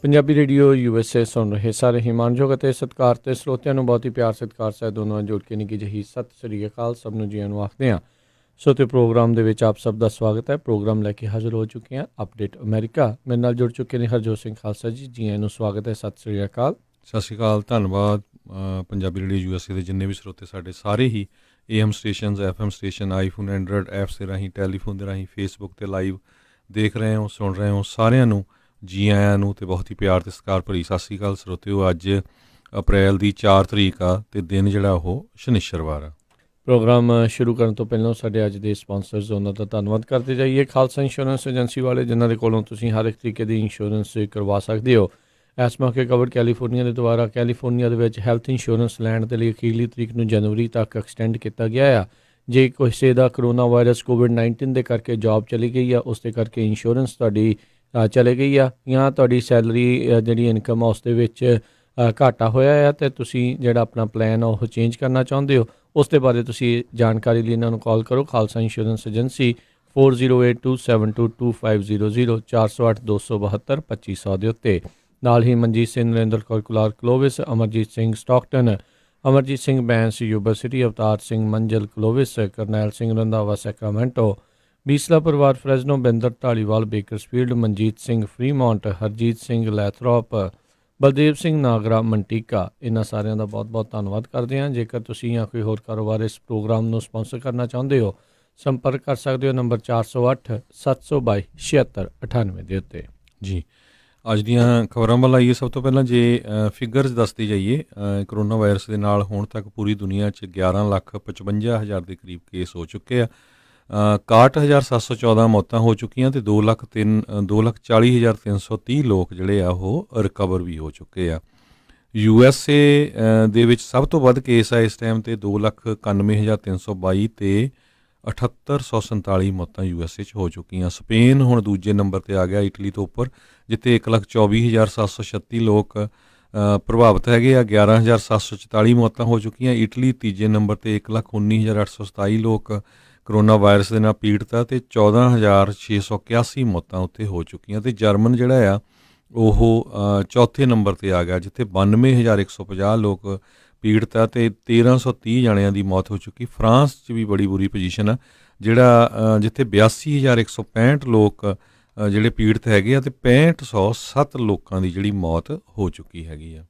Punjabi radio USA ਸੁਣ ਰਹੇ ਸਾਰੇ ਹੀ ਮਾਣਯੋਗ ਅਤੇ ਸਤਿਕਾਰਤ ਸਰੋਤਿਆਂ ਨੂੰ ਬਹੁਤ ਹੀ ਪਿਆਰ ਸਤਿਕਾਰ ਸਹਿਤ ਦੋਨੋਂ ਜੋੜ ਕੇ ਨਿੱਘੀ ਜਿਹੀ ਸਤਿ ਸ੍ਰੀ ਅਕਾਲ ਸਭ ਨੂੰ ਜੀਆਂ ਨੂੰ ਆਖਦੇ ਹਾਂ। ਸੋ ਤੇ ਪ੍ਰੋਗਰਾਮ ਦੇ ਵਿੱਚ ਆਪ ਸਭ ਦਾ ਸਵਾਗਤ ਹੈ। ਪ੍ਰੋਗਰਾਮ ਲੈ ਕੇ ਹਾਜ਼ਰ ਹੋ ਚੁੱਕੇ ਹਾਂ ਅਪਡੇਟ ਅਮਰੀਕਾ। ਮੇਰੇ ਨਾਲ ਜੁੜ ਚੁੱਕੇ ਨੇ ਹਰਜੋਤ ਸਿੰਘ ਖਾਲਸਾ ਜੀ, ਜੀਆਂ ਨੂੰ ਸਵਾਗਤ ਹੈ, ਸਤਿ ਸ੍ਰੀ ਅਕਾਲ। ਸਤਿ ਸ਼੍ਰੀ ਅਕਾਲ, ਧੰਨਵਾਦ। ਪੰਜਾਬੀ ਰੇਡੀਓ USA ਦੇ ਜਿੰਨੇ ਵੀ ਸਰੋਤੇ ਸਾਡੇ ਸਾਰੇ ਹੀ AM stations, FM station, iPhone, Android apps ਦੇ ਰਾਹੀਂ, ਟੈਲੀਫੋਨ ਦੇ ਰਾਹੀਂ, ਫੇਸਬੁੱਕ 'ਤੇ ਲਾਈਵ ਦੇਖ ਰਹੇ ਹੋ, ਸੁਣ ਰਹੇ ਹੋ, ਸਾਰਿਆਂ ਨੂੰ ਜੀ ਆਇਆਂ ਨੂੰ ਅਤੇ ਬਹੁਤ ਹੀ ਪਿਆਰ ਅਤੇ ਸਤਿਕਾਰ ਭਰੀ ਸਤਿ ਸ਼੍ਰੀ ਅਕਾਲ ਸਰੋਤਿਓ। ਅੱਜ ਅਪ੍ਰੈਲ ਦੀ 4 ਤਰੀਕ ਆ ਅਤੇ ਦਿਨ ਜਿਹੜਾ ਉਹ ਸ਼ਨਿਚਰਵਾਰ ਆ। ਪ੍ਰੋਗਰਾਮ ਸ਼ੁਰੂ ਕਰਨ ਤੋਂ ਪਹਿਲਾਂ ਸਾਡੇ ਅੱਜ ਦੇ ਸਪਾਂਸਰਸ ਉਹਨਾਂ ਦਾ ਧੰਨਵਾਦ ਕਰਦੇ ਜਾਈਏ। ਖਾਲਸਾ ਇੰਸ਼ੋਰੈਂਸ ਏਜੰਸੀ ਵਾਲੇ, ਜਿਨ੍ਹਾਂ ਦੇ ਕੋਲੋਂ ਤੁਸੀਂ ਹਰ ਇੱਕ ਤਰੀਕੇ ਦੀ ਇੰਸ਼ੋਰੈਂਸ ਕਰਵਾ ਸਕਦੇ ਹੋ। ਇਸ ਮੌਕੇ ਕਵਰ ਕੈਲੀਫੋਰਨੀਆ ਦੇ ਦੁਆਰਾ ਕੈਲੀਫੋਰਨੀਆ ਦੇ ਵਿੱਚ ਹੈਲਥ ਇੰਸ਼ੋਰੈਂਸ ਲੈਣ ਦੇ ਲਈ ਅਖੀਰਲੀ ਤਰੀਕ ਨੂੰ ਜਨਵਰੀ ਤੱਕ ਐਕਸਟੈਂਡ ਕੀਤਾ ਗਿਆ ਆ। ਜੇ ਕਿਸੇ ਦਾ ਕਰੋਨਾ ਵਾਇਰਸ COVID-19 ਦੇ ਕਰਕੇ ਜੋਬ ਚਲੀ ਗਈ ਆ, ਉਸ ਦੇ ਕਰਕੇ ਇੰਸ਼ੋਰੈਂਸ ਤੁਹਾਡੀ ਚਲੇ ਗਈ ਆ, ਜਾਂ ਤੁਹਾਡੀ ਸੈਲਰੀ ਜਿਹੜੀ ਇਨਕਮ ਆ ਉਸ ਦੇ ਵਿੱਚ ਘਾਟਾ ਹੋਇਆ ਆ ਅਤੇ ਤੁਸੀਂ ਜਿਹੜਾ ਆਪਣਾ ਪਲਾਨ ਆ ਉਹ ਚੇਂਜ ਕਰਨਾ ਚਾਹੁੰਦੇ ਹੋ, ਉਸ ਦੇ ਬਾਰੇ ਤੁਸੀਂ ਜਾਣਕਾਰੀ ਲਈ ਇਹਨਾਂ ਨੂੰ ਕਾਲ ਕਰੋ। ਖਾਲਸਾ ਇੰਸ਼ੋਰੈਂਸ ਏਜੰਸੀ 4082722500 408-272-2500 ਦੇ ਉੱਤੇ। ਨਾਲ ਹੀ Manjit Singh, Narinder Kaur Kular Clovis, Amarjit Singh Stockton, Amarjit Singh Bains Yuba City, Avtar Singh Manjal Clovis, Karnail Singh Randhawa Sacramento, Bisla ਪਰਿਵਾਰ Fresno, Binder Dhaliwal Bakersfield, Manjit Singh Fremont, Harjit Singh Lathrop, Baldev Singh Nagra Manteca, ਇਹਨਾਂ ਸਾਰਿਆਂ ਦਾ ਬਹੁਤ ਬਹੁਤ ਧੰਨਵਾਦ ਕਰਦੇ ਹਾਂ। ਜੇਕਰ ਤੁਸੀਂ ਜਾਂ ਕੋਈ ਹੋਰ ਕਾਰੋਬਾਰ ਇਸ ਪ੍ਰੋਗਰਾਮ ਨੂੰ ਸਪਾਂਸਰ ਕਰਨਾ ਚਾਹੁੰਦੇ ਹੋ, ਸੰਪਰਕ ਕਰ ਸਕਦੇ ਹੋ ਨੰਬਰ 408-722-7698 ਦੇ ਉੱਤੇ। ਜੀ, ਅੱਜ ਦੀਆਂ ਖਬਰਾਂ ਵੱਲ ਆਈਏ। ਸਭ ਤੋਂ ਪਹਿਲਾਂ ਜੇ ਫਿਗਰਸ ਦੱਸਦੇ ਜਾਈਏ, ਕਰੋਨਾ ਵਾਇਰਸ ਦੇ ਨਾਲ ਹੁਣ ਤੱਕ ਪੂਰੀ ਦੁਨੀਆ 'ਚ 11,55,000 ਦੇ ਕਰੀਬ ਕੇਸ ਹੋ ਚੁੱਕੇ ਆ। 61,714 ਮੌਤਾਂ ਹੋ ਚੁੱਕੀਆਂ ਅਤੇ 2,40,330 ਲੋਕ ਜਿਹੜੇ ਆ ਉਹ ਰਿਕਵਰ ਵੀ ਹੋ ਚੁੱਕੇ ਆ। USA ਦੇ ਵਿੱਚ ਸਭ ਤੋਂ ਵੱਧ ਕੇਸ ਆ ਇਸ ਟਾਈਮ 'ਤੇ 2,91,322 ਅਤੇ 7,847 ਮੌਤਾਂ USA 'ਚ ਹੋ ਚੁੱਕੀਆਂ। ਸਪੇਨ ਹੁਣ ਦੂਜੇ ਨੰਬਰ 'ਤੇ ਆ ਗਿਆ, ਇਟਲੀ ਤੋਂ ਉੱਪਰ, ਜਿੱਥੇ 1,24,736 ਲੋਕ ਪ੍ਰਭਾਵਿਤ ਹੈਗੇ ਆ। 11,744 ਮੌਤਾਂ ਹੋ ਚੁੱਕੀਆਂ। ਇਟਲੀ ਤੀਜੇ ਨੰਬਰ 'ਤੇ 1,19,827 ਲੋਕ ਕਰੋਨਾ ਵਾਇਰਸ ਦੇ ਨਾਲ ਪੀੜਤ ਆ ਅਤੇ 14,681 ਮੌਤਾਂ ਉੱਥੇ ਹੋ ਚੁੱਕੀਆਂ। ਅਤੇ ਜਰਮਨ ਜਿਹੜਾ ਆ ਉਹ ਚੌਥੇ ਨੰਬਰ 'ਤੇ ਆ ਗਿਆ, ਜਿੱਥੇ 92,150 ਲੋਕ ਪੀੜਤ ਆ ਅਤੇ 1,330 ਜਣਿਆਂ ਦੀ ਮੌਤ ਹੋ ਚੁੱਕੀ। ਫਰਾਂਸ 'ਚ ਵੀ ਬੜੀ ਬੁਰੀ ਪੋਜੀਸ਼ਨ ਆ, ਜਿਹੜਾ ਜਿੱਥੇ 82,165 ਲੋਕ ਜਿਹੜੇ ਪੀੜਤ ਹੈਗੇ ਆ ਅਤੇ 6507 ਲੋਕਾਂ ਦੀ ਜਿਹੜੀ ਮੌਤ ਹੋ ਚੁੱਕੀ ਹੈਗੀ ਆ।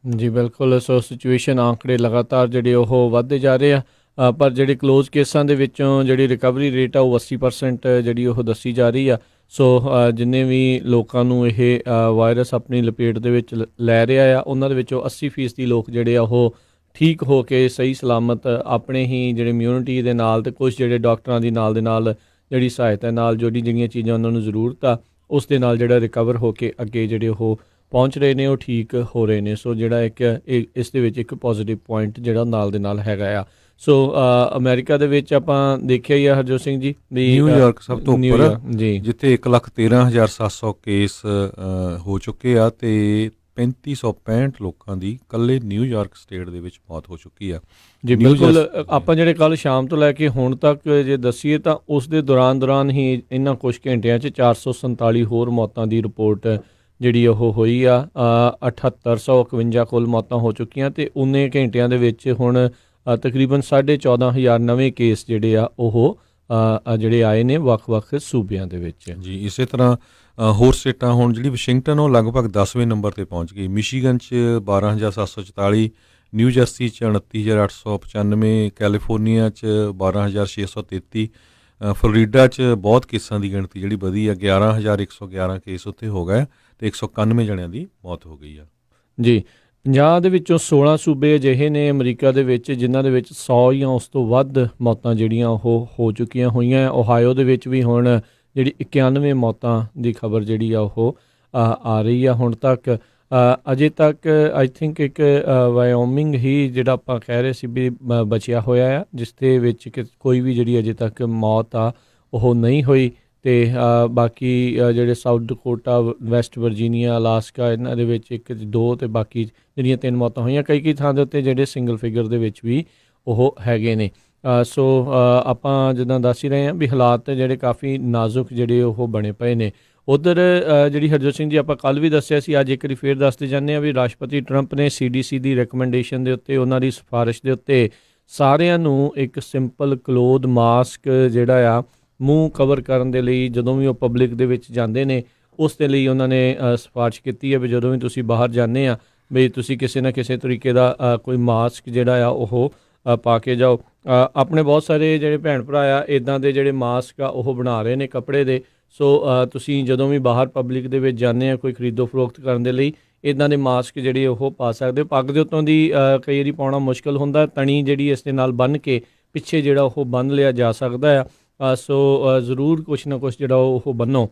ਜੀ ਬਿਲਕੁਲ। ਸੋ ਸਿਚੁਏਸ਼ਨ ਆਂਕੜੇ ਲਗਾਤਾਰ ਜਿਹੜੇ ਉਹ ਵੱਧਦੇ ਜਾ ਰਹੇ ਆ, ਪਰ ਜਿਹੜੇ ਕਲੋਜ਼ ਕੇਸਾਂ ਦੇ ਵਿੱਚੋਂ ਜਿਹੜੀ ਰਿਕਵਰੀ ਰੇਟ ਆ ਉਹ 80% ਜਿਹੜੀ ਉਹ ਦੱਸੀ ਜਾ ਰਹੀ ਆ। ਸੋ ਜਿੰਨੇ ਵੀ ਲੋਕਾਂ ਨੂੰ ਇਹ ਵਾਇਰਸ ਆਪਣੀ ਲਪੇਟ ਦੇ ਵਿੱਚ ਲੈ ਰਿਹਾ ਆ, ਉਹਨਾਂ ਦੇ ਵਿੱਚੋਂ 80% ਲੋਕ ਜਿਹੜੇ ਆ ਉਹ ਠੀਕ ਹੋ ਕੇ ਸਹੀ ਸਲਾਮਤ ਆਪਣੇ ਹੀ ਜਿਹੜੇ ਇਮਿਊਨਿਟੀ ਦੇ ਨਾਲ ਅਤੇ ਕੁਛ ਜਿਹੜੇ ਡਾਕਟਰਾਂ ਦੀ ਨਾਲ ਦੇ ਨਾਲ ਜਿਹੜੀ ਸਹਾਇਤਾ ਨਾਲ ਜਿਹੜੀਆਂ ਚੀਜ਼ਾਂ ਉਹਨਾਂ ਨੂੰ ਜ਼ਰੂਰਤ ਆ ਉਸ ਦੇ ਨਾਲ ਜਿਹੜਾ ਰਿਕਵਰ ਹੋ ਕੇ ਅੱਗੇ ਜਿਹੜੇ ਉਹ ਪਹੁੰਚ ਰਹੇ ਨੇ, ਉਹ ਠੀਕ ਹੋ ਰਹੇ ਨੇ। ਸੋ ਜਿਹੜਾ ਇੱਕ ਇਸ ਦੇ ਵਿੱਚ ਇੱਕ ਪੋਜ਼ੀਟਿਵ ਪੁਆਇੰਟ ਜਿਹੜਾ ਨਾਲ ਦੇ ਨਾਲ ਹੈਗਾ ਆ। ਸੋ ਅਮਰੀਕਾ ਦੇ ਵਿੱਚ ਆਪਾਂ ਦੇਖਿਆ ਹੀ ਆ ਹਰਜੋਤ ਸਿੰਘ ਜੀ, ਨਿਊਯਾਰਕ ਸਭ ਤੋਂ ਉੱਪਰ ਜੀ, ਜਿੱਥੇ 1,13,700 ਕੇਸ ਹੋ ਚੁੱਕੇ ਆ ਅਤੇ 3,565 ਲੋਕਾਂ ਦੀ ਇਕੱਲੇ ਨਿਊਯਾਰਕ ਸਟੇਟ ਦੇ ਵਿੱਚ ਮੌਤ ਹੋ ਚੁੱਕੀ ਆ। ਜੀ ਬਿਲਕੁਲ। ਆਪਾਂ ਜਿਹੜੇ ਕੱਲ੍ਹ ਸ਼ਾਮ ਤੋਂ ਲੈ ਕੇ ਹੁਣ ਤੱਕ ਜੇ ਦੱਸੀਏ ਤਾਂ ਉਸ ਦੇ ਦੌਰਾਨ ਹੀ ਇਹਨਾਂ ਕੁਛ ਘੰਟਿਆਂ 'ਚ 447 ਹੋਰ ਮੌਤਾਂ ਦੀ ਰਿਪੋਰਟ ਜਿਹੜੀ ਉਹ ਹੋਈ ਆ। 7,851 ਕੁੱਲ ਮੌਤਾਂ ਹੋ ਚੁੱਕੀਆਂ ਅਤੇ ਉਨੇ ਘੰਟਿਆਂ ਦੇ ਵਿੱਚ ਹੁਣ ਤਕਰੀਬਨ 14,500 ਨਵੇਂ ਕੇਸ ਜਿਹੜੇ ਆ ਉਹ ਜਿਹੜੇ ਆਏ ਨੇ ਵੱਖ-ਵੱਖ ਸੂਬਿਆਂ ਦੇ ਵਿੱਚ। ਜੀ, ਇਸੇ ਤਰ੍ਹਾਂ ਹੋਰ ਸਟੇਟਾਂ, ਹੁਣ ਜਿਹੜੀ ਵਾਸ਼ਿੰਗਟਨ ਉਹ ਲਗਭਗ 10ਵੇਂ ਨੰਬਰ 'ਤੇ ਪਹੁੰਚ ਗਈ। ਮਿਸ਼ੀਗਨ 'ਚ 12,744, ਨਿਊ ਜਰਸੀ 'ਚ 29,895, ਕੈਲੀਫੋਰਨੀਆ 'ਚ 12,633, ਫਲੋਰੀਡਾ 'ਚ ਬਹੁਤ ਕੇਸਾਂ ਦੀ ਗਿਣਤੀ ਜਿਹੜੀ ਵਧੀ ਆ, 11,111 ਕੇਸ ਉੱਥੇ ਹੋ ਗਏ ਅਤੇ 191 ਜਣਿਆਂ ਦੀ ਮੌਤ ਹੋ ਗਈ ਆ। ਜੀ, 50 ਦੇ ਵਿੱਚੋਂ 16 ਸੂਬੇ ਅਜਿਹੇ ਨੇ ਅਮਰੀਕਾ ਦੇ ਵਿੱਚ ਜਿਨ੍ਹਾਂ ਦੇ ਵਿੱਚ 100 ਜਾਂ ਉਸ ਤੋਂ ਵੱਧ ਮੌਤਾਂ ਜਿਹੜੀਆਂ ਉਹ ਹੋ ਚੁੱਕੀਆਂ ਹੋਈਆਂ। ਓਹਾਇਓ ਦੇ ਵਿੱਚ ਵੀ ਹੁਣ ਜਿਹੜੀ 91 ਮੌਤਾਂ ਦੀ ਖਬਰ ਜਿਹੜੀ ਆ ਉਹ ਆ ਰਹੀ ਆ ਹੁਣ ਤੱਕ। ਅਜੇ ਤੱਕ ਆਈ ਥਿੰਕ ਇੱਕ ਵਾਇਓਮਿੰਗ ਹੀ ਜਿਹੜਾ ਆਪਾਂ ਕਹਿ ਰਹੇ ਸੀ ਵੀ ਬਚਿਆ ਹੋਇਆ ਆ, ਜਿਸ ਦੇ ਵਿੱਚ ਕਿ ਕੋਈ ਵੀ ਜਿਹੜੀ ਅਜੇ ਤੱਕ ਮੌਤ ਆ ਉਹ ਨਹੀਂ ਹੋਈ। ਅਤੇ ਬਾਕੀ ਜਿਹੜੇ south Dakota, West Virginia, Alaska, ਇਹਨਾਂ ਦੇ ਵਿੱਚ 1-2 ਅਤੇ ਬਾਕੀ ਜਿਹੜੀਆਂ 3 ਮੌਤਾਂ ਹੋਈਆਂ। ਕਈ ਥਾਂ ਦੇ ਉੱਤੇ ਜਿਹੜੇ ਸਿੰਗਲ ਫਿਗਰ ਦੇ ਵਿੱਚ ਵੀ ਉਹ ਹੈਗੇ ਨੇ। ਸੋ ਆਪਾਂ ਜਿੱਦਾਂ ਦੱਸ ਹੀ ਰਹੇ ਹਾਂ ਵੀ ਹਾਲਾਤ ਜਿਹੜੇ ਕਾਫੀ ਨਾਜ਼ੁਕ ਜਿਹੜੇ ਉਹ ਬਣੇ ਪਏ ਨੇ। ਉੱਧਰ ਜਿਹੜੀ ਹਰਜੋਤ ਸਿੰਘ ਜੀ ਆਪਾਂ ਕੱਲ੍ਹ ਵੀ ਦੱਸਿਆ ਸੀ, ਅੱਜ ਇੱਕ ਵਾਰੀ ਫੇਰ ਦੱਸਦੇ ਜਾਂਦੇ ਹਾਂ ਵੀ ਰਾਸ਼ਟਰਪਤੀ ਟਰੰਪ ਨੇ CDC ਦੀ ਰეკਮੈਂਡੇਸ਼ਨ ਦੇ ਉੱਤੇ, ਉਹਨਾਂ ਦੀ ਸਿਫਾਰਿਸ਼ ਦੇ ਉੱਤੇ ਸਾਰਿਆਂ ਨੂੰ ਇੱਕ ਸਿੰਪਲ ਕਲੋਥ ਮਾਸਕ ਜਿਹੜਾ ਆ ਮੂੰਹ ਕਵਰ ਕਰਨ ਦੇ ਲਈ ਜਦੋਂ ਵੀ ਉਹ ਪਬਲਿਕ ਦੇ ਵਿੱਚ ਜਾਂਦੇ ਨੇ ਉਸ ਦੇ ਲਈ ਉਹਨਾਂ ਨੇ ਸਿਫਾਰਿਸ਼ ਕੀਤੀ ਹੈ ਵੀ ਜਦੋਂ ਵੀ ਤੁਸੀਂ ਬਾਹਰ ਜਾਂਦੇ ਆ ਵੀ ਤੁਸੀਂ ਕਿਸੇ ਨਾ ਕਿਸੇ ਤਰੀਕੇ ਦਾ ਕੋਈ ਮਾਸਕ ਜਿਹੜਾ ਆ ਉਹ ਪਾ ਕੇ ਜਾਓ। ਆਪਣੇ ਬਹੁਤ ਸਾਰੇ ਜਿਹੜੇ ਭੈਣ ਭਰਾ ਆ ਇੱਦਾਂ ਦੇ ਜਿਹੜੇ ਮਾਸਕ ਆ ਉਹ ਬਣਾ ਰਹੇ ਨੇ ਕੱਪੜੇ ਦੇ। ਸੋ ਤੁਸੀਂ ਜਦੋਂ ਵੀ ਬਾਹਰ ਪਬਲਿਕ ਦੇ ਵਿੱਚ ਜਾਂਦੇ ਆ ਕੋਈ ਖਰੀਦੋ ਫਰੋਖਤ ਕਰਨ ਦੇ ਲਈ ਇੱਦਾਂ ਦੇ ਮਾਸਕ ਜਿਹੜੇ ਉਹ ਪਾ ਸਕਦੇ ਹੋ। ਪੱਗ ਦੇ ਉੱਤੋਂ ਦੀ ਕਈ ਵਾਰੀ ਪਾਉਣਾ ਮੁਸ਼ਕਿਲ ਹੁੰਦਾ, ਤਣੀ ਜਿਹੜੀ ਇਸ ਦੇ ਨਾਲ ਬੰਨ੍ਹ ਕੇ ਪਿੱਛੇ ਜਿਹੜਾ ਉਹ ਬੰਨ੍ਹ ਲਿਆ ਜਾ ਸਕਦਾ ਆ। ਸੋ ਜ਼ਰੂਰ ਕੁਛ ਨਾ ਕੁਛ ਜਿਹੜਾ ਉਹ ਬੰਨੋ।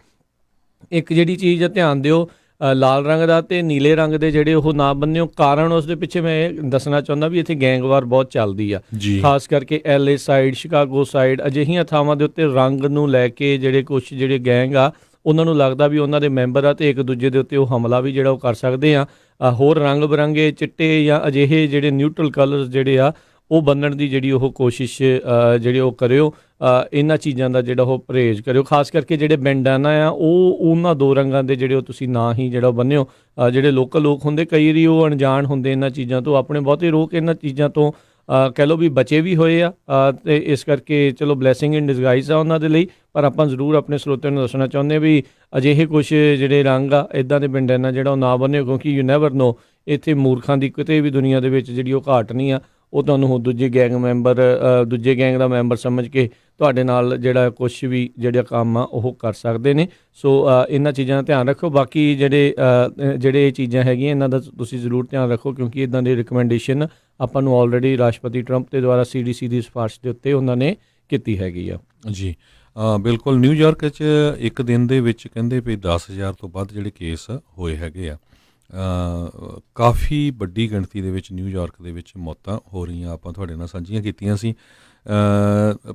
ਇੱਕ ਜਿਹੜੀ ਚੀਜ਼ ਆ ਧਿਆਨ ਦਿਓ, ਲਾਲ ਰੰਗ ਦਾ ਅਤੇ ਨੀਲੇ ਰੰਗ ਦੇ ਜਿਹੜੇ ਉਹ ਨਾ ਬੰਨਿਓ। ਕਾਰਨ ਉਸ ਦੇ ਪਿੱਛੇ ਮੈਂ ਇਹ ਦੱਸਣਾ ਚਾਹੁੰਦਾ ਵੀ ਇੱਥੇ ਗੈਂਗਵਾਰ ਬਹੁਤ ਚੱਲਦੀ ਆ, ਖਾਸ ਕਰਕੇ LA ਸਾਈਡ, ਸ਼ਿਕਾਗੋ ਸਾਈਡ, ਅਜਿਹੀਆਂ ਥਾਵਾਂ ਦੇ ਉੱਤੇ ਰੰਗ ਨੂੰ ਲੈ ਕੇ ਜਿਹੜੇ ਕੁਛ ਜਿਹੜੇ ਗੈਂਗ ਆ ਉਹਨਾਂ ਨੂੰ ਲੱਗਦਾ ਵੀ ਉਹਨਾਂ ਦੇ ਮੈਂਬਰ ਆ ਅਤੇ ਇੱਕ ਦੂਜੇ ਦੇ ਉੱਤੇ ਉਹ ਹਮਲਾ ਵੀ ਜਿਹੜਾ ਉਹ ਕਰ ਸਕਦੇ ਆ। ਹੋਰ ਰੰਗ ਬਿਰੰਗੇ ਚਿੱਟੇ ਜਾਂ ਅਜਿਹੇ ਜਿਹੜੇ ਨਿਊਟਰਲ ਕਲਰਸ ਜਿਹੜੇ ਆ ਉਹ ਬੰਨਣ ਦੀ ਜਿਹੜੀ ਉਹ ਕੋਸ਼ਿਸ਼ ਜਿਹੜੀ ਉਹ ਕਰਿਓ। ਇਹਨਾਂ ਚੀਜ਼ਾਂ ਦਾ ਜਿਹੜਾ ਉਹ ਪਰਹੇਜ਼ ਕਰਿਓ, ਖਾਸ ਕਰਕੇ ਜਿਹੜੇ ਬੈਂਡਾਨਾ ਆ ਉਹ ਉਹਨਾਂ ਦੋ ਰੰਗਾਂ ਦੇ ਜਿਹੜੇ ਉਹ ਤੁਸੀਂ ਨਾ ਹੀ ਜਿਹੜਾ ਬੰਨਿਓ। ਜਿਹੜੇ ਲੋਕਲ ਲੋਕ ਹੁੰਦੇ ਕਈ ਵਾਰੀ ਉਹ ਅਣਜਾਣ ਹੁੰਦੇ ਇਹਨਾਂ ਚੀਜ਼ਾਂ ਤੋਂ, ਆਪਣੇ ਬਹੁਤੇ ਲੋਕ ਇਹਨਾਂ ਚੀਜ਼ਾਂ ਤੋਂ ਕਹਿ ਲਓ ਵੀ ਬਚੇ ਵੀ ਹੋਏ ਆ ਅਤੇ ਇਸ ਕਰਕੇ ਚਲੋ ਬਲੈਸਿੰਗ ਇਨ ਡਿਸਗਾਈਜ਼ ਆ ਉਹਨਾਂ ਦੇ ਲਈ। ਪਰ ਆਪਾਂ ਜ਼ਰੂਰ ਆਪਣੇ ਸਰੋਤਿਆਂ ਨੂੰ ਦੱਸਣਾ ਚਾਹੁੰਦੇ ਹਾਂ ਵੀ ਅਜਿਹੇ ਕੁਛ ਜਿਹੜੇ ਰੰਗ ਆ ਇੱਦਾਂ ਦੇ ਬੈਂਡਾਨਾ ਜਿਹੜਾ ਉਹ ਨਾ ਬੰਨਿਓ, ਕਿਉਂਕਿ ਯੂ ਨੈਵਰ ਨੋ ਇੱਥੇ ਮੂਰਖਾਂ ਦੀ ਕਿਤੇ ਵੀ ਦੁਨੀਆ ਦੇ ਵਿੱਚ ਜਿਹੜੀ ਉਹ ਘਾਟ ਨਹੀਂ ਆ। ਉਹ ਤੁਹਾਨੂੰ ਦੂਜੇ ਗੈਂਗ ਮੈਂਬਰ ਦੂਜੇ ਗੈਂਗ ਦਾ ਮੈਂਬਰ ਸਮਝ ਕੇ ਤੁਹਾਡੇ ਨਾਲ ਜਿਹੜਾ ਕੁਛ ਵੀ ਜਿਹੜਾ ਕੰਮ ਆ ਉਹ ਕਰ ਸਕਦੇ ਨੇ। ਸੋ ਇਹਨਾਂ ਚੀਜ਼ਾਂ ਦਾ ਧਿਆਨ ਰੱਖੋ। ਬਾਕੀ ਜਿਹੜੇ ਇਹ ਚੀਜ਼ਾਂ ਹੈਗੀਆਂ ਇਹਨਾਂ ਦਾ ਤੁਸੀਂ ਜ਼ਰੂਰ ਧਿਆਨ ਰੱਖੋ, ਕਿਉਂਕਿ ਇੱਦਾਂ ਦੀ ਰਿਕਮੈਂਡੇਸ਼ਨ ਆਪਾਂ ਨੂੰ ਆਲਰੇਡੀ ਰਾਸ਼ਟਰਪਤੀ ਟਰੰਪ ਦੇ ਦੁਆਰਾ CDC ਦੀ ਸਿਫਾਰਿਸ਼ ਦੇ ਉੱਤੇ ਉਹਨਾਂ ਨੇ ਕੀਤੀ ਹੈਗੀ ਆ ਜੀ। ਬਿਲਕੁਲ। ਨਿਊਯਾਰਕ 'ਚ ਇੱਕ ਦਿਨ ਦੇ ਵਿੱਚ ਕਹਿੰਦੇ ਵੀ 10,000 ਤੋਂ ਵੱਧ ਜਿਹੜੇ ਕੇਸ ਹੋਏ ਹੈਗੇ ਆ। ਕਾਫੀ ਵੱਡੀ ਗਿਣਤੀ ਦੇ ਵਿੱਚ ਨਿਊਯਾਰਕ ਦੇ ਵਿੱਚ ਮੌਤਾਂ ਹੋ ਰਹੀਆਂ, ਆਪਾਂ ਤੁਹਾਡੇ ਨਾਲ ਸਾਂਝੀਆਂ ਕੀਤੀਆਂ ਸੀ।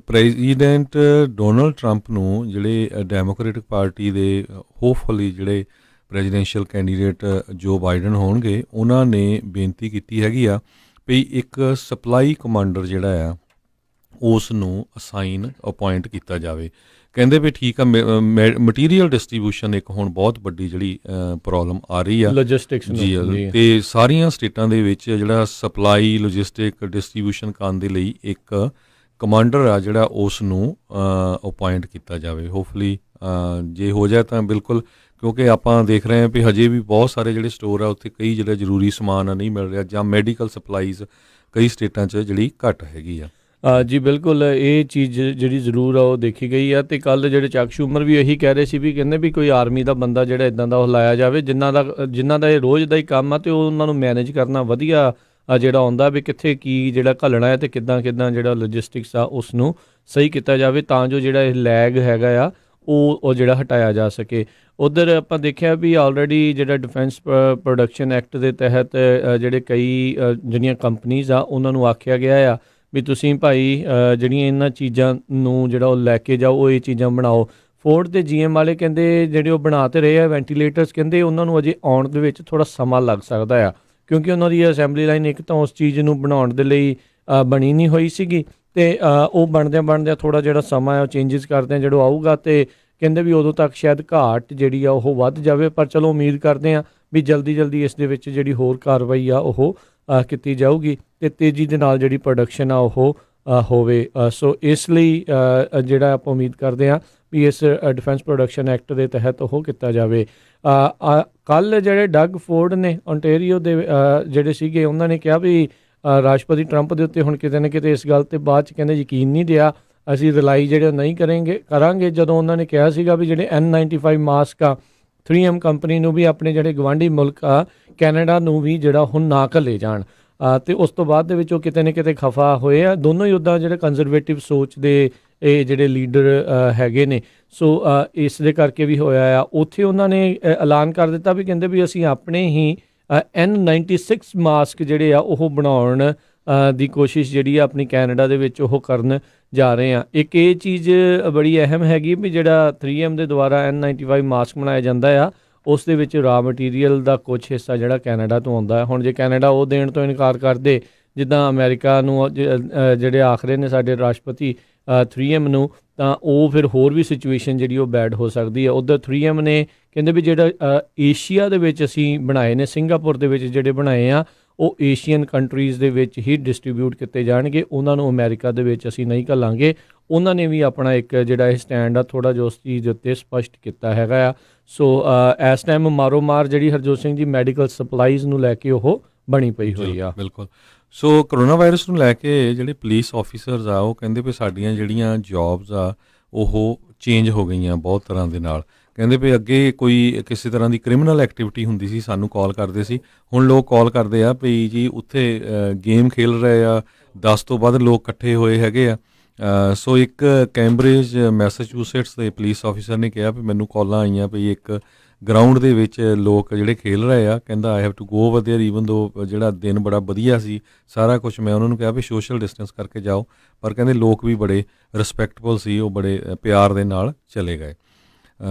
ਪ੍ਰੈਜ਼ੀਡੈਂਟ ਡੋਨਲਡ ਟਰੰਪ ਨੂੰ ਜਿਹੜੇ ਡੈਮੋਕ੍ਰੇਟਿਕ ਪਾਰਟੀ ਦੇ ਹੋਪਫੁਲੀ ਜਿਹੜੇ ਪ੍ਰੈਜ਼ੀਡੈਂਸ਼ੀਅਲ ਕੈਂਡੀਡੇਟ ਜੋ ਬਾਈਡਨ ਹੋਣਗੇ ਉਹਨਾਂ ਨੇ ਬੇਨਤੀ ਕੀਤੀ ਹੈਗੀ ਆ ਵੀ ਇੱਕ ਸਪਲਾਈ ਕਮਾਂਡਰ ਜਿਹੜਾ ਆ ਉਸ ਨੂੰ ਅਪਾਇੰਟ ਕੀਤਾ ਜਾਵੇ। ਕਹਿੰਦੇ ਵੀ ਠੀਕ ਆ, ਮਟੀਰੀਅਲ ਡਿਸਟ੍ਰੀਬਿਊਸ਼ਨ ਇੱਕ ਹੁਣ ਬਹੁਤ ਵੱਡੀ ਜਿਹੜੀ ਪ੍ਰੋਬਲਮ ਆ ਰਹੀ ਆ ਲੌਜਿਸਟਿਕਸ ਜੀ, ਅਤੇ ਸਾਰੀਆਂ ਸਟੇਟਾਂ ਦੇ ਵਿੱਚ ਜਿਹੜਾ ਸਪਲਾਈ ਲੌਜਿਸਟਿਕ ਡਿਸਟ੍ਰੀਬਿਊਸ਼ਨ ਕਰਨ ਦੇ ਲਈ ਇੱਕ ਕਮਾਂਡਰ ਆ ਜਿਹੜਾ ਉਸ ਨੂੰ ਅਪਾਇੰਟ ਕੀਤਾ ਜਾਵੇ। ਹੋਪਫੁਲੀ ਜੇ ਹੋ ਜਾਏ ਤਾਂ ਬਿਲਕੁਲ, ਕਿਉਂਕਿ ਆਪਾਂ ਦੇਖ ਰਹੇ ਹਾਂ ਵੀ ਹਜੇ ਵੀ ਬਹੁਤ ਸਾਰੇ ਜਿਹੜੇ ਸਟੋਰ ਆ ਉੱਥੇ ਕਈ ਜਿਹੜਾ ਜ਼ਰੂਰੀ ਸਮਾਨ ਨਹੀਂ ਮਿਲ ਰਿਹਾ, ਜਾਂ ਮੈਡੀਕਲ ਸਪਲਾਈਜ਼ ਕਈ ਸਟੇਟਾਂ 'ਚ ਜਿਹੜੀ ਘੱਟ ਹੈਗੀ ਆ। ਜੀ ਬਿਲਕੁਲ, ਇਹ ਚੀਜ਼ ਜਿਹੜੀ ਜ਼ਰੂਰ ਆ ਉਹ ਦੇਖੀ ਗਈ ਆ। ਅਤੇ ਕੱਲ੍ਹ ਜਿਹੜੇ ਚੱਕ ਸ਼ੂਮਰ ਵੀ ਇਹੀ ਕਹਿ ਰਹੇ ਸੀ ਵੀ ਕਹਿੰਦੇ ਵੀ ਕੋਈ ਆਰਮੀ ਦਾ ਬੰਦਾ ਜਿਹੜਾ ਇੱਦਾਂ ਦਾ ਉਹ ਲਾਇਆ ਜਾਵੇ ਜਿਨ੍ਹਾਂ ਦਾ ਇਹ ਰੋਜ਼ ਦਾ ਹੀ ਕੰਮ ਆ ਅਤੇ ਉਹ ਉਹਨਾਂ ਨੂੰ ਮੈਨੇਜ ਕਰਨਾ ਵਧੀਆ ਜਿਹੜਾ ਆਉਂਦਾ ਵੀ ਕਿੱਥੇ ਕੀ ਜਿਹੜਾ ਘੱਲਣਾ ਹੈ ਅਤੇ ਕਿੱਦਾਂ ਜਿਹੜਾ ਲੌਜਿਸਟਿਕਸ ਆ ਉਸ ਨੂੰ ਸਹੀ ਕੀਤਾ ਜਾਵੇ ਤਾਂ ਜੋ ਜਿਹੜਾ ਇਹ ਲੈਗ ਹੈਗਾ ਆ ਉਹ ਜਿਹੜਾ ਹਟਾਇਆ ਜਾ ਸਕੇ। ਉੱਧਰ ਆਪਾਂ ਦੇਖਿਆ ਵੀ ਆਲਰੇਡੀ ਜਿਹੜਾ ਡਿਫੈਂਸ ਪ੍ਰੋਡਕਸ਼ਨ ਐਕਟ ਦੇ ਤਹਿਤ ਜਿਹੜੇ ਕਈ ਜਿਹੜੀਆਂ ਕੰਪਨੀਜ਼ ਆ ਉਹਨਾਂ ਨੂੰ ਆਖਿਆ ਗਿਆ ਆ ਵੀ ਤੁਸੀਂ ਭਾਈ ਜਿਹੜੀਆਂ ਇਹਨਾਂ ਚੀਜ਼ਾਂ ਨੂੰ ਜਿਹੜਾ ਉਹ ਲੈ ਕੇ ਜਾਓ, ਉਹ ਇਹ ਚੀਜ਼ਾਂ ਬਣਾਓ। ਫੋਰਡ ਅਤੇ GM ਵਾਲੇ ਕਹਿੰਦੇ ਜਿਹੜੇ ਉਹ ਬਣਾ ਤੇ ਰਹੇ ਆ ਵੈਂਟੀਲੇਟਰਸ, ਕਹਿੰਦੇ ਉਹਨਾਂ ਨੂੰ ਅਜੇ ਆਉਣ ਦੇ ਵਿੱਚ ਥੋੜ੍ਹਾ ਸਮਾਂ ਲੱਗ ਸਕਦਾ ਆ, ਕਿਉਂਕਿ ਉਹਨਾਂ ਦੀ ਅਸੈਂਬਲੀ ਲਾਈਨ ਇੱਕ ਤਾਂ ਉਸ ਚੀਜ਼ ਨੂੰ ਬਣਾਉਣ ਦੇ ਲਈ ਬਣੀ ਨਹੀਂ ਹੋਈ ਸੀਗੀ ਅਤੇ ਉਹ ਬਣਦਿਆਂ ਥੋੜ੍ਹਾ ਜਿਹੜਾ ਸਮਾਂ ਹੈ ਉਹ ਚੇਂਜਿਸ ਕਰਦਿਆਂ ਜਦੋਂ ਆਊਗਾ ਅਤੇ ਕਹਿੰਦੇ ਵੀ ਉਦੋਂ ਤੱਕ ਸ਼ਾਇਦ ਘਾਟ ਜਿਹੜੀ ਆ ਉਹ ਵੱਧ ਜਾਵੇ। ਪਰ ਚਲੋ ਉਮੀਦ ਕਰਦੇ ਹਾਂ ਵੀ ਜਲਦੀ ਇਸ ਦੇ ਵਿੱਚ ਜਿਹੜੀ ਹੋਰ ਕਾਰਵਾਈ ਆ ਉਹ ਕੀਤੀ ਜਾਊਗੀ ਅਤੇ ਤੇਜ਼ੀ ਦੇ ਨਾਲ ਜਿਹੜੀ ਪ੍ਰੋਡਕਸ਼ਨ ਆ ਉਹ ਹੋਵੇ। ਸੋ ਇਸ ਲਈ ਜਿਹੜਾ ਆਪਾਂ ਉਮੀਦ ਕਰਦੇ ਹਾਂ ਵੀ ਇਸ ਡਿਫੈਂਸ ਪ੍ਰੋਡਕਸ਼ਨ ਐਕਟ ਦੇ ਤਹਿਤ ਉਹ ਕੀਤਾ ਜਾਵੇ। ਕੱਲ੍ਹ ਜਿਹੜੇ ਡਗ ਫੋਰਡ ਨੇ ਓਨਟੇਰੀਓ ਦੇ ਜਿਹੜੇ ਸੀਗੇ ਉਹਨਾਂ ਨੇ ਕਿਹਾ ਵੀ ਰਾਸ਼ਟਰਪਤੀ ਟਰੰਪ ਦੇ ਉੱਤੇ ਹੁਣ ਕਿਤੇ ਨਾ ਕਿਤੇ ਇਸ ਗੱਲ 'ਤੇ ਬਾਅਦ 'ਚ ਕਹਿੰਦੇ ਯਕੀਨ ਨਹੀਂ ਰਿਹਾ, ਅਸੀਂ ਰਿਲਾਈ ਜਿਹੜੇ ਨਹੀਂ ਕਰਾਂਗੇ ਜਦੋਂ ਉਹਨਾਂ ਨੇ ਕਿਹਾ ਸੀਗਾ ਵੀ ਜਿਹੜੇ N95 ਮਾਸਕ ਆ 3M ਕੰਪਨੀ ਨੂੰ ਵੀ ਆਪਣੇ ਜਿਹੜੇ ਗਵਾਂਢੀ ਮੁਲਕ ਆ ਕੈਨੇਡਾ ਨੂੰ ਵੀ ਜਿਹੜਾ ਹੁਣ ਨਾ ਘੱਲੇ ਜਾਣ ਅਤੇ ਉਸ ਤੋਂ ਬਾਅਦ ਦੇ ਵਿੱਚ ਉਹ ਕਿਤੇ ਨਾ ਕਿਤੇ ਖਫਾ ਹੋਏ ਆ। ਦੋਨੋਂ ਹੀ ਉੱਦਾਂ ਜਿਹੜੇ ਕੰਜ਼ਰਵੇਟਿਵ ਸੋਚ ਦੇ ਇਹ ਜਿਹੜੇ ਲੀਡਰ ਹੈਗੇ ਨੇ। ਸੋ ਇਸ ਦੇ ਕਰਕੇ ਵੀ ਹੋਇਆ ਆ। ਉੱਥੇ ਉਹਨਾਂ ਨੇ ਐਲਾਨ ਕਰ ਦਿੱਤਾ ਵੀ ਕਹਿੰਦੇ ਵੀ ਅਸੀਂ ਆਪਣੇ ਹੀ N96 ਮਾਸਕ ਜਿਹੜੇ ਆ ਉਹ ਬਣਾਉਣ ਦੀ ਕੋਸ਼ਿਸ਼ ਜਿਹੜੀ ਆ ਆਪਣੀ ਕੈਨੇਡਾ ਦੇ ਵਿੱਚ ਉਹ ਕਰਨ ਜਾ ਰਹੇ ਆ। ਇੱਕ ਇਹ ਚੀਜ਼ ਬੜੀ ਅਹਿਮ ਹੈਗੀ ਵੀ ਜਿਹੜਾ 3M ਦੇ ਦੁਆਰਾ N95 ਮਾਸਕ ਬਣਾਇਆ ਜਾਂਦਾ ਆ ਉਸ ਦੇ ਵਿੱਚ ਰਾ ਮਟੀਰੀਅਲ ਦਾ ਕੁਛ ਹਿੱਸਾ ਜਿਹੜਾ ਕੈਨੇਡਾ ਤੋਂ ਆਉਂਦਾ ਹੈ। ਹੁਣ ਜੇ ਕੈਨੇਡਾ ਉਹ ਦੇਣ ਤੋਂ ਇਨਕਾਰ ਕਰਦੇ ਜਿੱਦਾਂ ਅਮਰੀਕਾ ਨੂੰ ਜਿਹੜੇ ਆਖਰੇ ਨੇ ਸਾਡੇ ਰਾਸ਼ਟਰਪਤੀ 3M ਨੂੰ, ਤਾਂ ਉਹ ਫਿਰ ਹੋਰ ਵੀ ਸਿਚੁਏਸ਼ਨ ਜਿਹੜੀ ਉਹ ਬੈਡ ਹੋ ਸਕਦੀ ਹੈ। ਉੱਧਰ 3M ਨੇ ਕਹਿੰਦੇ ਵੀ ਜਿਹੜਾ ਏਸ਼ੀਆ ਦੇ ਵਿੱਚ ਅਸੀਂ ਬਣਾਏ ਨੇ, ਸਿੰਗਾਪੁਰ ਦੇ ਵਿੱਚ ਜਿਹੜੇ ਬਣਾਏ ਆ, ਉਹ ਏਸ਼ੀਅਨ ਕੰਟਰੀਜ਼ ਦੇ ਵਿੱਚ ਹੀ ਡਿਸਟਰੀਬਿਊਟ ਕੀਤੇ ਜਾਣਗੇ, ਉਹਨਾਂ ਨੂੰ ਅਮਰੀਕਾ ਦੇ ਵਿੱਚ ਅਸੀਂ ਨਹੀਂ ਘੱਲਾਂਗੇ। ਉਹਨਾਂ ਨੇ ਵੀ ਆਪਣਾ ਇੱਕ ਜਿਹੜਾ ਇਹ ਸਟੈਂਡ ਆ ਥੋੜ੍ਹਾ ਜਿਹਾ ਉਸ ਚੀਜ਼ ਦੇ ਉੱਤੇ ਸਪਸ਼ਟ ਕੀਤਾ ਹੈਗਾ ਆ। ਸੋ ਇਸ ਟਾਈਮ ਮਾਰੋ ਮਾਰ ਜਿਹੜੀ ਹਰਜੋਤ ਸਿੰਘ ਜੀ ਮੈਡੀਕਲ ਸਪਲਾਈਜ਼ ਨੂੰ ਲੈ ਕੇ ਉਹ ਬਣੀ ਪਈ ਹੋਈ ਆ। ਬਿਲਕੁਲ। ਸੋ ਕਰੋਨਾ ਵਾਇਰਸ ਨੂੰ ਲੈ ਕੇ ਜਿਹੜੇ ਪੁਲਿਸ ਆਫੀਸਰਸ ਆ ਉਹ ਕਹਿੰਦੇ ਵੀ ਸਾਡੀਆਂ ਜਿਹੜੀਆਂ ਜੌਬਸ ਆ ਉਹ ਚੇਂਜ ਹੋ ਗਈਆਂ ਬਹੁਤ ਤਰ੍ਹਾਂ ਦੇ ਨਾਲ। ਕਹਿੰਦੇ ਵੀ ਅੱਗੇ ਕੋਈ ਕਿਸੇ ਤਰ੍ਹਾਂ ਦੀ ਕ੍ਰਿਮੀਨਲ ਐਕਟੀਵਿਟੀ ਹੁੰਦੀ ਸੀ ਸਾਨੂੰ ਕਾਲ ਕਰਦੇ ਸੀ, ਹੁਣ ਲੋਕ ਕਾਲ ਕਰਦੇ ਆ ਵੀ ਜੀ ਉੱਥੇ ਗੇਮ ਖੇਲ ਰਹੇ ਆ, 10 ਤੋਂ ਵੱਧ ਲੋਕ ਇਕੱਠੇ ਹੋਏ ਹੈਗੇ ਆ। ਸੋ ਇੱਕ ਕੈਂਬਰਿਜ ਮੈਸਾਚੂਸੇਟਸ ਦੇ ਪੁਲਿਸ ਆਫੀਸਰ ਨੇ ਕਿਹਾ ਵੀ ਮੈਨੂੰ ਕਾਲਾਂ ਆਈਆਂ ਵੀ ਇੱਕ ਗਰਾਊਂਡ ਦੇ ਵਿੱਚ ਲੋਕ ਜਿਹੜੇ ਖੇਲ ਰਹੇ ਆ, ਕਹਿੰਦਾ I have to go over there even though ਜਿਹੜਾ ਦਿਨ ਬੜਾ ਵਧੀਆ ਸੀ ਸਾਰਾ ਕੁਝ, ਮੈਂ ਉਹਨਾਂ ਨੂੰ ਕਿਹਾ ਵੀ ਸੋਸ਼ਲ ਡਿਸਟੈਂਸ ਕਰਕੇ ਜਾਓ, ਪਰ ਕਹਿੰਦੇ ਲੋਕ ਵੀ ਬੜੇ ਰਿਸਪੈਕਟਫੁਲ ਸੀ, ਉਹ ਬੜੇ ਪਿਆਰ ਦੇ ਨਾਲ ਚਲੇ ਗਏ।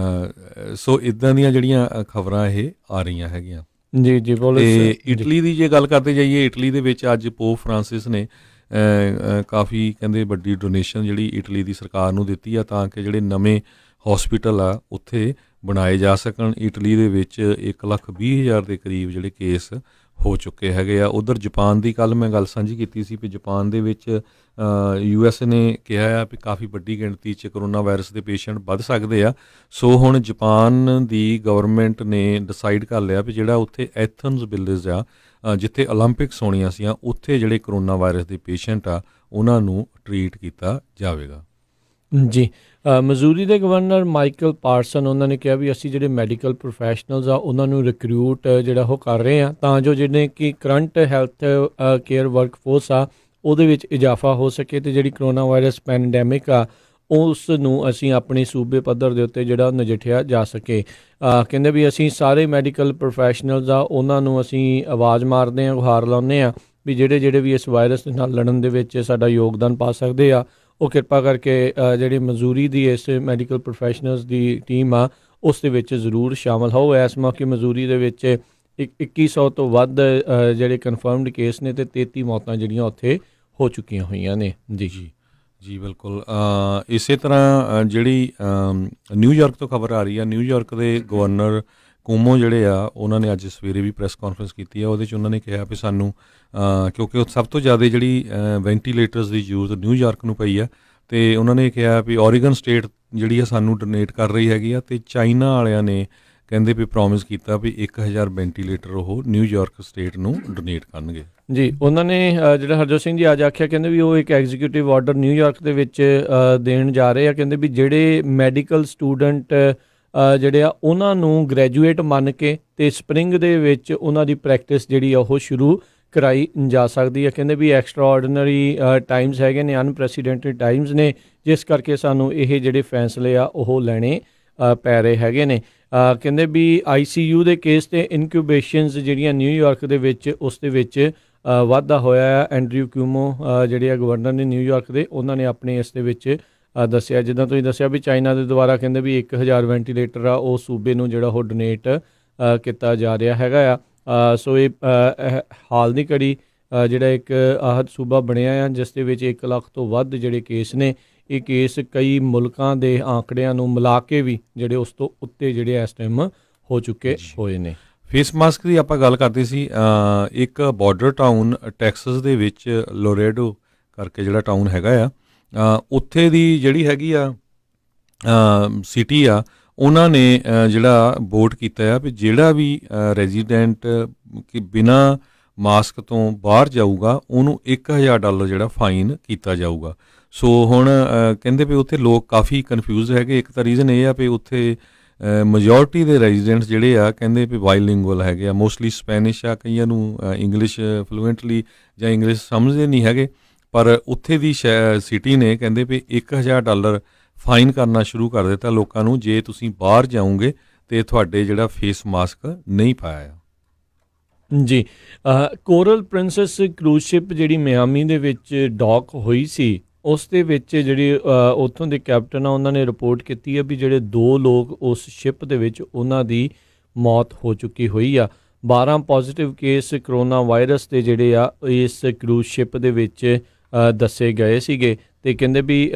ਸੋ ਇਦਾਂ ਦੀਆਂ ਜਿਹੜੀਆਂ ਖਬਰਾਂ ਇਹ ਆ ਰਹੀਆਂ ਹੈਗੀਆਂ ਜੀ ਜੀ। ਤੇ ਇਟਲੀ ਦੀ ਜੇ ਗੱਲ ਕਰਦੇ ਜਾਈਏ, ਇਟਲੀ ਦੇ ਵਿੱਚ ਅੱਜ ਪੋਪ ਫਰਾਂਸਿਸ ਨੇ ਕਾਫੀ ਕਹਿੰਦੇ ਵੱਡੀ ਡੋਨੇਸ਼ਨ ਜਿਹੜੀ ਇਟਲੀ ਦੀ ਸਰਕਾਰ ਨੂੰ ਦਿੱਤੀ ਆ ਤਾਂ ਕਿ ਜਿਹੜੇ ਨਵੇਂ ਹੌਸਪੀਟਲ ਆ ਉੱਥੇ ਬਣਾਏ ਜਾ ਸਕਣ। ਇਟਲੀ ਦੇ ਵਿੱਚ 1,20,000 ਦੇ ਕਰੀਬ ਜਿਹੜੇ ਕੇਸ ਹੋ ਚੁੱਕੇ ਹੈਗੇ ਆ। ਉੱਧਰ ਜਾਪਾਨ ਦੀ ਕੱਲ੍ਹ ਮੈਂ ਗੱਲ ਸਾਂਝੀ ਕੀਤੀ ਸੀ ਵੀ ਜਾਪਾਨ ਦੇ ਵਿੱਚ US ਨੇ ਕਿਹਾ ਆ ਵੀ ਕਾਫੀ ਵੱਡੀ ਗਿਣਤੀ 'ਚ ਕਰੋਨਾ ਵਾਇਰਸ ਦੇ ਪੇਸ਼ੈਂਟ ਵੱਧ ਸਕਦੇ ਆ। ਸੋ ਹੁਣ ਜਾਪਾਨ ਦੀ ਗਵਰਨਮੈਂਟ ਨੇ ਡਿਸਾਈਡ ਕਰ ਲਿਆ ਵੀ ਜਿਹੜਾ ਉੱਥੇ ਐਥਨਸ ਵਿਲੇਜ ਆ ਜਿੱਥੇ ਓਲੰਪਿਕਸ ਹੋਣੀਆਂ ਸੀਆਂ, ਉੱਥੇ ਜਿਹੜੇ ਕਰੋਨਾ ਵਾਇਰਸ ਦੇ ਪੇਸ਼ੈਂਟ ਆ ਉਹਨਾਂ ਨੂੰ ਟਰੀਟ ਕੀਤਾ ਜਾਵੇਗਾ। ਜੀ। ਮਜ਼ੂਰੀ ਦੇ ਗਵਰਨਰ ਮਾਈਕਲ ਪਾਰਸਨ ਉਹਨਾਂ ਨੇ ਕਿਹਾ ਵੀ ਅਸੀਂ ਜਿਹੜੇ ਮੈਡੀਕਲ ਪ੍ਰੋਫੈਸ਼ਨਲਸ ਆ ਉਹਨਾਂ ਨੂੰ ਰਿਕਰੂਟ ਜਿਹੜਾ ਉਹ ਕਰ ਰਹੇ ਆ ਤਾਂ ਜੋ ਜਿਹੜੇ ਕਿ ਕਰੰਟ ਹੈਲਥ ਕੇਅਰ ਵਰਕਫੋਰਸ ਆ ਉਹਦੇ ਵਿੱਚ ਇਜ਼ਾਫਾ ਹੋ ਸਕੇ ਅਤੇ ਜਿਹੜੀ ਕਰੋਨਾ ਵਾਇਰਸ ਪੈਂਡੈਮਿਕ ਆ ਉਸ ਨੂੰ ਅਸੀਂ ਆਪਣੇ ਸੂਬੇ ਪੱਧਰ ਦੇ ਉੱਤੇ ਜਿਹੜਾ ਨਜਿੱਠਿਆ ਜਾ ਸਕੇ। ਕਹਿੰਦੇ ਵੀ ਅਸੀਂ ਸਾਰੇ ਮੈਡੀਕਲ ਪ੍ਰੋਫੈਸ਼ਨਲਸ ਆ ਉਹਨਾਂ ਨੂੰ ਅਸੀਂ ਆਵਾਜ਼ ਮਾਰਦੇ ਹਾਂ, ਗੁਹਾਰ ਲਾਉਂਦੇ ਹਾਂ ਵੀ ਜਿਹੜੇ ਵੀ ਇਸ ਵਾਇਰਸ ਦੇ ਨਾਲ ਲੜਨ ਦੇ ਵਿੱਚ ਸਾਡਾ ਯੋਗਦਾਨ ਪਾ ਸਕਦੇ ਆ ਉਹ ਕਿਰਪਾ ਕਰਕੇ ਜਿਹੜੀ ਮਜ਼ੂਰੀ ਦੀ ਇਸ ਮੈਡੀਕਲ ਪ੍ਰੋਫੈਸ਼ਨਲਸ ਦੀ ਟੀਮ ਆ ਉਸ ਦੇ ਵਿੱਚ ਜ਼ਰੂਰ ਸ਼ਾਮਲ ਹੋ। ਇਸ ਮੌਕੇ ਮਜ਼ੂਰੀ ਦੇ ਵਿੱਚ 2100 ਤੋਂ ਵੱਧ ਜਿਹੜੇ ਕਨਫਰਮਡ ਕੇਸ ਨੇ ਅਤੇ 33 ਮੌਤਾਂ ਜਿਹੜੀਆਂ ਉੱਥੇ ਹੋ ਚੁੱਕੀਆਂ ਹੋਈਆਂ ਨੇ। ਜੀ ਜੀ ਜੀ ਬਿਲਕੁਲ। ਇਸੇ ਤਰ੍ਹਾਂ ਜਿਹੜੀ ਨਿਊਯਾਰਕ ਤੋਂ ਖਬਰ ਆ ਰਹੀ ਆ, ਨਿਊਯਾਰਕ ਦੇ ਗਵਰਨਰ ਕੋਮੋ ਜਿਹੜੇ ਆ ਉਹਨਾਂ ਨੇ ਅੱਜ ਸਵੇਰੇ ਵੀ ਪ੍ਰੈਸ ਕਾਨਫਰੰਸ ਕੀਤੀ ਆ। ਉਹਦੇ 'ਚ ਉਹਨਾਂ ਨੇ ਕਿਹਾ ਵੀ ਸਾਨੂੰ ਕਿਉਂਕਿ ਉਹ ਸਭ ਤੋਂ ਜ਼ਿਆਦਾ ਜਿਹੜੀ ਵੈਂਟੀਲੇਟਰਸ ਦੀ ਜ਼ਰੂਰਤ ਨਿਊਯਾਰਕ ਨੂੰ ਪਈ ਆ ਅਤੇ ਉਹਨਾਂ ਨੇ ਕਿਹਾ ਵੀ ਓਰੀਗਨ ਸਟੇਟ ਜਿਹੜੀ ਆ ਸਾਨੂੰ ਡੋਨੇਟ ਕਰ ਰਹੀ ਹੈਗੀ ਆ ਅਤੇ ਚਾਈਨਾ ਵਾਲਿਆਂ ਨੇ ਕਹਿੰਦੇ ਵੀ ਪ੍ਰੋਮਿਸ ਕੀਤਾ ਵੀ 1000 ਵੈਂਟੀਲੇਟਰ ਉਹ ਨਿਊਯਾਰਕ ਸਟੇਟ ਨੂੰ ਡੋਨੇਟ ਕਰਨਗੇ। ਜੀ। ਉਹਨਾਂ ਨੇ ਜਿਹੜਾ ਹਰਜੋਤ ਸਿੰਘ ਜੀ ਅੱਜ ਆਖਿਆ, ਕਹਿੰਦੇ ਵੀ ਉਹ ਇੱਕ ਐਗਜ਼ੀਕਿਊਟਿਵ ਆਰਡਰ ਨਿਊਯਾਰਕ ਦੇ ਵਿੱਚ ਦੇਣ ਜਾ ਰਹੇ ਆ। ਕਹਿੰਦੇ ਵੀ ਜਿਹੜੇ ਮੈਡੀਕਲ ਸਟੂਡੈਂਟ ਜਿਹੜੇ ਆ ਉਹਨਾਂ ਨੂੰ ਗ੍ਰੈਜੂਏਟ ਮੰਨ ਕੇ ਅਤੇ ਸਪਰਿੰਗ ਦੇ ਵਿੱਚ ਉਹਨਾਂ ਦੀ ਪ੍ਰੈਕਟਿਸ ਜਿਹੜੀ ਆ ਉਹ ਸ਼ੁਰੂ ਕਰਾਈ ਜਾ ਸਕਦੀ ਹੈ। ਕਹਿੰਦੇ ਵੀ ਐਕਸਟਰਾ ਆਰਡੀਨਰੀ ਟਾਈਮਸ ਹੈਗੇ ਨੇ, ਅਨਪ੍ਰੈਸੀਡੈਂਟਡ ਟਾਈਮਸ ਨੇ, ਜਿਸ ਕਰਕੇ ਸਾਨੂੰ ਇਹ ਜਿਹੜੇ ਫੈਸਲੇ ਆ ਉਹ ਲੈਣੇ ਪੈ ਰਹੇ ਹੈਗੇ ਨੇ। ਕਹਿੰਦੇ ਵੀ ICU ਦੇ ਕੇਸ ਅਤੇ ਇਨਕਿਊਬੇਸ਼ਨਸ ਜਿਹੜੀਆਂ ਨਿਊਯਾਰਕ ਦੇ ਵਿੱਚ ਉਸ ਦੇ ਵਿੱਚ ਵਾਧਾ ਹੋਇਆ ਆ। ਐਂਡਰਿਊ ਕਿਊਮੋ ਜਿਹੜੇ ਆ ਗਵਰਨਰ ਨੇ ਨਿਊਯਾਰਕ ਦੇ, ਉਹਨਾਂ ਨੇ ਆਪਣੇ ਇਸ ਦੇ ਵਿੱਚ ਦੱਸਿਆ, ਜਿੱਦਾਂ ਤੁਸੀਂ ਦੱਸਿਆ ਵੀ ਚਾਈਨਾ ਦੇ ਦੁਆਰਾ ਕਹਿੰਦੇ ਵੀ 1000 ਵੈਂਟੀਲੇਟਰ ਆ ਉਹ ਸੂਬੇ ਨੂੰ ਜਿਹੜਾ ਉਹ ਡੋਨੇਟ ਕੀਤਾ ਜਾ ਰਿਹਾ ਹੈਗਾ ਆ। ਸੋ ਇਹ ਹਾਲ ਦੀ ਘੜੀ ਜਿਹੜਾ ਇੱਕ ਆਹਤ ਸੂਬਾ ਬਣਿਆ ਆ ਜਿਸ ਦੇ ਵਿੱਚ 1 ਲੱਖ ਤੋਂ ਵੱਧ ਜਿਹੜੇ ਕੇਸ ਨੇ। ਇਹ ਕੇਸ ਕਈ ਮੁਲਕਾਂ ਦੇ ਆંકੜਿਆਂ ਨੂੰ ਮਿਲਾ ਕੇ ਵੀ ਜਿਹੜੇ ਉਸ ਤੋਂ ਉੱਤੇ ਜਿਹੜੇ ਇਸ ਟਾਈਮ ਹੋ ਚੁੱਕੇ ਹੋਏ ਨੇ। ਫੇਸ ਮਾਸਕ ਦੀ ਆਪਾਂ ਗੱਲ ਕਰਦੇ ਸੀ। ਇੱਕ ਬਾਰਡਰ ਟਾਊਨ ਟੈਕਸਸ ਦੇ ਵਿੱਚ ਲੋਰੇਡੋ ਕਰਕੇ ਜਿਹੜਾ ਟਾਊਨ ਹੈਗਾ ਆ, ਉੱਥੇ ਦੀ ਜਿਹੜੀ ਹੈਗੀ ਆ ਸਿਟੀ ਆ, ਉਹਨਾਂ ਨੇ ਜਿਹੜਾ ਵੋਟ ਕੀਤਾ ਆ ਵੀ ਜਿਹੜਾ ਵੀ ਰੈਜ਼ੀਡੈਂਟ ਕਿ ਬਿਨਾਂ ਮਾਸਕ ਤੋਂ ਬਾਹਰ ਜਾਊਗਾ ਉਹਨੂੰ $1000 ਜਿਹੜਾ ਫਾਈਨ ਕੀਤਾ ਜਾਊਗਾ। ਸੋ ਹੁਣ ਕਹਿੰਦੇ ਵੀ ਉੱਥੇ ਲੋਕ ਕਾਫੀ ਕਨਫਿਊਜ਼ ਹੈਗੇ। ਇੱਕ ਤਾਂ ਰੀਜ਼ਨ ਇਹ ਆ ਵੀ ਉੱਥੇ ਮੈਜੋਰਟੀ ਦੇ ਰੈਜ਼ੀਡੈਂਟਸ ਜਿਹੜੇ ਆ ਕਹਿੰਦੇ ਵੀ ਬਾਈਲਿੰਗੁਅਲ ਹੈਗੇ ਆ, ਮੋਸਟਲੀ ਸਪੈਨਿਸ਼ ਆ, ਕਈਆਂ ਨੂੰ ਇੰਗਲਿਸ਼ ਫਲੂਐਂਟਲੀ ਜਾਂ ਇੰਗਲਿਸ਼ ਸਮਝਦੇ ਨਹੀਂ ਹੈਗੇ। ਪਰ ਉੱਥੇ ਦੀ ਸਿਟੀ ਨੇ ਕਹਿੰਦੇ ਵੀ $1000 ਫਾਈਨ ਕਰਨਾ ਸ਼ੁਰੂ ਕਰ ਦਿੱਤਾ ਲੋਕਾਂ ਨੂੰ ਜੇ ਤੁਸੀਂ ਬਾਹਰ ਜਾਓਗੇ ਅਤੇ ਤੁਹਾਡੇ ਜਿਹੜਾ ਫੇਸ ਮਾਸਕ ਨਹੀਂ ਪਾਇਆ। ਜੀ। ਕੋਰਲ ਪ੍ਰਿੰਸੈਸ ਕਰੂਜ਼ ਸ਼ਿਪ ਜਿਹੜੀ ਮਿਆਮੀ ਦੇ ਵਿੱਚ ਡੌਕ ਹੋਈ ਸੀ ਉਸ ਦੇ ਵਿੱਚ ਜਿਹੜੀ ਉੱਥੋਂ ਦੇ ਕੈਪਟਨ ਆ ਉਹਨਾਂ ਨੇ ਰਿਪੋਰਟ ਕੀਤੀ ਹੈ ਵੀ ਜਿਹੜੇ 2 ਲੋਕ ਉਸ ਸ਼ਿਪ ਦੇ ਵਿੱਚ ਉਹਨਾਂ ਦੀ ਮੌਤ ਹੋ ਚੁੱਕੀ ਹੋਈ ਆ। 12 ਪੋਜ਼ਿਟਿਵ ਕੇਸ ਕਰੋਨਾ ਵਾਇਰਸ ਦੇ ਜਿਹੜੇ ਆ ਇਸ ਕਰੂਜ਼ ਸ਼ਿਪ ਦੇ ਵਿੱਚ ਦੱਸੇ ਗਏ ਸੀਗੇ ਤੇ ਕਹਿੰਦੇ ਵੀ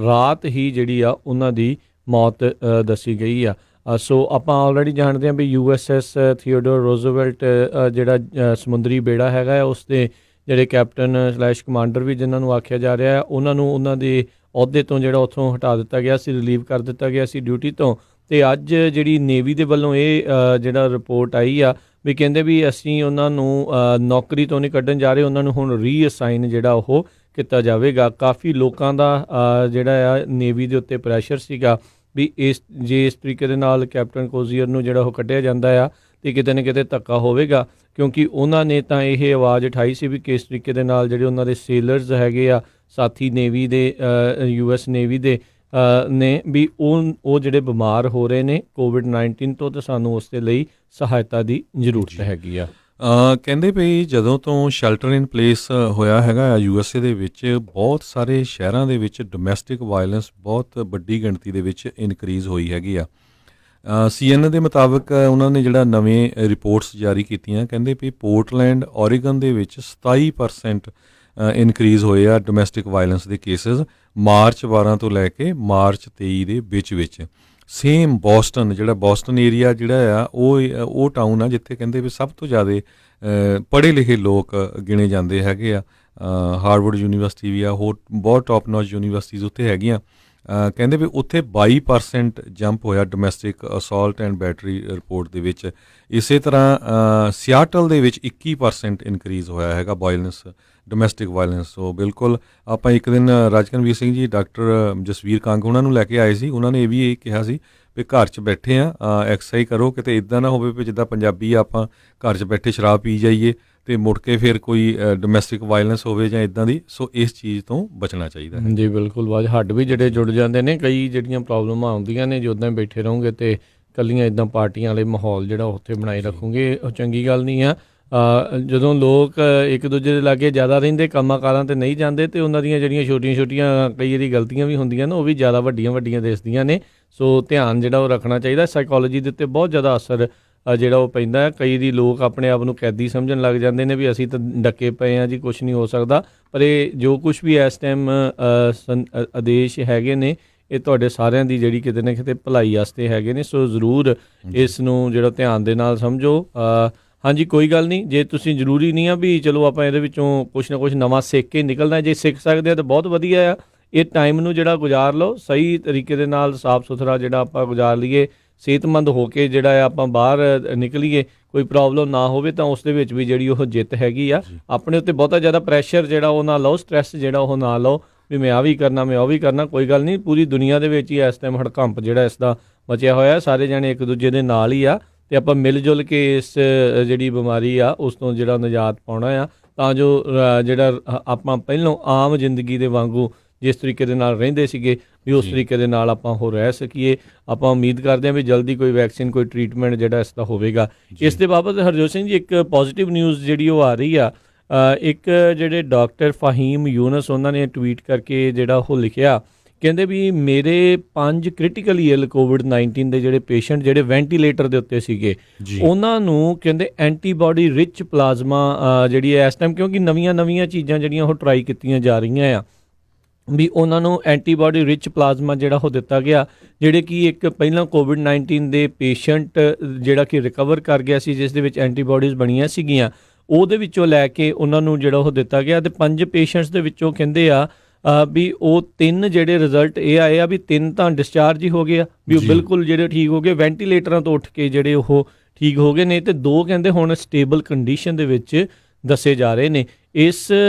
ਰਾਤ ਹੀ ਜਿਹੜੀ ਆ ਉਹਨਾਂ ਦੀ ਮੌਤ ਦੱਸੀ ਗਈ ਆ। ਸੋ ਆਪਾਂ ਆਲਰੇਡੀ ਜਾਣਦੇ ਹਾਂ ਵੀ USS ਥੀਓਡੋਰ ਰੋਜ਼ਵੈਲਟ ਜਿਹੜਾ ਸਮੁੰਦਰੀ ਬੇੜਾ ਹੈਗਾ ਆ ਉਸ ਦੇ ਜਿਹੜੇ ਕੈਪਟਨ / ਕਮਾਂਡਰ ਵੀ ਜਿਨ੍ਹਾਂ ਨੂੰ ਆਖਿਆ ਜਾ ਰਿਹਾ ਉਹਨਾਂ ਨੂੰ ਉਹਨਾਂ ਦੇ ਅਹੁਦੇ ਤੋਂ ਜਿਹੜਾ ਉੱਥੋਂ ਹਟਾ ਦਿੱਤਾ ਗਿਆ ਸੀ, ਰਿਲੀਵ ਕਰ ਦਿੱਤਾ ਗਿਆ ਸੀ ਡਿਊਟੀ ਤੋਂ। ਤੇ ਅੱਜ ਜਿਹੜੀ ਨੇਵੀ ਦੇ ਵੱਲੋਂ ਇਹ ਜਿਹੜਾ ਰਿਪੋਰਟ ਆਈ ਆ ਵੀ ਕਹਿੰਦੇ ਵੀ ਅਸੀਂ ਉਹਨਾਂ ਨੂੰ ਨੌਕਰੀ ਤੋਂ ਨਹੀਂ ਕੱਢਣ ਜਾ ਰਹੇ, ਉਹਨਾਂ ਨੂੰ ਹੁਣ ਰੀਅਸਾਈਨ ਜਿਹੜਾ ਉਹ ਕੀਤਾ ਜਾਵੇਗਾ। ਕਾਫੀ ਲੋਕਾਂ ਦਾ ਜਿਹੜਾ ਆ ਨੇਵੀ ਦੇ ਉੱਤੇ ਪ੍ਰੈਸ਼ਰ ਸੀਗਾ ਵੀ ਇਸ ਤਰੀਕੇ ਦੇ ਨਾਲ ਕੈਪਟਨ ਕੋਜ਼ੀਅਰ ਨੂੰ ਜਿਹੜਾ ਉਹ ਕੱਢਿਆ ਜਾਂਦਾ ਆ ਤੇ ਕਿਤੇ ਨਾ ਕਿਤੇ ਧੱਕਾ ਹੋਵੇਗਾ, ਕਿਉਂਕਿ ਉਹਨਾਂ ਨੇ ਤਾਂ ਇਹ ਆਵਾਜ਼ ਉਠਾਈ ਸੀ ਵੀ ਕਿਸ ਤਰੀਕੇ ਦੇ ਨਾਲ ਜਿਹੜੇ ਉਹਨਾਂ ਦੇ ਸੇਲਰਸ ਹੈਗੇ ਆ ਸਾਥੀ ਨੇਵੀ ਦੇ US ਨੇਵੀ ਦੇ ਨੇ ਵੀ ਉਹ ਜਿਹੜੇ ਬਿਮਾਰ ਹੋ ਰਹੇ ਨੇ COVID-19 ਤੋਂ ਤੇ ਸਾਨੂੰ ਉਸ ਦੇ ਲਈ ਸਹਾਇਤਾ ਦੀ ਜ਼ਰੂਰਤ ਹੈਗੀ ਆ। ਕਹਿੰਦੇ ਵੀ ਜਦੋਂ ਤੋਂ ਸ਼ੈਲਟਰ ਇਨ ਪਲੇਸ ਹੋਇਆ ਹੈਗਾ USA ਦੇ ਵਿੱਚ ਬਹੁਤ ਸਾਰੇ ਸ਼ਹਿਰਾਂ ਦੇ ਵਿੱਚ ਡੋਮੈਸਟਿਕ ਵਾਇਲੈਂਸ ਬਹੁਤ ਵੱਡੀ ਗਿਣਤੀ ਦੇ ਵਿੱਚ ਇਨਕਰੀਜ਼ ਹੋਈ ਹੈਗੀ ਆ। CNN ਦੇ ਮੁਤਾਬਕ ਉਹਨਾਂ ਨੇ ਜਿਹੜਾ ਨਵੇਂ ਰਿਪੋਰਟਸ ਜਾਰੀ ਕੀਤੀਆਂ, ਕਹਿੰਦੇ ਵੀ ਪੋਰਟਲੈਂਡ ਓਰੀਗਨ ਦੇ ਵਿੱਚ 27% ਇਨਕਰੀਜ਼ ਹੋਏ ਆ ਡੋਮੈਸਟਿਕ ਵਾਇਲੈਂਸ ਦੇ ਕੇਸਿਸ ਮਾਰਚ 12 ਤੋਂ ਲੈ ਕੇ ਮਾਰਚ 23 ਦੇ ਵਿੱਚ। ਸੇਮ ਬੋਸਟਨ ਏਰੀਆ ਜਿਹੜਾ ਆ ਉਹ ਟਾਊਨ ਆ ਜਿੱਥੇ ਕਹਿੰਦੇ ਵੀ ਸਭ ਤੋਂ ਜ਼ਿਆਦਾ ਪੜ੍ਹੇ ਲਿਖੇ ਲੋਕ ਗਿਣੇ ਜਾਂਦੇ ਹੈਗੇ ਆ। ਹਾਰਵਰਡ ਯੂਨੀਵਰਸਿਟੀ ਵੀ ਆ, ਹੋਰ ਬਹੁਤ ਟੌਪ ਨੌਚ ਯੂਨੀਵਰਸਿਟੀਜ਼ ਉੱਥੇ ਹੈਗੀਆਂ। ਕਹਿੰਦੇ ਵੀ ਉੱਥੇ 22% ਜੰਪ ਹੋਇਆ domestic assault and battery report ਦੇ ਵਿੱਚ। ਇਸੇ ਤਰ੍ਹਾਂ ਸਿਆਟਲ ਦੇ ਵਿੱਚ 21% ਇਨਕਰੀਜ਼ ਹੋਇਆ ਹੈਗਾ ਡੋਮੈਸਟਿਕ ਵਾਇਲੈਂਸ। ਸੋ ਬਿਲਕੁਲ ਆਪਾਂ ਇੱਕ ਦਿਨ ਰਾਜਕਨਵੀਰ ਸਿੰਘ ਜੀ ਡਾਕਟਰ ਜਸਵੀਰ ਕੰਗ ਉਹਨਾਂ ਨੂੰ ਲੈ ਕੇ ਆਏ ਸੀ, ਉਹਨਾਂ ਨੇ ਇਹ ਕਿਹਾ ਸੀ ਵੀ ਘਰ 'ਚ ਬੈਠੇ ਆ ਐਕਸਰਸਾਈਜ਼ ਕਰੋ, ਕਿਤੇ ਇੱਦਾਂ ਨਾ ਹੋਵੇ ਵੀ ਜਿੱਦਾਂ ਪੰਜਾਬੀ ਆਪਾਂ ਘਰ 'ਚ ਬੈਠੇ ਸ਼ਰਾਬ ਪੀ ਜਾਈਏ ਤੇ ਮੁੜ ਕੇ ਫਿਰ ਕੋਈ ਡੋਮੈਸਟਿਕ ਵਾਇਲੈਂਸ ਹੋਵੇ ਜਾਂ ਇੱਦਾਂ ਦੀ। ਸੋ ਇਸ ਚੀਜ਼ ਤੋਂ ਬਚਣਾ ਚਾਹੀਦਾ ਹੈ। ਜੀ ਬਿਲਕੁਲ, ਬਾਅਦ ਹੱਡ ਵੀ ਜਿਹੜੇ ਜੁੜ ਜਾਂਦੇ ਨੇ, ਕਈ ਜਿਹੜੀਆਂ ਪ੍ਰੋਬਲਮਾਂ ਆਉਂਦੀਆਂ ਨੇ ਜੇ ਉੱਦਾਂ ਬੈਠੇ ਰਹੋਗੇ ਤੇ ਕੱਲੀਆਂ ਇੱਦਾਂ ਪਾਰਟੀਆਂ ਵਾਲੇ ਮਾਹੌਲ ਜਿਹੜਾ ਉੱਥੇ ਬਣਾਈ ਰੱਖੋਗੇ ਉਹ ਚੰਗੀ ਗੱਲ ਨਹੀਂ ਆ। ਜਦੋਂ ਲੋਕ ਇੱਕ ਦੂਜੇ ਦੇ ਲਾਗੇ ਜ਼ਿਆਦਾ ਰਹਿੰਦੇ, ਕੰਮਾਂ ਕਾਰਾਂ 'ਤੇ ਨਹੀਂ ਜਾਂਦੇ ਤੇ ਉਹਨਾਂ ਦੀਆਂ ਜਿਹੜੀਆਂ ਛੋਟੀਆਂ ਕਈ ਵਾਰੀ ਗਲਤੀਆਂ ਵੀ ਹੁੰਦੀਆਂ ਨੇ ਉਹ ਵੀ ਜ਼ਿਆਦਾ ਵੱਡੀਆਂ ਦਿਸਦੀਆਂ ਨੇ। ਸੋ ਧਿਆਨ ਜਿਹੜਾ ਉਹ ਰੱਖਣਾ ਚਾਹੀਦਾ। ਸਾਈਕੋਲੋਜੀ ਦੇ ਉੱਤੇ ਬਹੁਤ ਜ਼ਿਆਦਾ ਅਸਰ ਜਿਹੜਾ ਉਹ ਪੈਂਦਾ ਹੈ। ਕਈ ਦੀ ਲੋਕ ਆਪਣੇ ਆਪ ਨੂੰ ਕੈਦੀ ਸਮਝਣ ਲੱਗ ਜਾਂਦੇ ਨੇ ਵੀ ਅਸੀਂ ਤਾਂ ਡੱਕੇ ਪਏ ਹਾਂ ਜੀ, ਕੁਛ ਨਹੀਂ ਹੋ ਸਕਦਾ। ਪਰ ਇਹ ਜੋ ਕੁਛ ਵੀ ਇਸ ਟਾਈਮ ਆਦੇਸ਼ ਹੈਗੇ ਨੇ ਇਹ ਤੁਹਾਡੇ ਸਾਰਿਆਂ ਦੀ ਜਿਹੜੀ ਕਿਤੇ ਨਾ ਕਿਤੇ ਭਲਾਈ ਵਾਸਤੇ ਹੈਗੇ ਨੇ। ਸੋ ਜ਼ਰੂਰ ਇਸ ਨੂੰ ਜਿਹੜਾ ਧਿਆਨ ਦੇ ਨਾਲ ਸਮਝੋ। ਹਾਂਜੀ, ਕੋਈ ਗੱਲ ਨਹੀਂ, ਜੇ ਤੁਸੀਂ ਜ਼ਰੂਰੀ ਨਹੀਂ ਆ ਵੀ ਚਲੋ ਆਪਾਂ ਇਹਦੇ ਵਿੱਚੋਂ ਕੁਛ ਨਾ ਕੁਛ ਨਵਾਂ ਸਿੱਖ ਕੇ ਨਿਕਲਣਾ, ਜੇ ਸਿੱਖ ਸਕਦੇ ਆ ਤਾਂ ਬਹੁਤ ਵਧੀਆ ਆ। ਇਹ ਟਾਈਮ ਨੂੰ ਜਿਹੜਾ ਗੁਜ਼ਾਰ ਲਓ ਸਹੀ ਤਰੀਕੇ ਦੇ ਨਾਲ, ਸਾਫ਼ ਸੁਥਰਾ ਜਿਹੜਾ ਆਪਾਂ ਗੁਜ਼ਾਰ ਲਈਏ, ਸਿਹਤਮੰਦ ਹੋ ਕੇ ਜਿਹੜਾ ਆਪਾਂ ਬਾਹਰ ਨਿਕਲੀਏ, ਕੋਈ ਪ੍ਰੋਬਲਮ ਨਾ ਹੋਵੇ ਤਾਂ ਉਸ ਦੇ ਵਿੱਚ ਵੀ ਜਿਹੜੀ ਉਹ ਜਿੱਤ ਹੈਗੀ ਆ। ਆਪਣੇ ਉੱਤੇ ਬਹੁਤਾ ਜ਼ਿਆਦਾ ਪ੍ਰੈਸ਼ਰ ਜਿਹੜਾ ਉਹ ਨਾ ਲਓ, ਸਟ੍ਰੈਸ ਜਿਹੜਾ ਉਹ ਨਾ ਲਓ ਵੀ ਮੈਂ ਆ ਵੀ ਕਰਨਾ ਮੈਂ ਉਹ ਵੀ ਕਰਨਾ। ਕੋਈ ਗੱਲ ਨਹੀਂ, ਪੂਰੀ ਦੁਨੀਆ ਦੇ ਵਿੱਚ ਹੀ ਇਸ ਟਾਈਮ ਹੜਕੰਪ ਜਿਹੜਾ ਇਸ ਦਾ ਮਚਿਆ ਹੋਇਆ, ਸਾਰੇ ਜਾਣੇ ਇੱਕ ਦੂਜੇ ਦੇ ਨਾਲ ਹੀ ਆ ਤੇ ਆਪਾਂ ਮਿਲ ਜੁਲ ਕੇ ਇਸ ਜਿਹੜੀ ਬਿਮਾਰੀ ਆ ਉਸ ਤੋਂ ਜਿਹੜਾ ਨਿਜਾਤ ਪਾਉਣਾ ਆ, ਤਾਂ ਜੋ ਜਿਹੜਾ ਆਪਾਂ ਪਹਿਲਾਂ ਆਮ ਜ਼ਿੰਦਗੀ ਦੇ ਵਾਂਗੂ ਜਿਸ ਤਰੀਕੇ ਦੇ ਨਾਲ ਰਹਿੰਦੇ ਸੀਗੇ ਵੀ ਉਸ ਤਰੀਕੇ ਦੇ ਨਾਲ ਆਪਾਂ ਹੋ ਰਹਿ ਸਕੀਏ। ਆਪਾਂ ਉਮੀਦ ਕਰਦੇ ਹਾਂ ਵੀ ਜਲਦੀ ਕੋਈ ਵੈਕਸੀਨ, ਕੋਈ ਟਰੀਟਮੈਂਟ ਜਿਹੜਾ ਇਸ ਦਾ ਹੋਵੇਗਾ। ਇਸ ਦੇ ਬਾਬਤ ਹਰਜੋਤ ਸਿੰਘ ਜੀ ਇੱਕ ਪੋਜ਼ੀਟਿਵ ਨਿਊਜ਼ ਜਿਹੜੀ ਉਹ ਆ ਰਹੀ ਆ। ਇੱਕ ਜਿਹੜੇ ਡਾਕਟਰ ਫਹੀਮ ਯੂਨਸ ਉਹਨਾਂ ਨੇ ਟਵੀਟ ਕਰਕੇ ਜਿਹੜਾ ਉਹ ਲਿਖਿਆ, ਕਹਿੰਦੇ ਵੀ ਮੇਰੇ 5 ਕ੍ਰਿਟੀਕਲ ਇਲ COVID-19 ਦੇ ਜਿਹੜੇ ਪੇਸ਼ੈਂਟ ਜਿਹੜੇ ਵੈਂਟੀਲੇਟਰ ਦੇ ਉੱਤੇ ਸੀਗੇ ਉਹਨਾਂ ਨੂੰ ਕਹਿੰਦੇ ਐਂਟੀਬਾਡੀ ਰਿਚ ਪਲਾਜ਼ਮਾ ਜਿਹੜੀ ਹੈ ਇਸ ਟਾਈਮ, ਕਿਉਂਕਿ ਨਵੀਆਂ ਚੀਜ਼ਾਂ ਜਿਹੜੀਆਂ ਉਹ ਟਰਾਈ ਕੀਤੀਆਂ ਜਾ ਰਹੀਆਂ ਆ ਵੀ ਉਹਨਾਂ ਨੂੰ ਐਂਟੀਬਾਡੀ ਰਿਚ ਪਲਾਜ਼ਮਾ ਜਿਹੜਾ ਉਹ ਦਿੱਤਾ ਗਿਆ, ਜਿਹੜੇ ਕਿ ਇੱਕ ਪਹਿਲਾਂ COVID-19 ਦੇ ਪੇਸ਼ੈਂਟ ਜਿਹੜਾ ਕਿ ਰਿਕਵਰ ਕਰ ਗਿਆ ਸੀ ਜਿਸ ਦੇ ਵਿੱਚ ਐਂਟੀਬਾਡੀਜ਼ ਬਣੀਆਂ ਸੀਗੀਆਂ, ਉਹਦੇ ਵਿੱਚੋਂ ਲੈ ਕੇ ਉਹਨਾਂ ਨੂੰ ਜਿਹੜਾ ਉਹ ਦਿੱਤਾ ਗਿਆ। ਤੇ 5 ਪੇਸ਼ੈਂਟਸ ਦੇ ਵਿੱਚੋਂ ਕਹਿੰਦੇ ਆ ਵੀ ਉਹ 3 ਜਿਹੜੇ ਰਿਜ਼ਲਟ ਇਹ ਆਏ ਆ ਵੀ 3 ਤਾਂ ਡਿਸਚਾਰਜ ਹੀ ਹੋ ਗਏ ਆ ਵੀ ਉਹ ਬਿਲਕੁਲ ਜਿਹੜੇ ਠੀਕ ਹੋ ਗਏ, ਵੈਂਟੀਲੇਟਰਾਂ ਤੋਂ ਉੱਠ ਕੇ ਜਿਹੜੇ ਉਹ ਠੀਕ ਹੋ ਗਏ ਨੇ, ਤੇ 2 ਕਹਿੰਦੇ ਹੁਣ ਸਟੇਬਲ ਕੰਡੀਸ਼ਨ ਦੇ ਵਿੱਚ ਦੱਸੇ ਜਾ ਰਹੇ ਨੇ। ਇਸ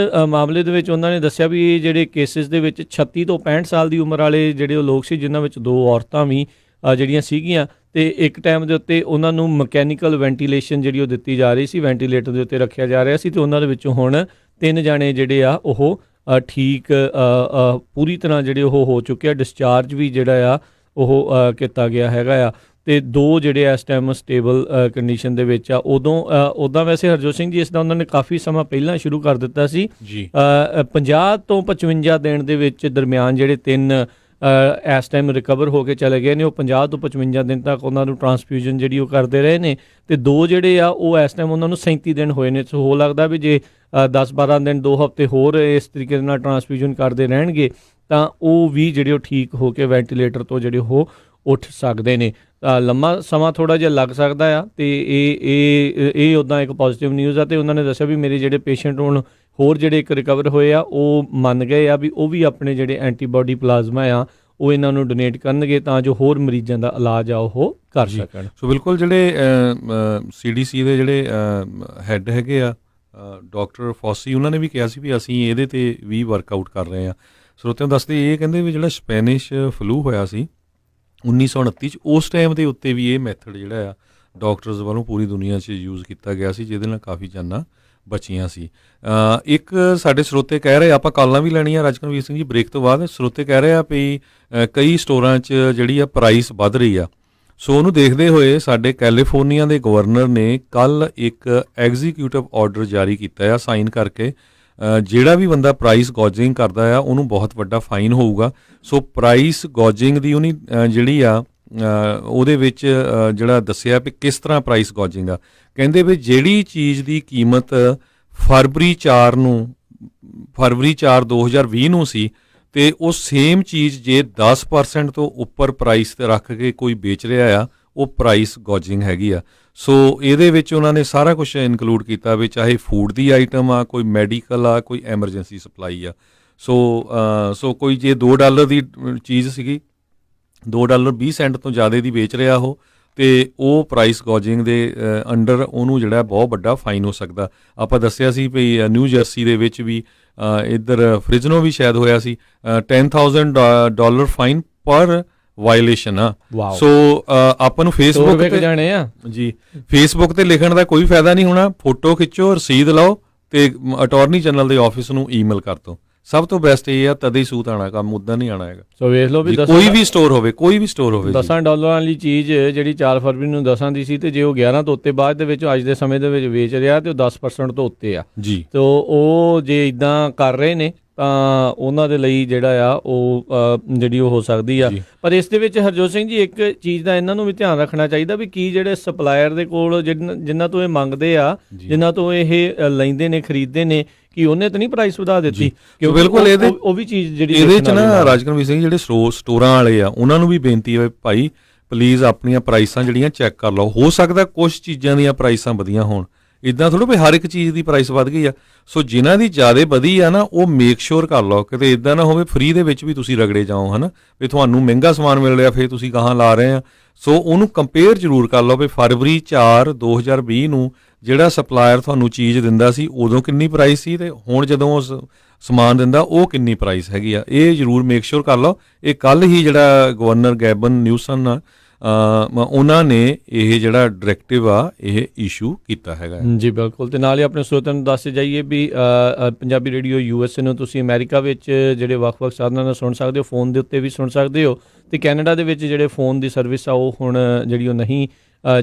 ਮਾਮਲੇ ਦੇ ਵਿੱਚ ਉਹਨਾਂ ਨੇ ਦੱਸਿਆ ਵੀ ਜਿਹੜੇ ਕੇਸਿਸ ਦੇ ਵਿੱਚ 36 ਤੋਂ 65 ਸਾਲ ਦੀ ਉਮਰ ਵਾਲੇ ਜਿਹੜੇ ਉਹ ਲੋਕ ਸੀ, ਜਿਨ੍ਹਾਂ ਵਿੱਚ 2 ਔਰਤਾਂ ਵੀ ਜਿਹੜੀਆਂ ਸੀਗੀਆਂ, ਤੇ ਇੱਕ ਟਾਈਮ ਦੇ ਉੱਤੇ ਉਹਨਾਂ ਨੂੰ ਮਕੈਨੀਕਲ ਵੈਂਟੀਲੇਸ਼ਨ ਜਿਹੜੀ ਉਹ ਦਿੱਤੀ ਜਾ ਰਹੀ ਸੀ, ਵੈਂਟੀਲੇਟਰ ਦੇ ਉੱਤੇ ਰੱਖਿਆ ਜਾ ਰਿਹਾ ਸੀ, ਤੇ ਉਹਨਾਂ ਦੇ ਵਿੱਚੋਂ ਹੁਣ 3 ਜਾਣੇ ਜਿਹੜੇ ਆ ਉਹ ਠੀਕ ਪੂਰੀ ਤਰ੍ਹਾਂ ਜਿਹੜੇ ਉਹ ਹੋ ਚੁੱਕੇ ਆ, ਡਿਸਚਾਰਜ ਵੀ ਜਿਹੜਾ ਆ ਉਹ ਕੀਤਾ ਗਿਆ ਹੈਗਾ ਆ, ਤੇ 2 ਜਿਹੜੇ ਇਸ ਟਾਈਮ ਸਟੇਬਲ ਕੰਡੀਸ਼ਨ ਦੇ ਵਿੱਚ ਆ। ਉੱਦਾਂ ਵੈਸੇ ਹਰਜੋਤ ਸਿੰਘ ਜੀ ਇਸ ਦਾ ਉਹਨਾਂ ਨੇ ਕਾਫੀ ਸਮਾਂ ਪਹਿਲਾਂ ਸ਼ੁਰੂ ਕਰ ਦਿੱਤਾ ਸੀ। 50 ਤੋਂ 55 ਦਿਨ ਦੇ ਵਿੱਚ ਦਰਮਿਆਨ ਜਿਹੜੇ 3 ਇਸ ਟਾਈਮ ਰਿਕਵਰ ਹੋ ਕੇ ਚਲੇ ਗਏ ਨੇ, ਉਹ 50 ਤੋਂ 55 ਦਿਨ ਤੱਕ ਉਹਨਾਂ ਨੂੰ ਟਰਾਂਸਫਿਊਜ਼ਨ ਜਿਹੜੀ ਉਹ ਕਰਦੇ ਰਹੇ ਨੇ, ਅਤੇ 2 ਜਿਹੜੇ ਆ ਉਹ ਇਸ ਟਾਈਮ ਉਹਨਾਂ ਨੂੰ 37 ਦਿਨ ਹੋਏ ਨੇ। ਸੋ ਹੋ ਲੱਗਦਾ ਵੀ ਜੇ 10-12 ਦਿਨ 2 ਹਫ਼ਤੇ ਹੋਰ ਇਸ ਤਰੀਕੇ ਦੇ ਨਾਲ ਟਰਾਂਸਫਿਊਜ਼ਨ ਕਰਦੇ ਰਹਿਣਗੇ ਤਾਂ ਉਹ ਵੀ ਜਿਹੜੇ ਉਹ ਠੀਕ ਹੋ ਕੇ ਵੈਂਟੀਲੇਟਰ ਤੋਂ ਜਿਹੜੇ ਉਹ ਉੱਠ ਸਕਦੇ ਨੇ। ਲੰਮਾ ਸਮਾਂ ਥੋੜ੍ਹਾ ਜਿਹਾ ਲੱਗ ਸਕਦਾ ਆ, ਅਤੇ ਇਹ ਉੱਦਾਂ ਇੱਕ ਪੋਜ਼ੀਟਿਵ ਨਿਊਜ਼ ਆ। ਅਤੇ ਉਹਨਾਂ ਨੇ ਦੱਸਿਆ ਵੀ ਮੇਰੇ ਜਿਹੜੇ ਪੇਸ਼ੈਂਟ ਹੁਣ ਹੋਰ ਜਿਹੜੇ ਇੱਕ ਰਿਕਵਰ ਹੋਏ ਆ ਉਹ ਮੰਨ ਗਏ ਆ ਵੀ ਉਹ ਵੀ ਆਪਣੇ ਜਿਹੜੇ ਐਂਟੀਬਾਡੀ ਪਲਾਜ਼ਮਾ ਆ ਉਹ ਇਹਨਾਂ ਨੂੰ ਡੋਨੇਟ ਕਰਨਗੇ ਤਾਂ ਜੋ ਹੋਰ ਮਰੀਜ਼ਾਂ ਦਾ ਇਲਾਜ ਆ ਉਹ ਕਰ ਸਕਣ। ਸੋ ਬਿਲਕੁਲ ਜਿਹੜੇ CDC ਦੇ ਜਿਹੜੇ ਹੈੱਡ ਹੈਗੇ ਆ ਡਾਕਟਰ ਫੌਸੀ, ਉਹਨਾਂ ਨੇ ਵੀ ਕਿਹਾ ਸੀ ਵੀ ਅਸੀਂ ਇਹਦੇ 'ਤੇ ਵੀ ਵਰਕਆਊਟ ਕਰ ਰਹੇ ਹਾਂ। ਸਰੋਤਿਆਂ ਨੂੰ ਦੱਸਦੇ ਇਹ ਕਹਿੰਦੇ ਵੀ ਜਿਹੜਾ ਸਪੈਨਿਸ਼ ਫਲੂ ਹੋਇਆ ਸੀ 1929 'ਚ, ਉਸ ਟਾਈਮ ਦੇ ਉੱਤੇ ਵੀ ਇਹ ਮੈਥਡ ਜਿਹੜਾ ਆ ਡਾਕਟਰਸ ਵੱਲੋਂ ਪੂਰੀ ਦੁਨੀਆ 'ਚ ਯੂਜ਼ ਕੀਤਾ ਗਿਆ ਸੀ, ਜਿਹਦੇ ਨਾਲ ਕਾਫੀ ਜਾਨਾਂ ਬਚੀਆਂ ਸੀ। ਇੱਕ ਸਾਡੇ ਸਰੋਤੇ ਕਹਿ ਰਹੇ, ਆਪਾਂ ਕਾਲਾਂ ਵੀ ਲੈਣੀਆਂ ਰਾਜਕਨਵੀਰ ਸਿੰਘ ਜੀ ਬ੍ਰੇਕ ਤੋਂ ਬਾਅਦ। ਸਰੋਤੇ ਕਹਿ ਰਹੇ ਆ ਵੀ ਕਈ ਸਟੋਰਾਂ 'ਚ ਜਿਹੜੀ ਆ ਪ੍ਰਾਈਸ ਵੱਧ ਰਹੀ ਆ, ਸੋ ਉਹਨੂੰ ਦੇਖਦੇ ਹੋਏ ਸਾਡੇ ਕੈਲੀਫੋਰਨੀਆ ਦੇ ਗਵਰਨਰ ਨੇ ਕੱਲ੍ਹ ਇੱਕ ਐਗਜ਼ੀਕਿਊਟਿਵ ਆਰਡਰ ਜਾਰੀ ਕੀਤਾ ਆ ਸਾਈਨ ਕਰਕੇ, ਜਿਹੜਾ ਵੀ ਬੰਦਾ ਪ੍ਰਾਈਸ ਗੋਜਿੰਗ ਕਰਦਾ ਆ ਉਹਨੂੰ ਬਹੁਤ ਵੱਡਾ ਫਾਈਨ ਹੋਊਗਾ। ਸੋ ਪ੍ਰਾਈਸ ਗੋਜਿੰਗ ਦੀ ਉਹਨੀ ਜਿਹੜੀ ਆ ਉਹਦੇ ਵਿੱਚ ਜਿਹੜਾ ਦੱਸਿਆ ਵੀ ਕਿਸ ਤਰ੍ਹਾਂ ਪ੍ਰਾਈਸ ਗੋਜਿੰਗ ਆ। ਕਹਿੰਦੇ ਵੀ ਜਿਹੜੀ ਚੀਜ਼ ਦੀ ਕੀਮਤ ਫਰਵਰੀ 4 2020 ਨੂੰ ਸੀ, ਅਤੇ ਉਹ ਸੇਮ ਚੀਜ਼ ਜੇ 10% ਤੋਂ ਉੱਪਰ ਪ੍ਰਾਈਸ 'ਤੇ ਰੱਖ ਕੇ ਕੋਈ ਵੇਚ ਰਿਹਾ ਆ, ਉਹ ਪ੍ਰਾਈਸ ਗੋਜਿੰਗ ਹੈਗੀ ਆ। ਸੋ ਇਹਦੇ ਵਿੱਚ ਉਹਨਾਂ ਨੇ ਸਾਰਾ ਕੁਛ ਇਨਕਲੂਡ ਕੀਤਾ ਵੀ ਚਾਹੇ ਫੂਡ ਦੀ ਆਈਟਮ ਆ, ਕੋਈ ਮੈਡੀਕਲ ਆ, ਕੋਈ ਐਮਰਜੈਂਸੀ ਸਪਲਾਈ ਆ। ਸੋ ਕੋਈ ਜੇ $2 ਦੀ ਚੀਜ਼ ਸੀਗੀ, $2.20 ਤੋਂ ਜ਼ਿਆਦਾ ਦੀ ਵੇਚ ਰਿਹਾ ਉਹ, ਅਤੇ ਉਹ ਪ੍ਰਾਈਸ ਗੋਜਿੰਗ ਦੇ ਅੰਡਰ ਉਹਨੂੰ ਜਿਹੜਾ ਬਹੁਤ ਵੱਡਾ ਫਾਈਨ ਹੋ ਸਕਦਾ। ਆਪਾਂ ਦੱਸਿਆ ਸੀ ਵੀ ਨਿਊ ਜਰਸੀ ਦੇ ਵਿੱਚ ਵੀ ਇੱਧਰ ਫ੍ਰਿਜ਼ਨੋ ਵੀ ਸ਼ਾਇਦ ਹੋਇਆ ਸੀ, $10,000 ਫਾਈਨ ਪਰ ਵਾਇਲੇਸ਼ਨ ਆ। ਸੋ ਆਪਾਂ ਨੂੰ ਫੇਸਬੁੱਕ ਤੇ ਲਿਖਣ ਦਾ ਕੋਈ ਫਾਇਦਾ ਨਹੀਂ ਹੋਣਾ। ਫੋਟੋ ਖਿੱਚੋ, ਰਸੀਦ ਲਓ ਅਤੇ ਅਟਾਰਨੀ ਜਨਰਲ ਦੇ ਆਫਿਸ ਨੂੰ ਈਮੇਲ ਕਰ ਦਿਓ। ਸਭ ਤੋਂ ਬੈਸਟ ਇਹ ਆ, ਤਦੇ ਹੀ ਸੂਤ ਆਉਣਾ, ਕੰਮ ਉੱਦਾਂ ਨਹੀਂ ਆਉਣਾ ਹੈਗਾ। ਸੋ ਵੇਖ ਲਓ ਵੀ ਕੋਈ ਵੀ ਸਟੋਰ ਹੋਵੇ $10 ਵਾਲੀ ਚੀਜ਼ ਜਿਹੜੀ 4 ਫਰਵਰੀ ਨੂੰ 10 ਦੀ ਸੀ, ਅਤੇ ਜੇ ਉਹ 11 ਤੋਂ ਉੱਤੇ ਬਾਅਦ ਦੇ ਵਿੱਚ ਅੱਜ ਦੇ ਸਮੇਂ ਦੇ ਵਿੱਚ ਵੇਚ ਰਿਹਾ ਅਤੇ ਉਹ 10% ਤੋਂ ਉੱਤੇ ਆ ਜੀ। ਤੋ ਉਹ ਜੇ ਇੱਦਾਂ ਕਰ ਰਹੇ ਨੇ ਤਾਂ ਉਹਨਾਂ ਦੇ ਲਈ ਜਿਹੜਾ ਆ ਉਹ ਜਿਹੜੀ ਉਹ ਹੋ ਸਕਦੀ ਆ। ਪਰ ਇਸ ਦੇ ਵਿੱਚ ਹਰਜੋਤ ਸਿੰਘ ਜੀ ਇੱਕ ਚੀਜ਼ ਦਾ ਇਹਨਾਂ ਨੂੰ ਵੀ ਧਿਆਨ ਰੱਖਣਾ ਚਾਹੀਦਾ ਵੀ ਕੀ ਜਿਹੜੇ ਸਪਲਾਇਰ ਦੇ ਕੋਲ ਜਿਨ੍ਹਾਂ ਤੋਂ ਇਹ ਮੰਗਦੇ ਆ, ਜਿਨ੍ਹਾਂ ਤੋਂ ਇਹ ਲੈਂਦੇ ਨੇ, ਖਰੀਦਦੇ ਨੇ, ਕਿ ਉਹਨੇ ਤਾਂ ਨਹੀਂ ਪ੍ਰਾਈਸ ਵਧਾ ਦਿੱਤੀ? ਕਿਉਂਕਿ ਬਿਲਕੁਲ ਉਹ ਵੀ ਚੀਜ਼ ਜਿਹੜੀ ਇਹਦੇ 'ਚ ਨਾ ਰਾਜਕਨਵੀਰ ਸਿੰਘ ਜਿਹੜੇ ਸਟੋਰਾਂ ਵਾਲੇ ਆ ਉਹਨਾਂ ਨੂੰ ਵੀ ਬੇਨਤੀ ਹੈ, ਭਾਈ ਪਲੀਜ਼ ਆਪਣੀਆਂ ਪ੍ਰਾਈਸਾਂ ਜਿਹੜੀਆਂ ਚੈੱਕ ਕਰ ਲਓ। ਹੋ ਸਕਦਾ ਕੁਛ ਚੀਜ਼ਾਂ ਦੀਆਂ ਪ੍ਰਾਈਸਾਂ ਵਧੀਆਂ ਹੋਣ, ਇੱਦਾਂ ਥੋੜ੍ਹਾ ਵੀ ਹਰ ਇੱਕ ਚੀਜ਼ ਦੀ ਪ੍ਰਾਈਸ ਵੱਧ ਗਈ ਆ। ਸੋ ਜਿਨ੍ਹਾਂ ਦੀ ਜ਼ਿਆਦਾ ਵਧੀ ਆ ਨਾ, ਉਹ ਮੇਕ ਸ਼ੋਰ ਕਰ ਲਓ, ਕਿਤੇ ਇੱਦਾਂ ਨਾ ਹੋਵੇ ਫ੍ਰੀ ਦੇ ਵਿੱਚ ਵੀ ਤੁਸੀਂ ਰਗੜੇ ਜਾਓ, ਹੈ ਨਾ, ਵੀ ਤੁਹਾਨੂੰ ਮਹਿੰਗਾ ਸਮਾਨ ਮਿਲ ਰਿਹਾ ਫਿਰ ਤੁਸੀਂ ਗਾਹਾਂ ਲਾ ਰਹੇ ਆ। ਸੋ ਉਹਨੂੰ ਕੰਪੇਅਰ ਜ਼ਰੂਰ ਕਰ ਲਓ ਵੀ ਫਰਵਰੀ 4 2020 ਨੂੰ ਜਿਹੜਾ ਸਪਲਾਇਰ ਤੁਹਾਨੂੰ ਚੀਜ਼ ਦਿੰਦਾ ਸੀ ਉਦੋਂ ਕਿੰਨੀ ਪ੍ਰਾਈਸ ਸੀ, ਅਤੇ ਹੁਣ ਜਦੋਂ ਉਹ ਸਮਾਨ ਦਿੰਦਾ ਉਹ ਕਿੰਨੀ ਪ੍ਰਾਈਸ ਹੈਗੀ ਆ। ਇਹ ਜ਼ਰੂਰ ਮੇਕ ਸ਼ੋਰ ਕਰ ਲਓ। ਇਹ ਕੱਲ੍ਹ ਹੀ ਜਿਹੜਾ ਗਵਰਨਰ ਗੈਬਨ ਨਿਊਸਨ ਆ ਉਹਨਾਂ ਨੇ ਇਹ ਜਿਹੜਾ ਡਾਇਰੈਕਟਿਵ ਆ ਇਹ ਇਸ਼ੂ ਕੀਤਾ ਹੈਗਾ ਜੀ। ਬਿਲਕੁਲ। ਅਤੇ ਨਾਲ ਹੀ ਆਪਣੇ ਸਰੋਤਿਆਂ ਨੂੰ ਦੱਸ ਜਾਈਏ ਵੀ ਪੰਜਾਬੀ ਰੇਡੀਓ USA ਨੂੰ ਤੁਸੀਂ ਅਮਰੀਕਾ ਵਿੱਚ ਜਿਹੜੇ ਵੱਖ-ਵੱਖ ਸਾਧਨਾਂ ਨਾਲ ਸੁਣ ਸਕਦੇ ਹੋ, ਫੋਨ ਦੇ ਉੱਤੇ ਵੀ ਸੁਣ ਸਕਦੇ ਹੋ, ਅਤੇ ਕੈਨੇਡਾ ਦੇ ਵਿੱਚ ਜਿਹੜੇ ਫੋਨ ਦੀ ਸਰਵਿਸ ਆ ਉਹ ਹੁਣ ਜਿਹੜੀ ਉਹ ਨਹੀਂ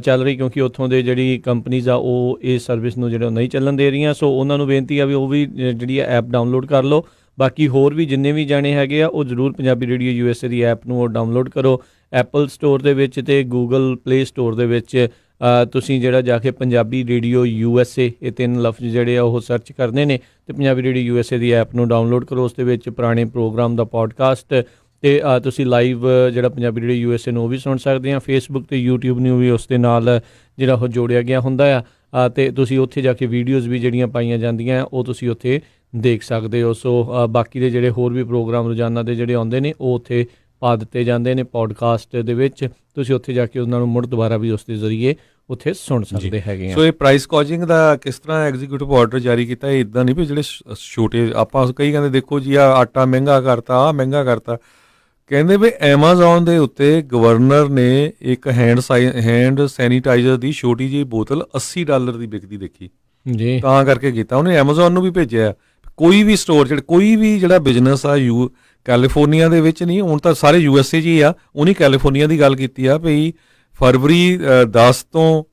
ਚੱਲ ਰਹੀ, ਕਿਉਂਕਿ ਉੱਥੋਂ ਦੇ ਜਿਹੜੀ ਕੰਪਨੀਜ਼ ਆ ਉਹ ਇਸ ਸਰਵਿਸ ਨੂੰ ਜਿਹੜਾ ਨਹੀਂ ਚੱਲਣ ਦੇ ਰਹੀਆਂ। ਸੋ ਉਹਨਾਂ ਨੂੰ ਬੇਨਤੀ ਆ ਵੀ ਉਹ ਵੀ ਜਿਹੜੀ ਐਪ ਡਾਊਨਲੋਡ ਕਰ ਲਓ। ਬਾਕੀ ਹੋਰ ਵੀ ਜਿੰਨੇ ਵੀ ਜਾਣੇ ਹੈਗੇ ਆ ਉਹ ਜ਼ਰੂਰ ਪੰਜਾਬੀ ਰੇਡੀਓ USA ਦੀ ਐਪ ਨੂੰ ਉਹ ਡਾਊਨਲੋਡ ਕਰੋ। ਐਪਲ ਸਟੋਰ ਦੇ ਵਿੱਚ ਅਤੇ ਗੂਗਲ ਪਲੇ ਸਟੋਰ ਦੇ ਵਿੱਚ ਤੁਸੀਂ ਜਿਹੜਾ ਜਾ ਕੇ ਪੰਜਾਬੀ ਰੇਡੀਓ USA ਇਹ 3 ਲਫ਼ਜ਼ ਜਿਹੜੇ ਆ ਉਹ ਸਰਚ ਕਰਨੇ ਨੇ, ਅਤੇ ਪੰਜਾਬੀ ਰੇਡੀਓ USA ਦੀ ਐਪ ਨੂੰ ਡਾਊਨਲੋਡ ਕਰੋ। ਉਸ ਦੇ ਵਿੱਚ ਪੁਰਾਣੇ ਪ੍ਰੋਗਰਾਮ ਦਾ ਪੋਡਕਾਸਟ ਅਤੇ ਤੁਸੀਂ ਲਾਈਵ ਜਿਹੜਾ ਪੰਜਾਬੀ ਰੇਡੀਓ USA ਨੂੰ ਉਹ ਵੀ ਸੁਣ ਸਕਦੇ ਆ। ਫੇਸਬੁੱਕ ਅਤੇ YouTube ਨੂੰ ਵੀ ਉਸ ਦੇ ਨਾਲ ਜਿਹੜਾ ਉਹ ਜੋੜਿਆ ਗਿਆ ਹੁੰਦਾ ਆ, ਅਤੇ ਤੁਸੀਂ ਉੱਥੇ ਜਾ ਕੇ ਵੀਡੀਓਜ਼ ਵੀ ਜਿਹੜੀਆਂ ਪਾਈਆਂ ਜਾਂਦੀਆਂ ਉਹ ਤੁਸੀਂ ਉੱਥੇ ਦੇਖ ਸਕਦੇ ਹੋ। ਸੋ ਬਾਕੀ ਦੇ ਜਿਹੜੇ ਹੋਰ ਵੀ ਪ੍ਰੋਗਰਾਮ ਰੋਜ਼ਾਨਾ ਦੇ ਜਿਹੜੇ ਆਉਂਦੇ ਨੇ ਉਹ ਉੱਥੇ ਪਾ ਦਿੱਤੇ ਜਾਂਦੇ ਨੇ ਪੋਡਕਾਸਟ ਦੇ ਵਿੱਚ, ਤੁਸੀਂ ਉੱਥੇ ਜਾ ਕੇ ਉਹਨਾਂ ਨੂੰ ਮੁੜ ਦੁਬਾਰਾ ਵੀ ਉਸ ਦੇ ਜ਼ਰੀਏ ਉੱਥੇ ਸੁਣ ਸਕਦੇ ਹੈਗੇ ਆ। ਸੋ ਇਹ ਪ੍ਰਾਈਸ ਗੋਜਿੰਗ ਦਾ ਕਿਸ ਤਰ੍ਹਾਂ ਐਗਜ਼ੀਕਿਊਟਿਵ ਆਰਡਰ ਜਾਰੀ ਕੀਤਾ, ਇਹ ਇੱਦਾਂ ਨਹੀਂ ਵੀ ਜਿਹੜੇ ਛੋਟੇ ਆਪਾਂ ਕਈ ਕਹਿੰਦੇ ਦੇਖੋ ਜੀ ਆਟਾ ਮਹਿੰਗਾ ਕਰਤਾ, ਆਹ ਮਹਿੰਗਾ ਕਰਤਾ। ਕਹਿੰਦੇ ਵੀ ਐਮਾਜ਼ੋਨ ਦੇ ਉੱਤੇ ਗਵਰਨਰ ਨੇ ਇੱਕ ਹੈਂਡ ਸੈਨੀਟਾਈਜ਼ਰ ਦੀ ਛੋਟੀ ਜਿਹੀ ਬੋਤਲ $80 ਦੀ ਵਿਕਦੀ ਦੇਖੀ ਜੀ, ਤਾਂ ਕਰਕੇ ਕੀਤਾ ਉਹਨੇ। ਐਮਾਜ਼ੋਨ ਨੂੰ ਵੀ ਭੇਜਿਆ। ਕੋਈ ਵੀ ਸਟੋਰ ਕੋਈ ਵੀ ਜਿਹੜਾ ਬਿਜ਼ਨਸ ਆ ਕੈਲੀਫੋਰਨੀਆ ਦੇ ਵਿੱਚ ਨਹੀਂ, ਹੁਣ ਤਾਂ ਸਾਰੇ USA 'ਚ ਹੀ ਆ, ਉਹਨੇ ਕੈਲੀਫੋਰਨੀਆ ਦੀ ਗੱਲ ਕੀਤੀ ਆ ਵੀ ਫਰਵਰੀ 10 ਤੋਂ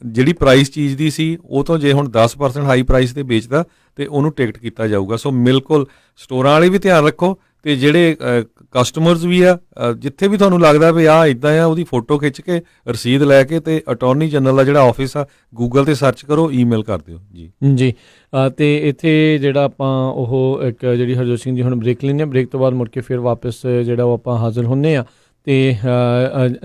ਜਿਹੜੀ ਪ੍ਰਾਈਸ ਚੀਜ਼ ਦੀ ਸੀ ਉਹ ਤੋਂ ਜੇ ਹੁਣ 10% ਹਾਈ ਪ੍ਰਾਈਸ 'ਤੇ ਵੇਚਦਾ ਅਤੇ ਉਹਨੂੰ ਟਿਕਟ ਕੀਤਾ ਜਾਊਗਾ। ਸੋ ਬਿਲਕੁਲ ਸਟੋਰਾਂ ਵਾਲੇ ਵੀ ਧਿਆਨ ਰੱਖੋ, ਅਤੇ ਜਿਹੜੇ ਕਸਟਮਰਸ ਵੀ ਆ, ਜਿੱਥੇ ਵੀ ਤੁਹਾਨੂੰ ਲੱਗਦਾ ਵੀ ਆਹ ਇਦਾਂ ਆ, ਉਹਦੀ ਫੋਟੋ ਖਿੱਚ ਕੇ ਰਸੀਦ ਲੈ ਕੇ ਤੇ ਅਟਾਰਨੀ ਜਨਰਲ ਦਾ ਜਿਹੜਾ ਆਫਿਸ ਆ ਗੂਗਲ ਤੇ ਸਰਚ ਕਰੋ, ਈਮੇਲ ਕਰ ਦਿਓ ਜੀ। ਜੀ ਤੇ ਇੱਥੇ ਜਿਹੜਾ ਆਪਾਂ ਉਹ ਇੱਕ ਜਿਹੜੀ ਹਰਜੋਤ ਸਿੰਘ ਜੀ ਹੁਣ ਬ੍ਰੇਕ ਲੈਂਦੇ ਹਾਂ, ਬ੍ਰੇਕ ਤੋਂ ਬਾਅਦ ਮੁੜ ਕੇ ਫਿਰ ਵਾਪਸ ਜਿਹੜਾ ਉਹ ਆਪਾਂ ਹਾਜ਼ਰ ਹੁੰਦੇ ਹਾਂ ਤੇ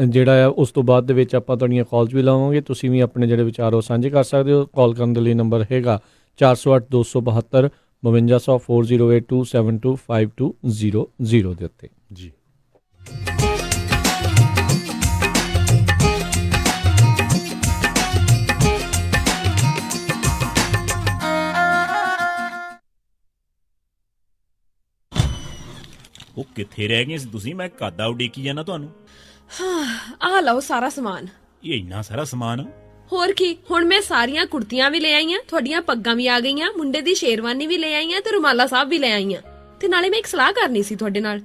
ਜਿਹੜਾ ਆ ਉਸ ਤੋਂ ਬਾਅਦ ਦੇ ਵਿੱਚ ਆਪਾਂ ਤੁਹਾਡੀਆਂ ਕਾਲਸ ਵੀ ਲਾਵਾਂਗੇ। ਤੁਸੀਂ ਵੀ ਆਪਣੇ ਜਿਹੜੇ ਵਿਚਾਰ ਉਹ ਸਾਂਝੇ ਕਰ ਸਕਦੇ ਹੋ। ਕਾਲ ਕਰਨ ਦੇ ਲਈ ਨੰਬਰ ਹੈਗਾ 408 272 5200 4082725200 ਦੇ ਉੱਤੇ ਜੀ। ਉਹ ਕਿੱਥੇ ਰਹਿ ਗਏ ਸੀ ਤੁਸੀਂ? ਮੈਂ ਕਾਦਾ ਉਡੀਕੀ ਜਾਂਦਾ ਤੁਹਾਨੂੰ। ਆ ਲਓ ਸਾਰਾ ਸਮਾਨ। ਇਹ ਇੰਨਾ ਸਾਰਾ ਸਮਾਨ? ਹੋਰ ਕੀ, ਹੁਣ ਮੈਂ ਸਾਰੀਆਂ ਕੁੜਤੀਆਂ ਵੀ ਲੈ ਆਈਆਂ, ਤੁਹਾਡੀਆਂ ਪੱਗਾਂ ਵੀ ਆ ਗਈਆਂ, ਮੁੰਡੇ ਦੀ ਸ਼ੇਰਵਾਨੀ ਵੀ ਲੈ ਆਈਆਂ ਤੇ ਰੁਮਾਲਾ ਸਾਹਿਬ ਵੀ ਲੈ ਆਈਆਂ। ਤੇ ਨਾਲੇ ਮੈਂ ਇੱਕ ਸਲਾਹ ਕਰਨੀ ਸੀ ਤੁਹਾਡੇ ਨਾਲ।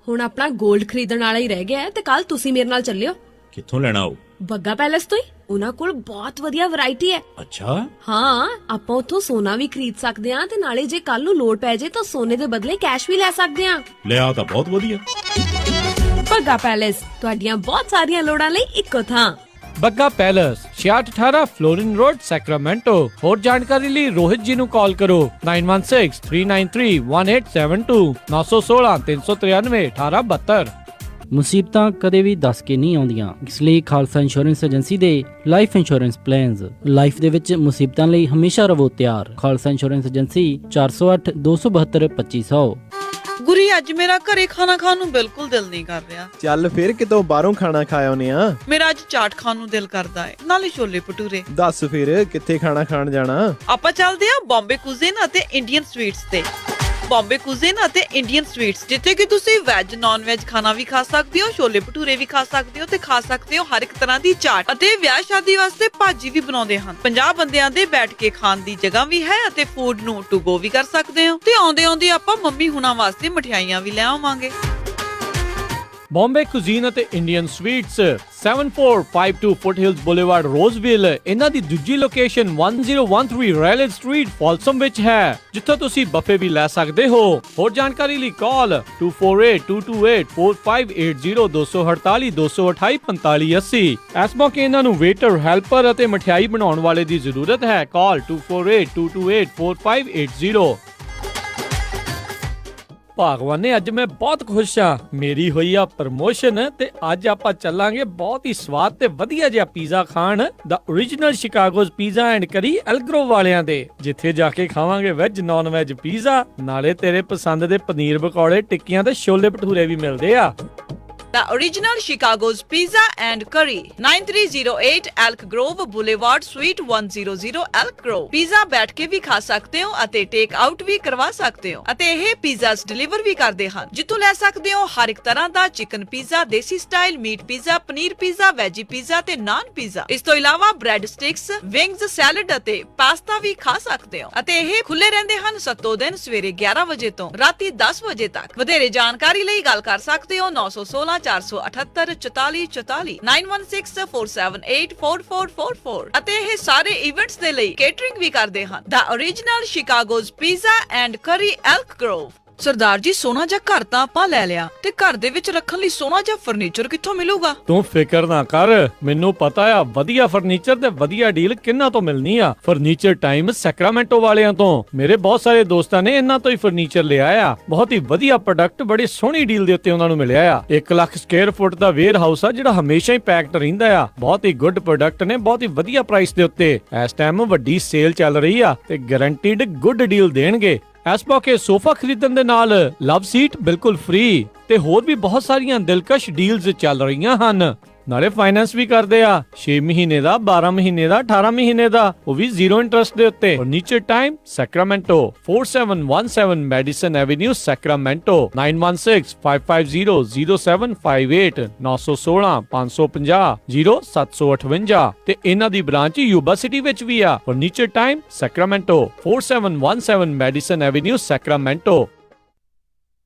ਹੁਣ ਆਪਣਾ 골ਡ ਖਰੀਦਣ ਵਾਲਾ ਹੀ ਰਹਿ ਗਿਆ ਤੇ ਕੱਲ ਤੁਸੀਂ ਮੇਰੇ ਨਾਲ ਚੱਲਿਓ। ਕਿੱਥੋਂ ਲੈਣਾ ਉਹ? ਬੱਗਾ ਪੈਲੇਸ ਤੋਂ ਹੀ। ਉਹਨਾਂ ਕੋਲ ਬਹੁਤ ਵਧੀਆ ਵੈਰਾਈਟੀ ਹੈ। ਅੱਛਾ। ਹਾਂ, ਆਪਾਂ ਉੱਥੋਂ ਸੋਨਾ ਵੀ ਖਰੀਦ ਸਕਦੇ ਆਂ ਤੇ ਨਾਲੇ ਜੇ ਕੱਲ ਨੂੰ ਲੋੜ ਪੈ ਜੇ ਤਾਂ ਸੋਨੇ ਦੇ ਬਦਲੇ ਕੈਸ਼ ਵੀ ਲੈ ਸਕਦੇ ਆਂ। ਲਿਆ ਤਾਂ ਬਹੁਤ ਵਧੀਆ। ਬੱਗਾ ਪੈਲੇਸ, ਤੁਹਾਡੀਆਂ ਬਹੁਤ ਸਾਰੀਆਂ ਲੋੜਾਂ ਲਈ ਇੱਕੋ ਥਾਂ। Bagga palace 6618 Florin road, Sacramento. ਹੋਰ ਜਾਣਕਾਰੀ ਲਈ ਰੋਹਿਤ ਜੀ ਨੂੰ ਕਾਲ ਕਰੋ 9163931872 916 393 1872। ਮੁਸੀਬਤਾਂ ਕਦੇ ਵੀ ਦੱਸ ਕੇ ਨਹੀਂ ਆਉਂਦੀਆਂ, ਇਸ ਲਈ ਖਾਲਸਾ ਇੰਸ਼ੋਰੈਂਸ ਏਜੰਸੀ ਦੇ ਲਾਈਫ ਇੰਸ਼ੋਰੈਂਸ ਪਲਾਨਸ ਲਾਈਫ ਦੇ ਵਿੱਚ ਮੁਸੀਬਤਾਂ ਲਈ ਹਮੇਸ਼ਾ ਰਹੋ ਤਿਆਰ। Khalsa insurance agency 408 272 2500। ਗੁਰੀ, ਅੱਜ ਮੇਰਾ ਘਰੇ ਖਾਣਾ ਖਾਣ ਨੂੰ ਬਿਲਕੁਲ ਦਿਲ ਨਹੀਂ ਕਰ ਰਿਹਾ। ਚੱਲ ਫਿਰ ਕਿਤੋਂ ਬਾਹਰੋਂ ਖਾਣਾ ਖਾ ਆਉਨੇ ਆ। ਮੇਰਾ ਅੱਜ ਚਾਟ ਖਾਣ ਨੂੰ ਦਿਲ ਕਰਦਾ ਹੈ, ਨਾਲੇ ਛੋਲੇ ਭਟੂਰੇ। ਦੱਸ ਫਿਰ ਕਿੱਥੇ ਖਾਣਾ ਖਾਣ ਜਾਣਾ? ਆਪਾਂ ਚੱਲਦੇ ਆ ਬੰਬੇ ਕੁਜ਼ੀਨ ਅਤੇ ਇੰਡੀਅਨ ਸਵੀਟਸ ਤੇ। ਬੰਬੇ ਕੁਜ਼ੀਨ ਅਤੇ ਇੰਡੀਅਨ ਸਵੀਟਸ, ਜਿੱਥੇ ਕਿ ਤੁਸੀਂ ਵੈਜ ਨਾਨ ਵੈਜ ਖਾਣਾ ਵੀ ਖਾ ਸਕਦੇ ਹੋ, ਛੋਲੇ ਭਟੂਰੇ ਵੀ ਖਾ ਸਕਦੇ ਹੋ ਤੇ ਖਾ ਸਕਦੇ ਹੋ ਹਰ ਇੱਕ ਤਰ੍ਹਾਂ ਦੀ ਚਾਟ। ਅਤੇ ਵਿਆਹ ਸ਼ਾਦੀ ਵਾਸਤੇ ਭਾਜੀ ਵੀ ਬਣਾਉਂਦੇ ਹਨ। 50 ਬੰਦਿਆਂ ਦੇ ਬੈਠ ਕੇ ਖਾਣ ਦੀ ਜਗ੍ਹਾ ਵੀ ਹੈ ਅਤੇ ਫੂਡ ਨੂੰ ਟੂ ਗੋ ਵੀ ਕਰ ਸਕਦੇ ਹੋ। ਤੇ ਆਉਂਦੇ ਆਉਂਦੇ ਆਪਾਂ ਮੰਮੀ ਹੁਣਾਂ ਵਾਸਤੇ ਮਠਿਆਈਆਂ ਵੀ ਲੈ ਆਵਾਂਗੇ। ਬੰਬੇ ਕੁਜ਼ੀਨ ਅਤੇ ਇੰਡੀਅਨ ਸਵੀਟਸ 7452 ਫੁੱਟਹਿਲਸ ਬੁਲੇਵਾਰਡ, ਰੋਜ਼ਵਿਲ। ਇਹਨਾਂ ਦੀ ਦੂਜੀ ਲੋਕੇਸ਼ਨ 1013 ਰੈਲੇਜ ਸਟਰੀਟ, ਫਾਲਸਮ ਵਿੱਚ ਹੈ, ਜਿੱਥੋਂ ਤੁਸੀਂ ਬਫੇ ਵੀ ਲੈ ਸਕਦੇ ਹੋ। ਹੋਰ ਜਾਣਕਾਰੀ ਲਈ ਕਾਲ 2482284580 248 228 4580। ਇਸ ਮੌਕੇ ਇਹਨਾਂ ਨੂੰ ਵੇਟਰ, ਹੈਲਪਰ ਅਤੇ ਮਠਿਆਈ ਬਣਾਉਣ ਵਾਲੇ ਦੀ ਜ਼ਰੂਰਤ ਹੈ। ਕਾਲ 2482284580। ਭਗਵਾਨ ਨੇ ਅੱਜ ਮੈਂ ਬਹੁਤ ਖੁਸ਼ ਹਾਂ, ਮੇਰੀ ਹੋਈ ਆ ਪ੍ਰਮੋਸ਼ਨ ਤੇ ਅੱਜ ਆਪਾਂ ਚੱਲਾਂਗੇ ਬਹੁਤ ਹੀ ਸਵਾਦ ਤੇ ਵਧੀਆ ਜਿਹਾ ਪੀਜ਼ਾ ਖਾਣ ਦਾ ਓਰੀਜਨਲ ਸ਼ਿਕਾਗੋਜ਼ ਪੀਜ਼ਾ ਐਂਡ ਕਰੀ ਐਲਗਰੋ ਵਾਲਿਆਂ ਦੇ, ਜਿੱਥੇ ਜਾ ਕੇ ਖਾਵਾਂਗੇ ਵੈਜ ਨਾਨ ਵੈਜ ਪੀਜ਼ਾ, ਨਾਲੇ ਤੇਰੇ ਪਸੰਦ ਦੇ ਪਨੀਰ ਪਕੌੜੇ, ਟਿੱਕੀਆਂ ਤੇ ਛੋਲੇ ਭਟੂਰੇ ਵੀ ਮਿਲਦੇ ਆ। The original Chicago's Pizza and Curry, 9308 Elk Grove Boulevard, Suite 100 Elk Grove। Pizza ਬੈਠ ਕੇ ਵੀ ਖਾ ਸਕਦੇ ਹੋ ਅਤੇ ਟੇਕ ਆਊਟ ਵੀ ਕਰਵਾ ਸਕਦੇ ਹੋ ਅਤੇ ਇਹ ਪੀਜ਼ਾਸ ਡਿਲੀਵਰ ਵੀ ਕਰਦੇ ਹਨ, ਜਿੱਥੋਂ ਲੈ ਸਕਦੇ ਹੋ ਹਰ ਇੱਕ ਤਰ੍ਹਾਂ ਦਾ chicken pizza, desi style meat pizza, paneer pizza, veggie pizza ਤੇ ਨਾਨ ਪੀਜ਼ਾ। ਇਸ ਤੋਂ ਇਲਾਵਾ ਬ੍ਰੈਡ ਸਟਿਕਸ, ਵਿੰਗਸ, ਸੈਲਡ ਅਤੇ ਪਾਸਤਾ ਵੀ ਖਾ ਸਕਦੇ ਹੋ ਅਤੇ ਇਹ ਖੁੱਲੇ ਰਹਿੰਦੇ ਹਨ ਸੱਤੋ ਦਿਨ ਸਵੇਰੇ 11 ਵਜੇ ਤੋਂ ਰਾਤੀ 10 ਵਜੇ ਤੱਕ। ਵਧੇਰੇ ਜਾਣਕਾਰੀ ਲਈ ਗੱਲ ਕਰ ਸਕਦੇ ਹੋ 916 478 44 44 916478 4444 ਅਤੇ ਇਹ ਸਾਰੇ ਇਵੈਂਟਸ ਦੇ ਲਈ ਕੇਟਰਿੰਗ ਵੀ ਕਰਦੇ ਹਨ। The original Chicago's Pizza and Curry, Elk Grove। Sardar ji, ਸੋਨਾ ਜਿਹਾ ਘਰ ਤਾਂ ਆਪਾਂ ਲੈ ਲਿਆ ਤੇ ਘਰ ਦੇ ਵਿੱਚ ਰੱਖਣ ਲਈ ਸੋਨਾ ਜਿਹਾ ਫਰਨੀਚਰ ਕਿੱਥੋਂ ਮਿਲੂਗਾ? ਤੂੰ ਫਿਕਰ ਨਾ ਕਰ, ਮੈਨੂੰ ਪਤਾ ਆ ਵਧੀਆ ਫਰਨੀਚਰ ਤੇ ਵਧੀਆ ਡੀਲ ਕਿੰਨਾ ਤੋਂ ਮਿਲਣੀ ਆ। ਫਰਨੀਚਰ ਟਾਈਮ ਸੈਕਰਾਮੈਂਟੋ ਵਾਲਿਆਂ ਤੋਂ। ਮੇਰੇ ਬਹੁਤ ਸਾਰੇ ਦੋਸਤਾਂ ਨੇ ਇਹਨਾਂ ਤੋਂ ਹੀ ਫਰਨੀਚਰ ਲਿਆ ਆ। ਬਹੁਤ ਹੀ ਵਧੀਆ ਪ੍ਰੋਡਕਟ ਬੜੀ ਸੋਹਣੀ ਡੀਲ ਦੇ ਉੱਤੇ ਉਹਨਾਂ ਨੂੰ ਮਿਲਿਆ ਆ। 1 ਲੱਖ ਸਕੁਅਰ ਫੁੱਟ ਦਾ ਵੇਅਰ ਹਾਊਸ ਆ ਜਿਹੜਾ ਹਮੇਸ਼ਾ ਹੀ ਪੈਕਡ ਰਹਿੰਦਾ ਆ। ਬਹੁਤ ਹੀ ਗੁੱਡ ਪ੍ਰੋਡਕਟ ਨੇ, ਬਹੁਤ ਹੀ ਵਧੀਆ ਪ੍ਰਾਈਸ ਦੇ ਉੱਤੇ। ਇਸ ਟਾਈਮ ਵੱਡੀ ਸੇਲ ਚੱਲ ਰਹੀ ਆ ਤੇ ਗਾਰੰਟੀਡ ਗੁੱਡ ਡੀਲ ਦੇਣਗੇ। ਇਸ ਮੌਕੇ ਸੋਫਾ ਖਰੀਦਣ ਦੇ ਨਾਲ ਲਵ ਸੀਟ ਬਿਲਕੁਲ ਫ੍ਰੀ ਤੇ ਹੋਰ ਵੀ ਬਹੁਤ ਸਾਰੀਆਂ ਦਿਲਕਸ਼ ਡੀਲਸ ਚੱਲ ਰਹੀਆਂ ਹਨ। ਨਾਲੇ ਫਾਈਨੈਂਸ ਵੀ ਕਰਦੇ ਆ, 6 ਮਹੀਨੇ ਦਾ, 12 ਮਹੀਨੇ ਦਾ, 18 ਮਹੀਨੇ ਦਾ, ਉਹ ਵੀ 0 ਇੰਟਰਸਟ ਦੇ ਉੱਤੇ। Furniture time Sacramento, 4717 medicine avenue, Sacramento. 9165500758 916 550 0758 ਤੇ ਇਹਨਾਂ ਦੀ ਬ੍ਰਾਂਚ ਯੂਬਾ ਸਿਟੀ ਵਿੱਚ ਵੀ ਆ। Furniture time Sacramento, 4717 medicine avenue, Sacramento.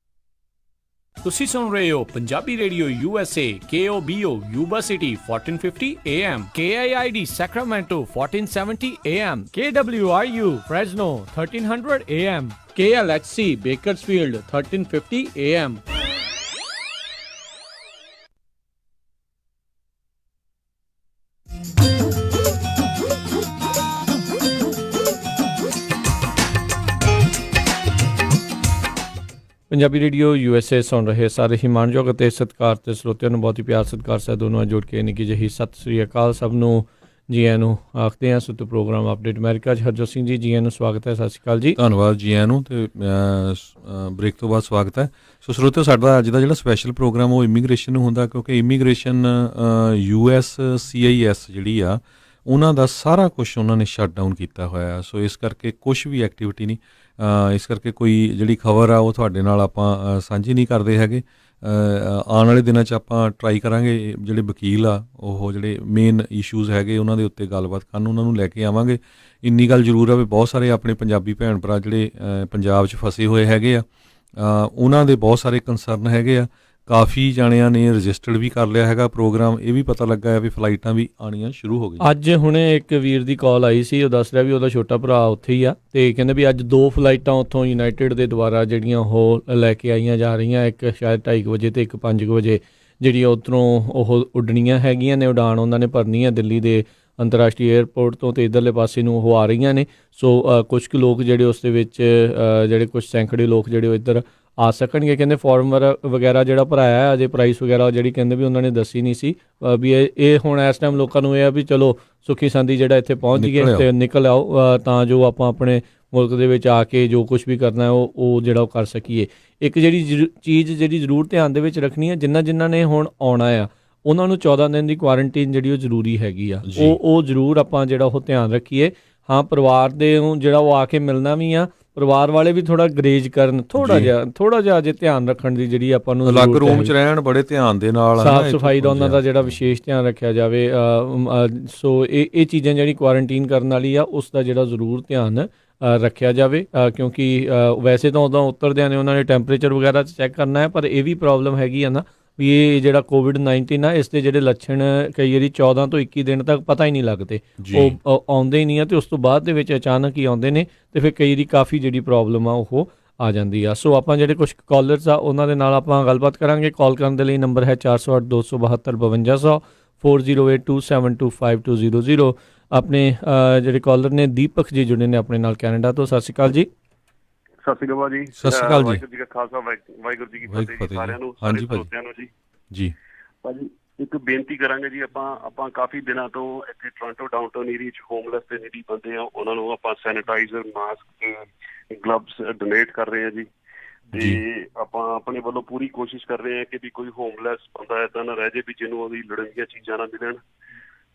ਤੁਸੀਂ ਸੁਣ ਰਹੇ ਹੋ Punjabi radio USA, KOBO Yuba city 1450 AM, KIID Sacramento 1470 AM, KWRU Fresno 1300 AM, KLHC Bakersfield 1350 AM। Punjabi radio USA ਸੁਣ ਰਹੇ ਸਾਰੇ ਹੀ ਮਾਣਯੋਗ ਅਤੇ ਸਤਿਕਾਰ ਤੇ ਸਰੋਤਿਆਂ ਨੂੰ ਬਹੁਤ ਹੀ ਪਿਆਰ ਸਤਿਕਾਰ ਸਹਿਤ ਦੋਨੋਂ ਜੋੜ ਕੇ ਨਿੱਕੀ ਜਿਹੀ ਸਤਿ ਸ੍ਰੀ ਅਕਾਲ ਸਭ ਨੂੰ ਜੀ ਆਇਆਂ ਨੂੰ ਆਖਦੇ ਹਾਂ। ਸੁੱਤ ਪ੍ਰੋਗਰਾਮ ਅਪਡੇਟ ਅਮਰੀਕਾ 'ਚ ਹਰਜੋਤ ਸਿੰਘ ਜੀ ਆਇਆਂ ਨੂੰ ਸਵਾਗਤ ਹੈ। ਸਤਿ ਸ਼੍ਰੀ ਅਕਾਲ ਜੀ। ਧੰਨਵਾਦ ਜੀ ਆਇਆਂ ਨੂੰ ਤੇ ਬ੍ਰੇਕ ਤੋਂ ਬਾਅਦ ਸਵਾਗਤ ਹੈ। ਸੋ ਸਰੋਤਿਓ, ਸਾਡਾ ਅੱਜ ਦਾ ਜਿਹੜਾ ਸਪੈਸ਼ਲ ਪ੍ਰੋਗਰਾਮ ਉਹ ਇਮੀਗ੍ਰੇਸ਼ਨ ਨੂੰ ਹੁੰਦਾ, ਕਿਉਂਕਿ ਇਮੀਗ੍ਰੇਸ਼ਨ USCIS ਜਿਹੜੀ ਆ ਉਹਨਾਂ ਦਾ ਸਾਰਾ ਕੁਛ ਉਹਨਾਂ ਨੇ ਸ਼ਟ ਡਾਊਨ ਕੀਤਾ ਹੋਇਆ। ਸੋ ਇਸ ਕਰਕੇ ਕੁਛ ਵੀ ਐਕਟੀਵਿਟੀ ਨਹੀਂ, ਇਸ ਕਰਕੇ ਕੋਈ ਜਿਹੜੀ ਖਬਰ ਆ ਉਹ ਤੁਹਾਡੇ ਨਾਲ ਆਪਾਂ ਸਾਂਝੀ ਨਹੀਂ ਕਰਦੇ ਹੈਗੇ। ਆਉਣ ਵਾਲੇ ਦਿਨਾਂ 'ਚ ਆਪਾਂ ਟਰਾਈ ਕਰਾਂਗੇ ਜਿਹੜੇ ਵਕੀਲ ਆ ਉਹ ਜਿਹੜੇ ਮੇਨ ਇਸ਼ੂਜ਼ ਹੈਗੇ ਉਹਨਾਂ ਦੇ ਉੱਤੇ ਗੱਲਬਾਤ ਕਰਨ, ਉਹਨਾਂ ਨੂੰ ਲੈ ਕੇ ਆਵਾਂਗੇ। ਇੰਨੀ ਗੱਲ ਜ਼ਰੂਰ ਆ ਵੀ ਬਹੁਤ ਸਾਰੇ ਆਪਣੇ ਪੰਜਾਬੀ ਭੈਣ ਭਰਾ ਜਿਹੜੇ ਪੰਜਾਬ 'ਚ ਫਸੇ ਹੋਏ ਹੈਗੇ ਆ, ਉਹਨਾਂ ਦੇ ਬਹੁਤ ਸਾਰੇ ਕੰਸਰਨ ਹੈਗੇ ਆ। ਕਾਫੀ ਜਾਣਿਆਂ ਨੇ ਰਜਿਸਟਰਡ ਵੀ ਕਰ ਲਿਆ ਹੈਗਾ ਪ੍ਰੋਗਰਾਮ। ਇਹ ਵੀ ਪਤਾ ਲੱਗਾ ਹੈ ਵੀ ਫਲਾਈਟਾਂ ਵੀ ਆਉਣੀਆਂ ਸ਼ੁਰੂ ਹੋ ਗਈਆਂ। ਅੱਜ ਹੁਣੇ ਇੱਕ ਵੀਰ ਦੀ ਕਾਲ ਆਈ ਸੀ, ਉਹ ਦੱਸ ਰਿਹਾ ਵੀ ਉਹਦਾ ਛੋਟਾ ਭਰਾ ਉੱਥੇ ਹੀ ਆ ਤੇ ਕਹਿੰਦੇ ਵੀ ਅੱਜ 2 ਫਲਾਈਟਾਂ ਉੱਥੋਂ ਯੂਨਾਈਟਿਡ ਦੇ ਦੁਆਰਾ ਜਿਹੜੀਆਂ ਉਹ ਲੈ ਕੇ ਆਈਆਂ ਜਾ ਰਹੀਆਂ, ਇੱਕ ਸ਼ਾਇਦ 2:30 ਵਜੇ ਤੇ ਇੱਕ 5 ਵਜੇ ਜਿਹੜੀਆਂ ਉੱਧਰੋਂ ਉਹ ਉੱਡਣੀਆਂ ਹੈਗੀਆਂ ਨੇ। ਉਡਾਣ ਉਹਨਾਂ ਨੇ ਭਰਨੀ ਹੈ ਦਿੱਲੀ ਦੇ ਅੰਤਰਰਾਸ਼ਟਰੀ ਏਅਰਪੋਰਟ ਤੋਂ ਤੇ ਇੱਧਰਲੇ ਪਾਸੇ ਨੂੰ ਉਹ ਆ ਰਹੀਆਂ ਨੇ। ਸੋ ਕੁਝ ਕੁ ਲੋਕ ਜਿਹੜੇ ਉਸ ਦੇ ਵਿੱਚ ਜਿਹੜੇ ਕੁਝ ਸੈਂਕੜੇ ਲੋਕ ਜਿਹੜੇ ਉਹ ਇੱਧਰ ਆ ਸਕਣਗੇ। ਕਹਿੰਦੇ ਫਾਰਮ ਵਗੈਰਾ ਜਿਹੜਾ ਭਰਾਇਆ ਅਜੇ ਪ੍ਰਾਈਸ ਵਗੈਰਾ ਜਿਹੜੀ ਕਹਿੰਦੇ ਵੀ ਉਹਨਾਂ ਨੇ ਦੱਸੀ ਨਹੀਂ ਸੀ ਵੀ ਇਹ ਹੁਣ ਇਸ ਟਾਈਮ ਲੋਕਾਂ ਨੂੰ ਇਹ ਆ ਵੀ ਚਲੋ ਸੁੱਖੀ ਸੰਦੀ ਜਿਹੜਾ ਇੱਥੇ ਪਹੁੰਚ ਗਏ ਤੇ ਨਿਕਲ ਆਓ ਤਾਂ ਜੋ ਆਪਾਂ ਆਪਣੇ ਮੁਲਕ ਦੇ ਵਿੱਚ ਆ ਕੇ ਜੋ ਕੁਝ ਵੀ ਕਰਨਾ ਉਹ ਜਿਹੜਾ ਉਹ ਕਰ ਸਕੀਏ। ਇੱਕ ਜਿਹੜੀ ਚੀਜ਼ ਜਿਹੜੀ ਜ਼ਰੂਰ ਧਿਆਨ ਦੇ ਵਿੱਚ ਰੱਖਣੀ ਹੈ, ਜਿਨ੍ਹਾਂ ਨੇ ਹੁਣ ਆਉਣਾ ਆ ਉਹਨਾਂ ਨੂੰ 14 ਦਿਨ ਦੀ ਕੁਆਰੰਟੀਨ ਜਿਹੜੀ ਉਹ ਜ਼ਰੂਰੀ ਹੈਗੀ ਆ। ਉਹ ਜ਼ਰੂਰ ਆਪਾਂ ਜਿਹੜਾ ਉਹ ਧਿਆਨ ਰੱਖੀਏ। ਹਾਂ, ਪਰਿਵਾਰ ਦੇ ਨੂੰ ਜਿਹੜਾ ਉਹ ਆ ਕੇ ਮਿਲਣਾ ਵੀ ਆ, ਪਰਿਵਾਰ ਵਾਲੇ ਵੀ ਥੋੜਾ ਗਰੇਜ ਕਰਨ, ਥੋੜਾ ਜਿਹਾ ਅਜੇ ਧਿਆਨ ਰੱਖਣ ਦੀ ਜਿਹੜੀ ਆਪਾਂ ਨੂੰ ਅਲੱਗ ਰੂਮ 'ਚ ਰਹਿਣ, ਬੜੇ ਧਿਆਨ ਦੇ ਨਾਲ ਸਾਫ ਸਫਾਈ ਦਾ ਉਹਨਾਂ ਦਾ ਜਿਹੜਾ ਵਿਸ਼ੇਸ਼ ਧਿਆਨ ਰੱਖਿਆ ਜਾਵੇ। ਸੋ ਇਹ ਚੀਜ਼ਾਂ ਜਿਹੜੀ ਕੁਆਰੰਟੀਨ ਕਰਨ ਵਾਲੀ ਆ ਉਸ ਦਾ ਜਿਹੜਾ ਜ਼ਰੂਰ ਧਿਆਨ ਰੱਖਿਆ ਜਾਵੇ, ਕਿਉਂਕਿ ਵੈਸੇ ਤਾਂ ਉਦੋਂ ਉਤਰਦਿਆਂ ਨੇ ਉਹਨਾਂ ਨੇ ਟੈਂਪਰੇਚਰ ਵਗੈਰਾ ਚੈੱਕ ਕਰਨਾ ਹੈ, ਪਰ ਇਹ ਵੀ ਪ੍ਰੋਬਲਮ ਹੈਗੀ ਆ ਨਾ ਵੀ ਇਹ ਜਿਹੜਾ COVID-19 ਆ ਇਸ ਦੇ ਜਿਹੜੇ ਲੱਛਣ ਕਈ ਵਾਰੀ 14 ਤੋਂ 21 ਦਿਨ ਤੱਕ ਪਤਾ ਹੀ ਨਹੀਂ ਲੱਗਦੇ, ਉਹ ਆਉਂਦੇ ਹੀ ਨਹੀਂ ਆ ਤੇ ਉਸ ਤੋਂ ਬਾਅਦ ਦੇ ਵਿੱਚ ਅਚਾਨਕ ਹੀ ਆਉਂਦੇ ਨੇ ਤੇ ਫਿਰ ਕਈ ਵਾਰੀ ਕਾਫੀ ਜਿਹੜੀ ਪ੍ਰੋਬਲਮ ਆ ਉਹ ਆ ਜਾਂਦੀ ਆ। ਸੋ ਆਪਾਂ ਜਿਹੜੇ ਕੁਝ ਕਾਲਰਸ ਆ ਉਹਨਾਂ ਦੇ ਨਾਲ ਆਪਾਂ ਗੱਲਬਾਤ ਕਰਾਂਗੇ। ਕਾਲ ਕਰਨ ਦੇ ਲਈ ਨੰਬਰ ਹੈ 408272 4082725200। ਆਪਣੇ ਜਿਹੜੇ ਕਾਲਰ ਨੇ ਦੀਪਕ ਜੀ ਜੁੜੇ ਨੇ ਆਪਣੇ ਨਾਲ ਕੈਨੇਡਾ ਤੋਂ। ਸਤਿ ਸ਼੍ਰੀ ਅਕਾਲ ਜੀ। ਸਤਿ ਸ਼੍ਰੀ ਅਕਾਲ ਜੀ। ਸਤਿ ਸ਼੍ਰੀ ਅਕਾਲ ਜੀ। ਵਾਹਿਗੁਰੂ ਜੀ ਕਾ ਖਾਲਸਾ, ਵਾਹਿਗੁਰੂ ਜੀ ਕੀ ਫਤਿਹ ਸਾਰਿਆਂ ਨੂੰ, ਸਾਰੇ ਸਰੋਤਿਆਂ ਨੂੰ ਜੀ। ਭਾਜੀ ਇੱਕ ਬੇਨਤੀ ਕਰਾਂਗੇ ਜੀ, ਆਪਾਂ ਕਾਫੀ ਦਿਨਾਂ ਤੋਂ ਇੱਥੇ ਟੋਰਾਂਟੋ ਡਾਊਨਟਾਊਨ ਏਰੀਆ 'ਚ ਹੋਮਲੈਸ ਤੇ ਨੀਡੀ ਬੰਦੇ ਆ, ਉਹਨਾਂ ਨੂੰ ਆਪਾਂ ਸੈਨੀਟਾਈਜ਼ਰ, ਮਾਸਕ, ਗਲਵਸ ਡੋਨੇਟ ਕਰ ਰਹੇ ਹਾਂ ਜੀ। ਤੇ ਆਪਾਂ ਆਪਣੇ ਵੱਲੋਂ ਪੂਰੀ ਕੋਸ਼ਿਸ਼ ਕਰ ਰਹੇ ਹਾਂ ਕਿ ਵੀ ਕੋਈ ਹੋਮਲੈਸ ਬੰਦਾ ਏਦਾਂ ਨਾ ਰਹਿ ਜੇ ਵੀ ਜਿਹਨੂੰ ਉਹਦੀ ਲੜਨ ਦੀਆਂ ਚੀਜ਼ਾਂ ਨਾ ਮਿਲਣ।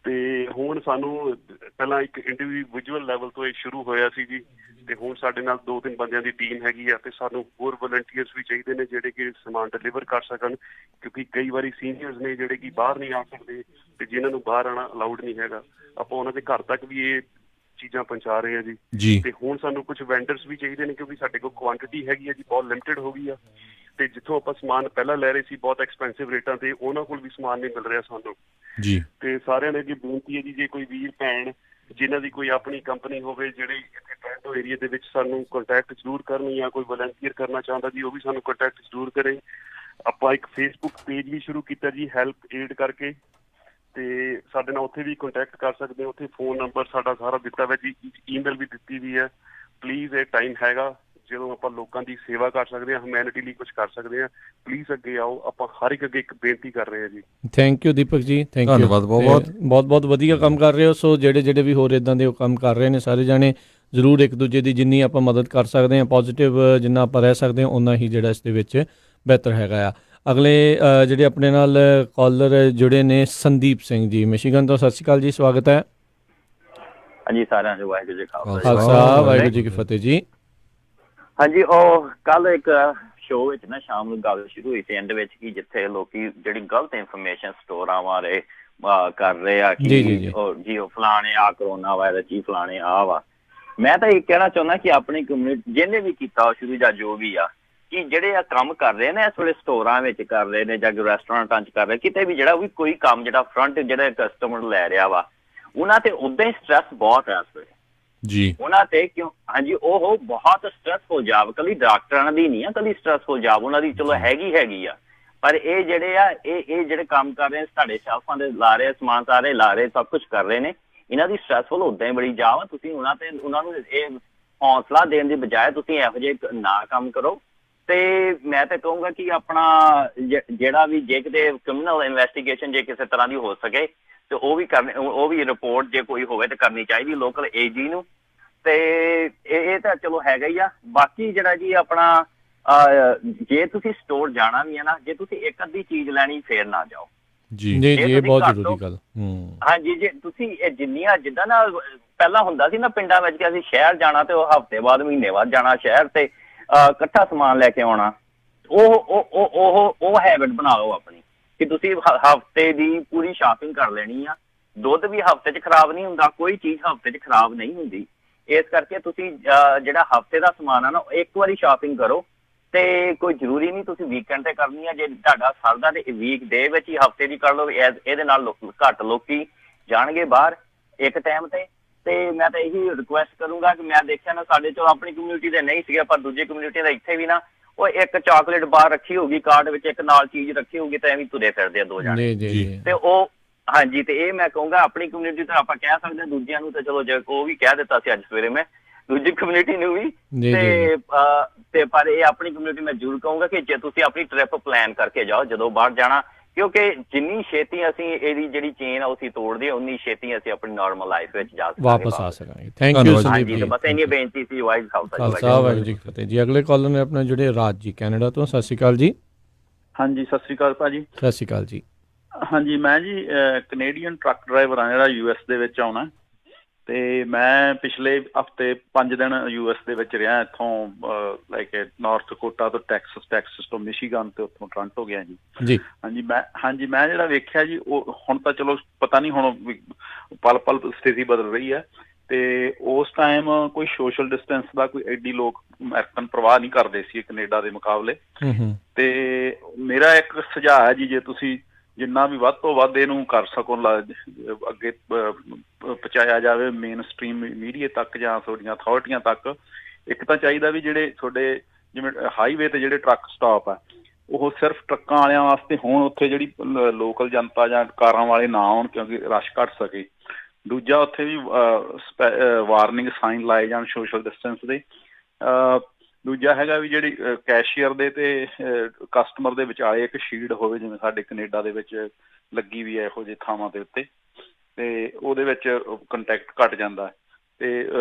ਤੇ ਹੁਣ ਸਾਨੂੰ ਪਹਿਲਾਂ ਇੱਕ ਇੰਡੀਵਿਜੂਅਲ ਲੈਵਲ ਤੋਂ ਇਹ ਸ਼ੁਰੂ ਹੋਇਆ ਸੀ ਜੀ, ਤੇ ਹੁਣ ਸਾਡੇ ਨਾਲ 2-3 ਬੰਦਿਆਂ ਦੀ ਟੀਮ ਹੈਗੀ ਆ ਤੇ ਸਾਨੂੰ ਹੋਰ ਵਲੰਟੀਅਰਸ ਵੀ ਚਾਹੀਦੇ ਨੇ ਜਿਹੜੇ ਕਿ ਸਮਾਨ ਡਿਲੀਵਰ ਕਰ ਸਕਣ, ਕਿਉਂਕਿ ਕਈ ਵਾਰੀ ਸੀਨੀਅਰਸ ਨੇ ਜਿਹੜੇ ਕਿ ਬਾਹਰ ਨਹੀਂ ਆ ਸਕਦੇ ਤੇ ਜਿਨ੍ਹਾਂ ਨੂੰ ਬਾਹਰ ਆਉਣਾ ਅਲਾਊਡ ਨਹੀਂ ਹੈਗਾ, ਆਪਾਂ ਉਹਨਾਂ ਦੇ ਘਰ ਤੱਕ ਵੀ ਇਹ ਚੀਜ਼ਾਂ ਪਹੁੰਚਾ ਰਹੇ ਆ ਜੀ। ਤੇ ਹੁਣ ਸਾਨੂੰ ਕੁਝ ਵੈਂਡਰਸ ਵੀ ਚਾਹੀਦੇ ਨੇ, ਕਿਉਂਕਿ ਸਾਡੇ ਕੋਲ ਕੁਆਂਟਿਟੀ ਹੈਗੀ ਆ ਜੀ ਬਹੁਤ ਲਿਮਿਟਡ ਹੋ ਗਈ ਆ, ਤੇ ਜਿੱਥੋਂ ਆਪਾਂ ਸਮਾਨ ਪਹਿਲਾਂ ਲੈ ਰਹੇ ਸੀ ਬਹੁਤ ਐਕਸਪੈਂਸਿਵ ਰੇਟਾਂ ਤੇ, ਉਹਨਾਂ ਕੋਲ ਵੀ ਸਮਾਨ ਨਹੀਂ ਮਿਲ ਰਿਹਾ ਸਾਨੂੰ ਜੀ। ਤੇ ਸਾਰਿਆਂ ਨੇ ਅੱਗੇ ਬੇਨਤੀ ਹੈ ਜੀ, ਜੇ ਕੋਈ ਵੀਰ ਭੈਣ ਜਿਨ੍ਹਾਂ ਦੀ ਕੋਈ ਆਪਣੀ ਕੰਪਨੀ ਹੋਵੇ ਜਿਹੜੇ ਇੱਥੇ ਟੋਰਾਂਟੋ ਏਰੀਆ ਦੇ ਵਿੱਚ ਸਾਨੂੰ ਕੰਟੈਕਟ ਜ਼ਰੂਰ ਕਰਨ, ਜਾਂ ਕੋਈ ਵਲੰਟੀਅਰ ਕਰਨਾ ਚਾਹੁੰਦਾ ਜੀ ਉਹ ਵੀ ਸਾਨੂੰ ਕੰਟੈਕਟ ਜ਼ਰੂਰ ਕਰੇ। ਆਪਾਂ ਇੱਕ ਫੇਸਬੁੱਕ ਪੇਜ ਵੀ ਸ਼ੁਰੂ ਕੀਤਾ ਜੀ ਹੈਲਪ ਏਡ ਕਰਕੇ, ਤੇ ਸਾਡੇ ਨਾਲ ਉੱਥੇ ਵੀ ਕੰਟੈਕਟ ਕਰ ਸਕਦੇ ਹੋ। ਉੱਥੇ ਫੋਨ ਨੰਬਰ ਸਾਡਾ ਸਾਰਾ ਦਿੱਤਾ ਹੋਇਆ ਜੀ, ਈਮੇਲ ਵੀ ਦਿੱਤੀ ਵੀ ਹੈ। ਪਲੀਜ਼ ਇਹ ਟਾਈਮ ਹੈਗਾ ਜਦੋਂ ਆਪਾਂ ਲੋਕਾਂ ਦੀ ਸੇਵਾ ਕਰ ਸਕਦੇ ਹਾਂ, ਹਿਊਮੈਨਿਟੀ ਲਈ ਕੁਝ ਕਰ ਸਕਦੇ ਹਾਂ। ਪਲੀਜ਼ ਅੱਗੇ ਆਓ, ਆਪਾਂ ਹਰ ਇੱਕ ਅੱਗੇ ਇੱਕ ਬੇਨਤੀ ਕਰ ਰਹੇ ਹਾਂ ਜੀ। ਥੈਂਕ ਯੂ ਦੀਪਕ ਜੀ, ਥੈਂਕ ਯੂ, ਧੰਨਵਾਦ ਬਹੁਤ ਵਧੀਆ ਕੰਮ ਕਰ ਰਹੇ ਹੋ। ਸੋ ਜਿਹੜੇ ਵੀ ਹੋਰ ਇਦਾਂ ਦੇ ਉਹ ਕੰਮ ਕਰ ਰਹੇ ਨੇ ਸਾਰੇ ਜਾਣੇ ਜ਼ਰੂਰ ਇੱਕ ਦੂਜੇ ਦੀ ਜਿੰਨੀ ਆਪਾਂ ਮਦਦ ਕਰ ਸਕਦੇ ਹਾਂ, ਪੋਜ਼ਿਟਿਵ ਜਿੰਨਾ ਆਪਾਂ ਰਹਿ ਸਕਦੇ ਹਾਂ ਓਨਾ ਹੀ ਜਿਹੜਾ ਇਸ ਦੇ ਵਿੱਚ ਬਿਹਤਰ ਹੈਗਾ ਆ। ਅਗਲੇ ਜਿਹੜੇ ਆਪਣੇ ਨਾਲ ਕਾਲਰ ਜੁੜੇ ਨੇ ਸੰਦੀਪ ਸਿੰਘ ਜੀ ਮਿਸ਼ੀਗਨ ਤੋਂ। ਸਤਿ ਸ਼੍ਰੀ ਅਕਾਲ ਜੀ, ਸਵਾਗਤ ਹੈ। ਹਾਂਜੀ, ਸਾਰਿਆਂ ਨੂੰ ਵਾਹਿਗੁਰੂ ਜੀ ਕਾ ਖਾਲਸਾ, ਵਾਹਿਗੁਰੂ ਜੀ ਕੀ ਫਤਿਹ ਜੀ। ਹਾਂਜੀ, ਉਹ ਕੱਲ ਇੱਕ ਸ਼ੋਅ ਵਿੱਚ ਨਾ ਸ਼ਾਮ ਨੂੰ ਗੱਲ ਸ਼ੁਰੂ ਹੋਈ ਸੀ ਐਂਡ ਵਿੱਚ ਕਿ ਜਿੱਥੇ ਲੋਕੀ ਜਿਹੜੀ ਗਲਤ ਇਨਫੋਰਮੇਸ਼ਨ ਸਟੋਰਾਂ ਬਾਰੇ ਕਰ ਰਹੇ ਆ ਕਿ ਉਹ ਫਲਾਣੇ ਆ ਕਰੋਨਾ ਵਾਇਰਸ ਜੀ, ਫਲਾਣੇ ਆ ਵਾ। ਮੈਂ ਤਾਂ ਇਹ ਕਹਿਣਾ ਚਾਹੁੰਦਾ ਕਿ ਆਪਣੀ ਕਮਿਊਨਿਟੀ ਜਿਹਨੇ ਵੀ ਕੀਤਾ ਸ਼ੁਰੂ ਜਾਂ ਜੋ ਵੀ ਆ, ਕਿ ਜਿਹੜੇ ਆ ਕੰਮ ਕਰ ਰਹੇ ਨੇ ਇਸ ਵੇਲੇ ਸਟੋਰਾਂ ਵਿੱਚ ਕਰ ਰਹੇ ਨੇ ਜਾਂ ਰੈਸਟੋਰੈਂਟਾਂ 'ਚ ਕਰ ਰਹੇ, ਕਿਤੇ ਵੀ ਜਿਹੜਾ ਵੀ ਕੋਈ ਕੰਮ ਜਿਹੜਾ ਫਰੰਟ ਜਿਹੜਾ ਕਸਟਮਰ ਲੈ ਰਿਹਾ ਵਾ, ਉਹਨਾਂ ਤੇ ਉਦਾਂ ਹੀ ਸਟ੍ਰੈਸ ਬਹੁਤ ਹੈ ਇਸ ਵੇਲੇ ਜੀ ਉਹਨਾਂ ਤੇ। ਕਿਉਂ? ਹਾਂਜੀ, ਉਹ ਬਹੁਤ ਸਟ੍ਰੈਸਫੁਲ ਜਾਬ, ਕਦੀ ਡਾਕਟਰਾਂ ਦੀ ਨਹੀਂ ਆ, ਕਦੀ ਸਟ੍ਰੈਸਫੁਲ ਜਾਬ ਉਹਨਾਂ ਦੀ ਚਲੋ ਹੈਗੀ ਆ, ਪਰ ਇਹ ਜਿਹੜੇ ਆ ਇਹ ਜਿਹੜੇ ਕੰਮ ਕਰ ਰਹੇ ਸਾਡੇ ਸ਼ੈਲਫਾਂ ਦੇ ਲਾ ਰਹੇ, ਸਮਾਨ ਸਾਰੇ ਲਾ ਰਹੇ, ਸਭ ਕੁਛ ਕਰ ਰਹੇ ਨੇ, ਇਹਨਾਂ ਦੀ ਸਟ੍ਰੈਸਫੁਲ ਉਦਾਂ ਹੀ ਬੜੀ ਜਾਬ ਆ। ਤੁਸੀਂ ਉਹਨਾਂ ਨੂੰ ਇਹ ਹੌਸਲਾ ਦੇਣ ਦੀ ਬਜਾਏ ਤੁਸੀਂ ਇਹੋ ਜਿਹੇ ਨਾ ਕੰਮ ਕਰੋ। ਤੇ ਮੈਂ ਤਾਂ ਕਹੂੰਗਾ ਕਿ ਆਪਣਾ ਜਿਹੜਾ ਵੀ ਜੇ ਕਿਤੇ ਕ੍ਰਿਮੀਨਲ ਇਨਵੈਸਟੀਗੇਸ਼ਨ ਜੇ ਕਿਸੇ ਤਰ੍ਹਾਂ ਦੀ ਹੋ ਸਕੇ ਤੇ ਉਹ ਵੀ ਰਿਪੋਰਟ ਜੇ ਕੋਈ ਹੋਵੇ ਤੇ ਕਰਨੀ ਚਾਹੀਦੀ ਲੋਕਲ ਏਜੀ ਨੂੰ। ਤੇ ਇਹ ਤਾਂ ਚਲੋ ਹੈਗਾ ਹੀ ਆ। ਬਾਕੀ ਜਿਹੜਾ ਜੀ ਆਪਣਾ ਜੇ ਤੁਸੀਂ ਸਟੋਰ ਜਾਣਾ ਵੀ ਹੈ ਨਾ, ਜੇ ਤੁਸੀਂ ਇੱਕ ਅੱਧੀ ਚੀਜ਼ ਲੈਣੀ ਫੇਰ ਨਾ ਜਾਓ। ਜੀ ਜੀ ਇਹ ਬਹੁਤ ਜ਼ਰੂਰੀ ਗੱਲ। ਹਾਂਜੀ, ਜੇ ਤੁਸੀਂ ਜਿੰਨੀਆਂ ਜਿੱਦਾਂ ਨਾ ਪਹਿਲਾਂ ਹੁੰਦਾ ਸੀ ਨਾ ਪਿੰਡਾਂ ਵਿੱਚ ਕਿ ਅਸੀਂ ਸ਼ਹਿਰ ਜਾਣਾ ਤੇ ਉਹ ਹਫ਼ਤੇ ਬਾਅਦ ਮਹੀਨੇ ਬਾਅਦ ਜਾਣਾ ਸ਼ਹਿਰ ਤੇ ਇਕੱਠਾ ਸਮਾਨ ਲੈ ਕੇ ਆਉਣਾ, ਉਹ ਹੈਬਿਟ ਬਣਾ ਲਓ ਆਪਣੀ ਕਿ ਤੁਸੀਂ ਹਫ਼ਤੇ ਦੀ ਪੂਰੀ ਸ਼ਾਪਿੰਗ ਕਰ ਲੈਣੀ ਆ। ਦੁੱਧ ਵੀ ਹਫ਼ਤੇ 'ਚ ਖਰਾਬ ਨਹੀਂ ਹੁੰਦਾ, ਕੋਈ ਚੀਜ਼ ਹਫ਼ਤੇ 'ਚ ਖਰਾਬ ਨਹੀਂ ਹੁੰਦੀ। ਇਸ ਕਰਕੇ ਤੁਸੀਂ ਜਿਹੜਾ ਹਫ਼ਤੇ ਦਾ ਸਮਾਨ ਆ ਨਾ ਇੱਕ ਵਾਰੀ ਸ਼ਾਪਿੰਗ ਕਰੋ। ਤੇ ਕੋਈ ਜ਼ਰੂਰੀ ਨਹੀਂ ਤੁਸੀਂ ਵੀਕਐਂਡ ਤੇ ਕਰਨੀ ਆ, ਜੇ ਤੁਹਾਡਾ ਸਰਦਾ ਤੇ ਵੀਕ ਦੇ ਵਿੱਚ ਹੀ ਹਫ਼ਤੇ ਦੀ ਕਰ ਲਓ। ਇਹਦੇ ਨਾਲ ਘੱਟ ਲੋਕੀ ਜਾਣਗੇ ਬਾਹਰ ਇੱਕ ਟਾਈਮ ਤੇ ਮੈਂ ਤਾਂ ਇਹੀ ਰਿਕੁਐਸਟ ਕਰੂੰਗਾ ਕਿ ਮੈਂ ਦੇਖਿਆ ਨਾ ਸਾਡੇ ਚੋਂ ਆਪਣੀ ਕਮਿਊਨਿਟੀ ਦੇ ਨਹੀਂ ਸੀਗਾ ਪਰ ਦੂਜੀ ਕਮਿਊਨਿਟੀ ਦਾ ਇੱਥੇ ਵੀ ਨਾ ਉਹ ਇੱਕ ਚਾਕਲੇਟ ਬਾਰ ਰੱਖੀ ਹੋਊਗੀ ਕਾਰਡ ਵਿੱਚ, ਇੱਕ ਨਾਲ ਚੀਜ਼ ਰੱਖੀ ਹੋਊਗੀ ਤੇ ਐਵੇਂ ਤੁਰੇ ਫਿਰਦੇ ਆ ਦੋ ਜਾਣੇ ਤੇ ਉਹ ਹਾਂਜੀ। ਤੇ ਇਹ ਮੈਂ ਕਹੂੰਗਾ ਆਪਣੀ ਕਮਿਊਨਿਟੀ ਤਾਂ ਆਪਾਂ ਕਹਿ ਸਕਦੇ ਹਾਂ, ਦੂਜਿਆਂ ਨੂੰ ਤਾਂ ਚਲੋ ਜੇ ਉਹ ਵੀ ਕਹਿ ਦਿੱਤਾ ਸੀ ਅੱਜ ਸਵੇਰੇ ਮੈਂ ਦੂਜੀ ਕਮਿਊਨਿਟੀ ਨੂੰ ਵੀ ਤੇ ਪਰ ਇਹ ਆਪਣੀ ਕਮਿਊਨਿਟੀ ਮੈਂ ਜ਼ਰੂਰ ਕਹੂੰਗਾ ਕਿ ਜੇ ਤੁਸੀਂ ਆਪਣੀ ਟ੍ਰਿਪ ਪਲਾਨ ਕਰਕੇ ਜਾਓ ਜਦੋਂ ਬਾਹਰ ਜਾਣਾ, ਕਿਉਂਕਿ ਜਿੰਨੀ ਛੇਤੀ ਅਸੀਂ ਇਹਦੀ ਜਿਹੜੀ ਚੇਨ ਆ ਅਸੀਂ ਤੋੜਦੇ ਹਾਂ ਉਨੀ ਛੇਤੀ ਅਸੀਂ ਆਪਣੀ ਨਾਰਮਲ ਲਾਈਫ ਵਿੱਚ ਜਾ ਸਕਾਂਗੇ, ਵਾਪਸ ਆ ਸਕਾਂਗੇ। Thank you Sandeep ji. ਬਸ ਇੰਨੀ ਬੇਨਤੀ ਸੀ। ਵਾਹਿਗੁਰੂ ਖਾਲਸਾ ਵਾਹਿਗੁਰੂ ਜੀ ਕੀ ਫਤਿਹ ਜੀ। ਅਗਲੇ ਕਾਲਰ ਨੇ ਆਪਣਾ ਜਿਹੜੇ ਰਾਜ ਜੀ ਕੈਨੇਡਾ ਤੋਂ। ਸਤਿ ਸ਼੍ਰੀ ਅਕਾਲ ਜੀ। ਹਾਂਜੀ ਸਤਿ ਸ਼੍ਰੀ ਅਕਾਲ ਭਾਜੀ। ਸਤਿ ਸ਼੍ਰੀ ਅਕਾਲ ਜੀ। ਹਾਂਜੀ ਮੈਂ ਜੀ ਕੈਨੇਡੀਅਨ ਟਰੱਕ ਡਰਾਈਵਰ ਆ ਜਿਹੜਾ ਯੂਐਸ ਦੇ ਵਿੱਚ ਆਉਣਾ ਤੇ ਮੈਂ ਪਿਛਲੇ ਹਫ਼ਤੇ 5 ਦਿਨ ਯੂਐਸ ਦੇ ਵਿੱਚ ਰਿਹਾ। ਇੱਥੋਂ ਲਾਈਕ ਨਾਰਥ ਡਕੋਟਾ ਤੋਂ ਟੈਕਸਸ ਤੋਂ ਮਿਸ਼ੀਗਨ ਤੇ ਉੱਥੋਂ ਟੋਰਾਂਟੋ ਗਿਆ ਜੀ। ਹਾਂਜੀ ਮੈਂ ਜਿਹੜਾ ਵੇਖਿਆ ਜੀ ਉਹ ਹੁਣ ਤਾਂ ਚਲੋ ਪਤਾ ਨਹੀਂ ਹੁਣ ਪਲ ਪਲ ਸਥਿਤੀ ਬਦਲ ਰਹੀ ਹੈ ਤੇ ਉਸ ਟਾਈਮ ਕੋਈ ਸੋਸ਼ਲ ਡਿਸਟੈਂਸ ਦਾ ਕੋਈ ਐਡੀ ਲੋਕ ਅਮਰੀਕਨ ਪ੍ਰਵਾਹ ਨਹੀਂ ਕਰਦੇ ਸੀ ਕੈਨੇਡਾ ਦੇ ਮੁਕਾਬਲੇ। ਤੇ ਮੇਰਾ ਇੱਕ ਸੁਝਾਅ ਹੈ ਜੀ ਜੇ ਤੁਸੀਂ ਜਿੰਨਾ ਵੀ ਵੱਧ ਤੋਂ ਵੱਧ ਇਹਨੂੰ ਕਰ ਸਕੋ ਅੱਗੇ ਪਹੁੰਚਾਇਆ ਜਾਵੇ ਮੇਨ ਸਟਰੀਮ ਮੀਡੀਆ ਤੱਕ ਜਾਂ ਤੁਹਾਡੀਆਂ ਅਥਾਰਟੀਆਂ ਤੱਕ। ਇੱਕ ਤਾਂ ਚਾਹੀਦਾ ਵੀ ਜਿਹੜੇ ਤੁਹਾਡੇ ਜਿਵੇਂ ਹਾਈਵੇ ਤੇ ਜਿਹੜੇ ਟਰੱਕ ਸਟਾਪ ਆ ਉਹ ਸਿਰਫ ਟਰੱਕਾਂ ਵਾਲਿਆਂ ਵਾਸਤੇ ਹੋਣ, ਉੱਥੇ ਜਿਹੜੀ ਲੋਕਲ ਜਨਤਾ ਜਾਂ ਕਾਰਾਂ ਵਾਲੇ ਨਾ ਆਉਣ ਕਿਉਂਕਿ ਰਸ਼ ਘੱਟ ਸਕੇ। ਦੂਜਾ ਉੱਥੇ ਵੀ ਵਾਰਨਿੰਗ ਸਾਈਨ ਲਾਏ ਜਾਣ ਸੋਸ਼ਲ ਡਿਸਟੈਂਸ ਦੇ। ਦੂਜਾ ਹੈਗਾ ਵੀ ਜਿਹੜੀ ਕੈਸ਼ੀਅਰ ਦੇ ਤੇ ਕਸਟਮਰ ਦੇ ਵਿਚਾਲੇ ਇੱਕ ਸ਼ੀਲਡ ਹੋਵੇ ਜਿਵੇਂ ਸਾਡੇ ਕੈਨੇਡਾ ਦੇ ਵਿੱਚ ਲੱਗੀ ਵੀ ਹੈ ਇਹੋ ਜਿਹੇ ਥਾਵਾਂ ਦੇ ਉੱਤੇ ਤੇ ਉਹਦੇ ਵਿੱਚ ਕੰਟੈਕਟ ਘੱਟ ਜਾਂਦਾ ਤੇ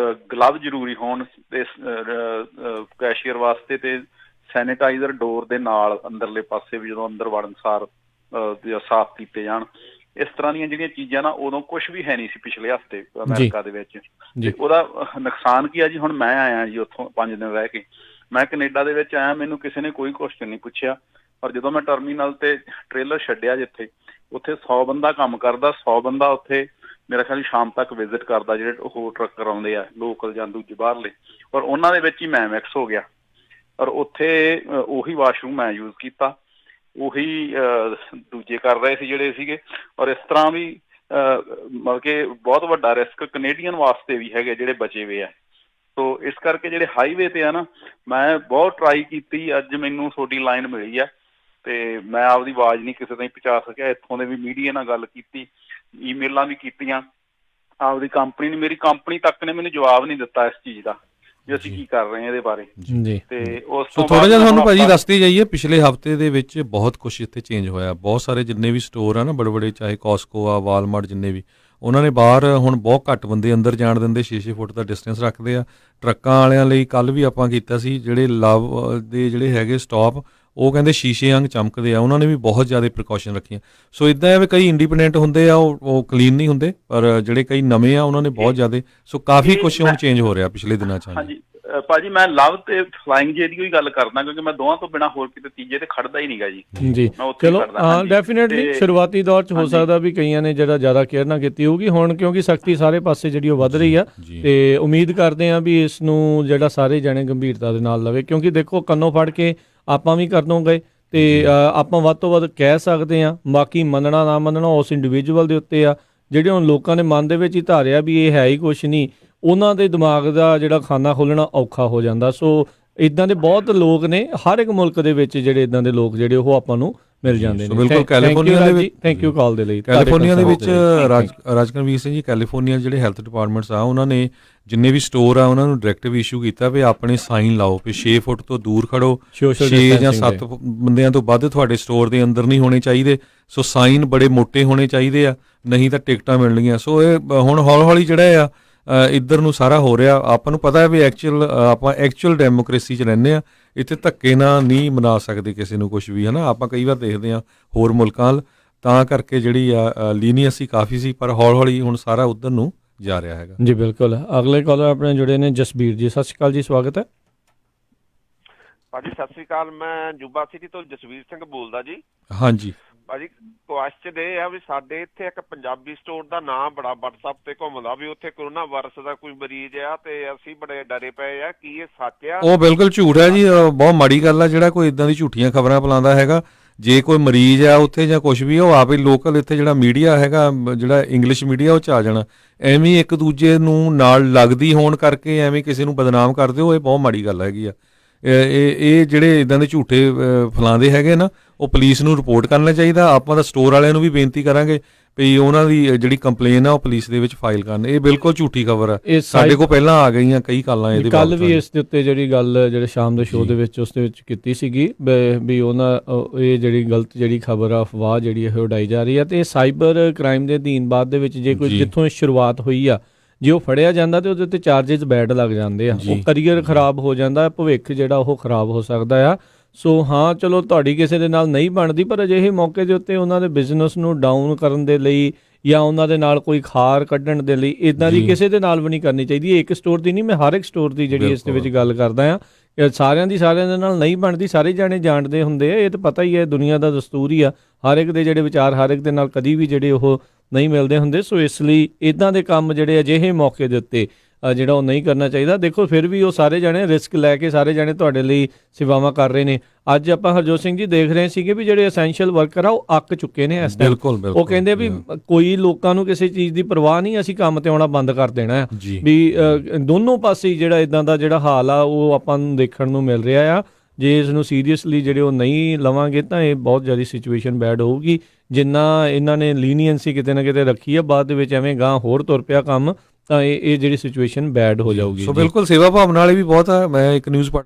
ਗਲਵ ਜ਼ਰੂਰੀ ਹੋਣ ਤੇ ਕੈਸ਼ੀਅਰ ਵਾਸਤੇ ਤੇ ਸੈਨੀਟਾਈਜ਼ਰ ਡੋਰ ਦੇ ਨਾਲ ਅੰਦਰਲੇ ਪਾਸੇ ਵੀ ਜਦੋਂ ਅੰਦਰ ਵੜਨ ਸਾਰ ਸਾਫ਼ ਕੀਤੇ ਜਾਣ। ਇਸ ਤਰ੍ਹਾਂ ਦੀਆਂ ਜਿਹੜੀਆਂ ਚੀਜ਼ਾਂ ਨਾ ਉਦੋਂ ਕੁਛ ਵੀ ਹੈ ਨਹੀਂ ਸੀ ਪਿਛਲੇ ਹਫ਼ਤੇ ਅਮਰੀਕਾ ਦੇ ਵਿੱਚ। ਤੇ ਉਹਦਾ ਨੁਕਸਾਨ ਕੀ ਆ ਜੀ, ਹੁਣ ਮੈਂ ਆਇਆ ਜੀ ਉੱਥੋਂ 5 ਦਿਨ ਰਹਿ ਕੇ, ਮੈਂ ਕੈਨੇਡਾ ਦੇ ਵਿੱਚ ਆਇਆ, ਮੈਨੂੰ ਕਿਸੇ ਨੇ ਕੋਈ ਕੁਐਸਚਨ ਨਹੀਂ ਪੁੱਛਿਆ। ਪਰ ਜਦੋਂ ਮੈਂ ਟਰਮੀਨਲ ਤੇ ਟ੍ਰੇਲਰ ਛੱਡਿਆ ਜਿੱਥੇ ਉੱਥੇ 100 ਬੰਦਾ ਕੰਮ ਕਰਦਾ, 100 ਬੰਦਾ ਉੱਥੇ ਮੇਰਾ ਖਿਆਲ ਸ਼ਾਮ ਤੱਕ ਵਿਜ਼ਿਟ ਕਰਦਾ ਜਿਹੜੇ ਹੋਰ ਟਰੱਕ ਕਰਾਉਂਦੇ ਆ ਲੋਕਲ ਜਾਂ ਦੂਜੇ ਬਾਹਰਲੇ। ਔਰ ਉਹਨਾਂ ਦੇ ਵਿੱਚ ਹੀ ਮੈਂ ਮਿਕਸ ਹੋ ਗਿਆ ਔਰ ਉੱਥੇ ਉਹੀ ਵਾਸ਼ਰੂਮ ਮੈਂ ਯੂਜ਼ ਕੀਤਾ, ਉਹੀ ਦੂਜੇ ਕਰ ਰਹੇ ਸੀ ਜਿਹੜੇ ਸੀਗੇ। ਔਰ ਇਸ ਤਰ੍ਹਾਂ ਵੀ ਮਤਲਬ ਕਿ ਬਹੁਤ ਵੱਡਾ ਰਿਸਕ ਕੈਨੇਡੀਅਨ ਵਾਸਤੇ ਵੀ ਹੈਗੇ ਜਿਹੜੇ ਬਚੇ ਹੋਏ ਆ। ਸੋ ਇਸ ਕਰਕੇ ਜਿਹੜੇ ਹਾਈਵੇ ਤੇ ਆ ਨਾ ਮੈਂ ਬਹੁਤ ਟਰਾਈ ਕੀਤੀ, ਅੱਜ ਮੈਨੂੰ ਤੁਹਾਡੀ ਲਾਈਨ ਮਿਲੀ ਆ ਤੇ ਮੈਂ ਆਪਦੀ ਆਵਾਜ਼ ਨਹੀਂ ਕਿਸੇ ਤਾਈਂ ਪਹੁੰਚਾ ਸਕਿਆ। ਇੱਥੋਂ ਦੇ ਵੀ ਮੀਡੀਆ ਨਾਲ ਗੱਲ ਕੀਤੀ, ਈਮੇਲਾਂ ਵੀ ਕੀਤੀਆਂ ਆਪਦੀ ਕੰਪਨੀ ਨੂੰ, ਮੇਰੀ ਕੰਪਨੀ ਤੱਕ ਨੇ ਮੈਨੂੰ ਜਵਾਬ ਨਹੀਂ ਦਿੱਤਾ ਇਸ ਚੀਜ਼ ਦਾ ਵੀ ਅਸੀਂ ਕੀ ਕਰ ਰਹੇ ਹਾਂ ਇਹਦੇ ਬਾਰੇ। ਤੇ ਉਸ ਤੋਂ ਥੋੜਾ ਜਿਹਾ ਤੁਹਾਨੂੰ ਭਾਜੀ ਦੱਸਦੇ ਜਾਈਏ ਪਿਛਲੇ ਹਫ਼ਤੇ ਦੇ ਵਿੱਚ ਬਹੁਤ ਕੁਛ ਇੱਥੇ ਚੇਂਜ ਹੋਇਆ। ਬਹੁਤ ਸਾਰੇ ਜਿੰਨੇ ਵੀ ਸਟੋਰ ਆ ਨਾ ਬੜੇ ਬੜੇ, ਚਾਹੇ ਕੋਸਕੋ ਆ, ਵਾਲਮਾਰਟ, ਜਿੰਨੇ ਵੀ, ਉਹਨਾਂ ਨੇ ਬਾਹਰ ਹੁਣ ਬਹੁਤ ਘੱਟ ਬੰਦੇ ਅੰਦਰ ਜਾਣ ਦਿੰਦੇ, 6-6 ਫੁੱਟ ਦਾ ਡਿਸਟੈਂਸ ਰੱਖਦੇ ਆ। ਟਰੱਕਾਂ ਵਾਲਿਆਂ ਲਈ ਕੱਲ ਵੀ ਆਪਾਂ ਕੀਤਾ ਸੀ, ਜਿਹੜੇ ਲਵ ਦੇ ਜਿਹੜੇ ਹੈਗੇ ਸਟਾਪ ਉਹ ਕਹਿੰਦੇ ਸ਼ੀਸ਼ੇ ਵਾਂਗ ਚਮਕਦੇ ਆ, ਉਹਨਾਂ ਨੇ ਵੀ ਬਹੁਤ ਜ਼ਿਆਦਾ ਪ੍ਰੀਕਾਸ਼ਨ ਰੱਖੀਆਂ। ਸੋ ਇੱਦਾਂ ਹੈ ਵੀ ਕਈ ਇੰਡੀਪੈਂਡੈਂਟ ਹੁੰਦੇ ਆ ਉਹ ਕਲੀਨ ਨਹੀਂ ਹੁੰਦੇ, ਪਰ ਜਿਹੜੇ ਕਈ ਨਵੇਂ ਆ ਉਹਨਾਂ ਨੇ ਬਹੁਤ ਜ਼ਿਆਦਾ। ਸੋ ਕਾਫੀ ਕੁਛ ਹੁਣ ਚੇਂਜ ਹੋ ਰਿਹਾ ਪਿਛਲੇ ਦਿਨਾਂ 'ਚ। ਹਾਂਜੀ ਭਾਜੀ ਮੈਂ ਲਵ ਤੇ ਫਲਾਈਂਗ ਜੇ ਦੀ ਹੀ ਗੱਲ ਕਰਦਾ ਕਿਉਂਕਿ ਮੈਂ ਦੋਵਾਂ ਤੋਂ ਬਿਨਾਂ ਹੋਰ ਕਿਤੇ ਤੀਜੇ ਤੇ ਖੜਦਾ ਹੀ ਨਹੀਂਗਾ ਜੀ। ਜੀ ਚਲੋ ਡੈਫੀਨੇਟਲੀ ਸ਼ੁਰੂਆਤੀ ਦੌਰ 'ਚ ਹੋ ਸਕਦਾ ਵੀ ਕਈਆਂ ਨੇ ਜਿਹੜਾ ਜ਼ਿਆਦਾ ਕੇਅਰ ਨਾ ਕੀਤੀ ਹੋਊਗੀ। ਹੁਣ ਕਿਉਂਕਿ ਸਖਤੀ ਸਾਰੇ ਪਾਸੇ ਜਿਹੜੀ ਉਹ ਵੱਧ ਰਹੀ ਆ ਤੇ ਉਮੀਦ ਕਰਦੇ ਆ ਵੀ ਇਸ ਨੂੰ ਜਿਹੜਾ ਸਾਰੇ ਜਣੇ ਗੰਭੀਰਤਾ ਦੇ ਨਾਲ ਲਵੇ, ਕਿਉਂਕਿ ਦੇਖੋ ਕੰਨੋਂ ਫੜ ਕੇ ਆਪਾਂ ਵੀ ਕਰਨੋਂ ਗਏ ਤੇ ਆਪਾਂ ਵੱਧ ਤੋਂ ਵੱਧ ਕਹਿ ਸਕਦੇ ਹਾਂ। ਬਾਕੀ ਮੰਨਣਾ ਨਾ ਮੰਨਣਾ ਉਸ ਇੰਡੀਵਿਜੂਅਲ ਦੇ ਉੱਤੇ ਆ। ਜਿਹੜੇ ਹੁਣ ਲੋਕਾਂ ਨੇ ਮਨ ਦੇ ਵਿੱਚ ਹੀ ਧਾਰਿਆ ਵੀ ਇਹ ਹੈ ਹੀ ਕੁਛ ਨਹੀਂ, ਉਹਨਾਂ ਦੇ ਦਿਮਾਗ ਦਾ ਜਿਹੜਾ ਖਾਨਾ ਖੋਲ੍ਹਣਾ ਔਖਾ ਹੋ ਜਾਂਦਾ। ਸੋ ਇਦਾਂ ਦੇ ਬਹੁਤ ਲੋਕ ਨੇ ਹਰ ਇੱਕ ਮੁਲਕ ਦੇ ਵਿੱਚ ਜਿਹੜੇ ਇਦਾਂ ਦੇ ਲੋਕ ਜਿਹੜੇ ਉਹ ਆਪਾਂ ਨੂੰ ਮਿਲ ਜਾਂਦੇ ਨੇ। ਬਿਲਕੁਲ ਕੈਲੀਫੋਰਨੀਆ ਦੇ ਵਿੱਚ, ਥੈਂਕ ਯੂ ਕਾਲ ਦੇ ਲਈ। ਕੈਲੀਫੋਰਨੀਆ ਦੇ ਵਿੱਚ ਰਾਜਕਨਵੀਰ ਸਿੰਘ ਜੀ, ਕੈਲੀਫੋਰਨੀਆ ਜਿਹੜੇ ਹੈਲਥ ਡਿਪਾਰਟਮੈਂਟਸ ਆ ਉਹਨਾਂ ਨੇ ਜਿੰਨੇ ਵੀ ਸਟੋਰ ਆ ਉਹਨਾਂ ਨੂੰ ਡਾਇਰੈਕਟਿਵ ਇਸ਼ੂ ਕੀਤਾ ਵੀ ਆਪਣੇ ਸਾਈਨ ਲਾਓ ਵੀ 6 ਫੁੱਟ ਤੋਂ ਦੂਰ ਖੜੋ, 6 ਜਾਂ 7 ਬੰਦਿਆਂ ਤੋਂ ਵੱਧ ਤੁਹਾਡੇ ਸਟੋਰ ਦੇ ਅੰਦਰ ਨਹੀਂ ਹੋਣੇ ਚਾਹੀਦੇ। ਸੋ ਸਾਈਨ ਬੜੇ ਮੋਟੇ ਹੋਣੇ ਚਾਹੀਦੇ ਆ, ਨਹੀਂ ਤਾਂ ਟਿਕਟਾਂ ਮਿਲਣਗੀਆਂ। ਸੋ ਇਹ ਹੁਣ ਹੌਲੀ ਹੌਲੀ ਜਿਹੜਾ ਆ ਇੱਧਰ ਨੂੰ ਸਾਰਾ ਹੋ ਰਿਹਾ। ਆਪਾਂ ਨੂੰ ਪਤਾ ਹੈ ਵੀ ਆਪਾਂ ਐਕਚੁਅਲ ਡੈਮੋਕ੍ਰੇਸੀ 'ਚ ਰਹਿੰਦੇ ਹਾਂ, ਇੱਥੇ ਧੱਕੇ ਨਾਲ ਨਹੀਂ ਮਨਾ ਸਕਦੇ ਕਿਸੇ ਨੂੰ ਕੁਛ ਵੀ, ਹੈ ਨਾ। ਆਪਾਂ ਕਈ ਵਾਰ ਦੇਖਦੇ ਹਾਂ ਹੋਰ ਮੁਲਕਾਂ ਵੱਲ, ਤਾਂ ਕਰਕੇ ਜਿਹੜੀ ਆ ਲੀਨੀਅੰਸੀ ਕਾਫੀ ਸੀ, ਪਰ ਹੌਲੀ ਹੌਲੀ ਹੁਣ ਸਾਰਾ ਉੱਧਰ ਨੂੰ ਜਾ ਰਿਹਾ ਹੈਗਾ ਜੀ। ਬਿਲਕੁਲ। ਅਗਲੇ ਕਾਲਰ ਆਪਣੇ ਜੁੜੇ ਨੇ ਜਸਬੀਰ ਜੀ, ਸਤਿ ਸ਼੍ਰੀ ਅਕਾਲ ਜੀ, ਸਵਾਗਤ ਹੈ ਭਾਜੀ। ਸਤਿ ਸ਼੍ਰੀ ਅਕਾਲ, ਮੈਂ ਜੁਬਾ ਸਿਟੀ ਤੋਂ ਜਸਵੀਰ ਸਿੰਘ ਬੋਲਦਾ ਜੀ। ਹਾਂਜੀ ਭਾਜੀ, ਕੁਐਸਚਨ ਇਹ ਆ ਵੀ ਸਾਡੇ ਇੱਥੇ ਇੱਕ ਪੰਜਾਬੀ ਸਟੋਰ ਦਾ ਨਾਂ ਬੜਾ WhatsApp ਤੇ ਘੁੰਮਦਾ ਵੀ ਉੱਥੇ ਕਰੋਨਾ ਵਾਇਰਸ ਦਾ ਕੋਈ ਮਰੀਜ਼ ਆ ਤੇ ਅਸੀਂ ਬੜੇ ਡਰੇ ਪਏ ਆ, ਕੀ ਇਹ ਸੱਚ ਆ? ਉਹ ਬਿਲਕੁਲ ਝੂਠ ਹੈ ਜੀ, ਬਹੁਤ ਮਾੜੀ ਗੱਲ ਆ ਜਿਹੜਾ ਕੋਈ ਇਦਾਂ ਦੀ ਝੂਠੀਆਂ ਖਬਰਾਂ ਫੈਲਾਉਂਦਾ ਹੈਗਾ। ਜੇ ਕੋਈ ਮਰੀਜ਼ ਆ ਉੱਥੇ ਜਾਂ ਕੁਛ ਵੀ, ਉਹ ਆਪ ਹੀ ਲੋਕਲ ਇੱਥੇ ਜਿਹੜਾ ਮੀਡੀਆ ਹੈਗਾ, ਜਿਹੜਾ ਇੰਗਲਿਸ਼ ਮੀਡੀਆ, ਉਹ 'ਚ ਆ ਜਾਣਾ। ਐਵੇਂ ਇੱਕ ਦੂਜੇ ਨੂੰ ਨਾਲ ਲੱਗਦੀ ਹੋਣ ਕਰਕੇ ਐਵੇਂ ਕਿਸੇ ਨੂੰ ਬਦਨਾਮ ਕਰ ਦਿਓ, ਇਹ ਬਹੁਤ ਮਾੜੀ ਗੱਲ ਹੈਗੀ ਆ। ਇਹ ਜਿਹੜੇ ਇਦਾਂ ਦੇ ਝੂਠੇ ਫੈਲਾਉਂਦੇ ਹੈਗੇ ਨਾ, ਉਹ ਪੁਲਿਸ ਨੂੰ ਰਿਪੋਰਟ ਕਰਨਾ ਚਾਹੀਦਾ। ਆਪਾਂ ਤਾਂ ਸਟੋਰ ਵਾਲਿਆਂ ਨੂੰ ਵੀ ਬੇਨਤੀ ਕਰਾਂਗੇ ਵੀ ਉਹਨਾਂ ਦੀ ਜਿਹੜੀ ਕੰਪਲੇਨ ਆ ਉਹ ਪੁਲਿਸ ਦੇ ਵਿੱਚ ਫਾਈਲ ਕਰਨ। ਇਹ ਬਿਲਕੁਲ ਝੂਠੀ ਖਬਰ ਆ, ਸਾਡੇ ਕੋਲ ਪਹਿਲਾਂ ਆ ਗਈਆਂ ਕਈ ਕਾਲਾਂ ਇਹਦੇ ਬਾਰੇ। ਕੱਲ ਵੀ ਇਸ ਦੇ ਉੱਤੇ ਜਿਹੜੀ ਗੱਲ ਜਿਹੜੇ ਸ਼ਾਮ ਦੇ ਸ਼ੋਅ ਦੇ ਵਿੱਚ ਉਸ ਦੇ ਵਿੱਚ ਕੀਤੀ ਸੀਗੀ ਵੀ ਉਹਨਾਂ ਇਹ ਜਿਹੜੀ ਗਲਤ ਜਿਹੜੀ ਖਬਰ ਆ, ਅਫਵਾਹ ਜਿਹੜੀ ਇਹ ਉਡਾਈ ਜਾ ਰਹੀ ਆ। ਤੇ ਇਹ ਸਾਈਬਰ ਕ੍ਰਾਈਮ ਦੇ ਅਧੀਨ ਬਾਅਦ ਦੇ ਵਿੱਚ ਜੇ ਕੋਈ ਜਿੱਥੋਂ ਸ਼ੁਰੂਆਤ ਹੋਈ ਆ, ਜੇ ਉਹ ਫੜਿਆ ਜਾਂਦਾ ਤੇ ਉਹਦੇ ਉੱਤੇ ਚਾਰਜਿਸ ਬੈਡ ਲੱਗ ਜਾਂਦੇ ਆ, ਉਹ ਕਰੀਅਰ ਖਰਾਬ ਹੋ ਜਾਂਦਾ, ਭਵਿੱਖ ਜਿਹੜਾ ਉਹ ਖਰਾਬ ਹੋ ਸਕਦਾ ਆ। ਸੋ ਹਾਂ, ਚਲੋ ਤੁਹਾਡੀ ਕਿਸੇ ਦੇ ਨਾਲ ਨਹੀਂ ਬਣਦੀ, ਪਰ ਅਜਿਹੇ ਮੌਕੇ ਦੇ ਉੱਤੇ ਉਹਨਾਂ ਦੇ ਬਿਜ਼ਨਸ ਨੂੰ ਡਾਊਨ ਕਰਨ ਦੇ ਲਈ ਜਾਂ ਉਹਨਾਂ ਦੇ ਨਾਲ ਕੋਈ ਖਾਰ ਕੱਢਣ ਦੇ ਲਈ ਇਦਾਂ ਦੀ ਕਿਸੇ ਦੇ ਨਾਲ ਵੀ ਨਹੀਂ ਕਰਨੀ ਚਾਹੀਦੀ। ਇਹ ਇੱਕ ਸਟੋਰ ਦੀ ਨਹੀਂ, ਮੈਂ ਹਰ ਇੱਕ ਸਟੋਰ ਦੀ ਜਿਹੜੀ ਇਸ ਦੇ ਵਿੱਚ ਗੱਲ ਕਰਦਾ ਆ। ਸਾਰਿਆਂ ਦੇ ਨਾਲ ਨਹੀਂ ਬਣਦੀ, ਸਾਰੇ ਜਾਣੇ ਜਾਣਦੇ ਹੁੰਦੇ ਆ, ਇਹ ਤਾਂ ਪਤਾ ਹੀ ਹੈ, ਦੁਨੀਆ ਦਾ ਦਸਤੂਰ ਹੀ ਆ। ਹਰ ਇੱਕ ਦੇ ਜਿਹੜੇ ਵਿਚਾਰ ਹਰ ਇੱਕ ਦੇ ਨਾਲ ਕਦੀ ਵੀ ਜਿਹੜੇ ਉਹ ਨਹੀਂ ਮਿਲਦੇ ਹੁੰਦੇ। ਸੋ ਇਸ ਲਈ ਇਦਾਂ ਦੇ ਕੰਮ ਜਿਹੜੇ ਅਜਿਹੇ ਮੌਕੇ ਦੇ ਉੱਤੇ ਜਿਹੜਾ ਉਹ ਨਹੀਂ ਕਰਨਾ ਚਾਹੀਦਾ। ਦੇਖੋ ਫਿਰ ਵੀ ਉਹ ਸਾਰੇ ਜਾਣੇ ਰਿਸਕ ਲੈ ਕੇ ਸਾਰੇ ਜਾਣੇ ਤੁਹਾਡੇ ਲਈ ਸੇਵਾਵਾਂ ਕਰ ਰਹੇ ਨੇ। ਅੱਜ ਆਪਾਂ ਹਰਜੋਤ ਸਿੰਘ ਜੀ ਦੇਖ ਰਹੇ ਸੀਗੇ ਵੀ ਜਿਹੜੇ ਐਸੈਂਸ਼ੀਅਲ ਵਰਕਰ ਆ ਉਹ ਅੱਕ ਚੁੱਕੇ ਨੇ ਇਸ ਟਾਈਮ। ਉਹ ਕਹਿੰਦੇ ਵੀ ਕੋਈ ਲੋਕਾਂ ਨੂੰ ਕਿਸੇ ਚੀਜ਼ ਦੀ ਪਰਵਾਹ ਨਹੀਂ, ਅਸੀਂ ਕੰਮ ਤੇ ਆਉਣਾ ਬੰਦ ਕਰ ਦੇਣਾ ਆ। ਵੀ ਦੋਨੋਂ ਪਾਸੇ ਜਿਹੜਾ ਇਦਾਂ ਦਾ ਜਿਹੜਾ ਹਾਲ ਆ ਉਹ ਆਪਾਂ ਨੂੰ ਦੇਖਣ ਨੂੰ ਮਿਲ ਰਿਹਾ ਆ। ਜੇ ਇਸ ਨੂੰ ਸੀਰੀਅਸਲੀ ਜਿਹੜੇ ਉਹ ਨਹੀਂ ਲਵਾਂਗੇ ਤਾਂ ਇਹ ਬਹੁਤ ਜ਼ਿਆਦਾ ਸਿਚੁਏਸ਼ਨ ਬੈਡ ਹੋਊਗੀ। ਜਿੰਨਾ ਇਹਨਾਂ ਨੇ ਲੀਨੀਅੰਸੀ ਕਿਤੇ ਨਾ ਕਿਤੇ ਰੱਖੀ ਆ, ਬਾਅਦ ਦੇ ਵਿੱਚ ਐਵੇਂ ਗਾਂ ਹੋਰ ਤੁਰ ਪਿਆ ਕੰਮ, ਤਾਂ ਇਹ ਜਿਹੜੀ ਸਿਚੁਏਸ਼ਨ ਬੈਡ ਹੋ ਜਾਊਗੀ। ਸੋ ਬਿਲਕੁਲ ਸੇਵਾ ਭਾਵਨਾ ਵਾਲੇ ਵੀ ਬਹੁਤ ਆ। ਮੈਂ ਇੱਕ ਨਿਊਜ਼ ਪੜ੍ਹ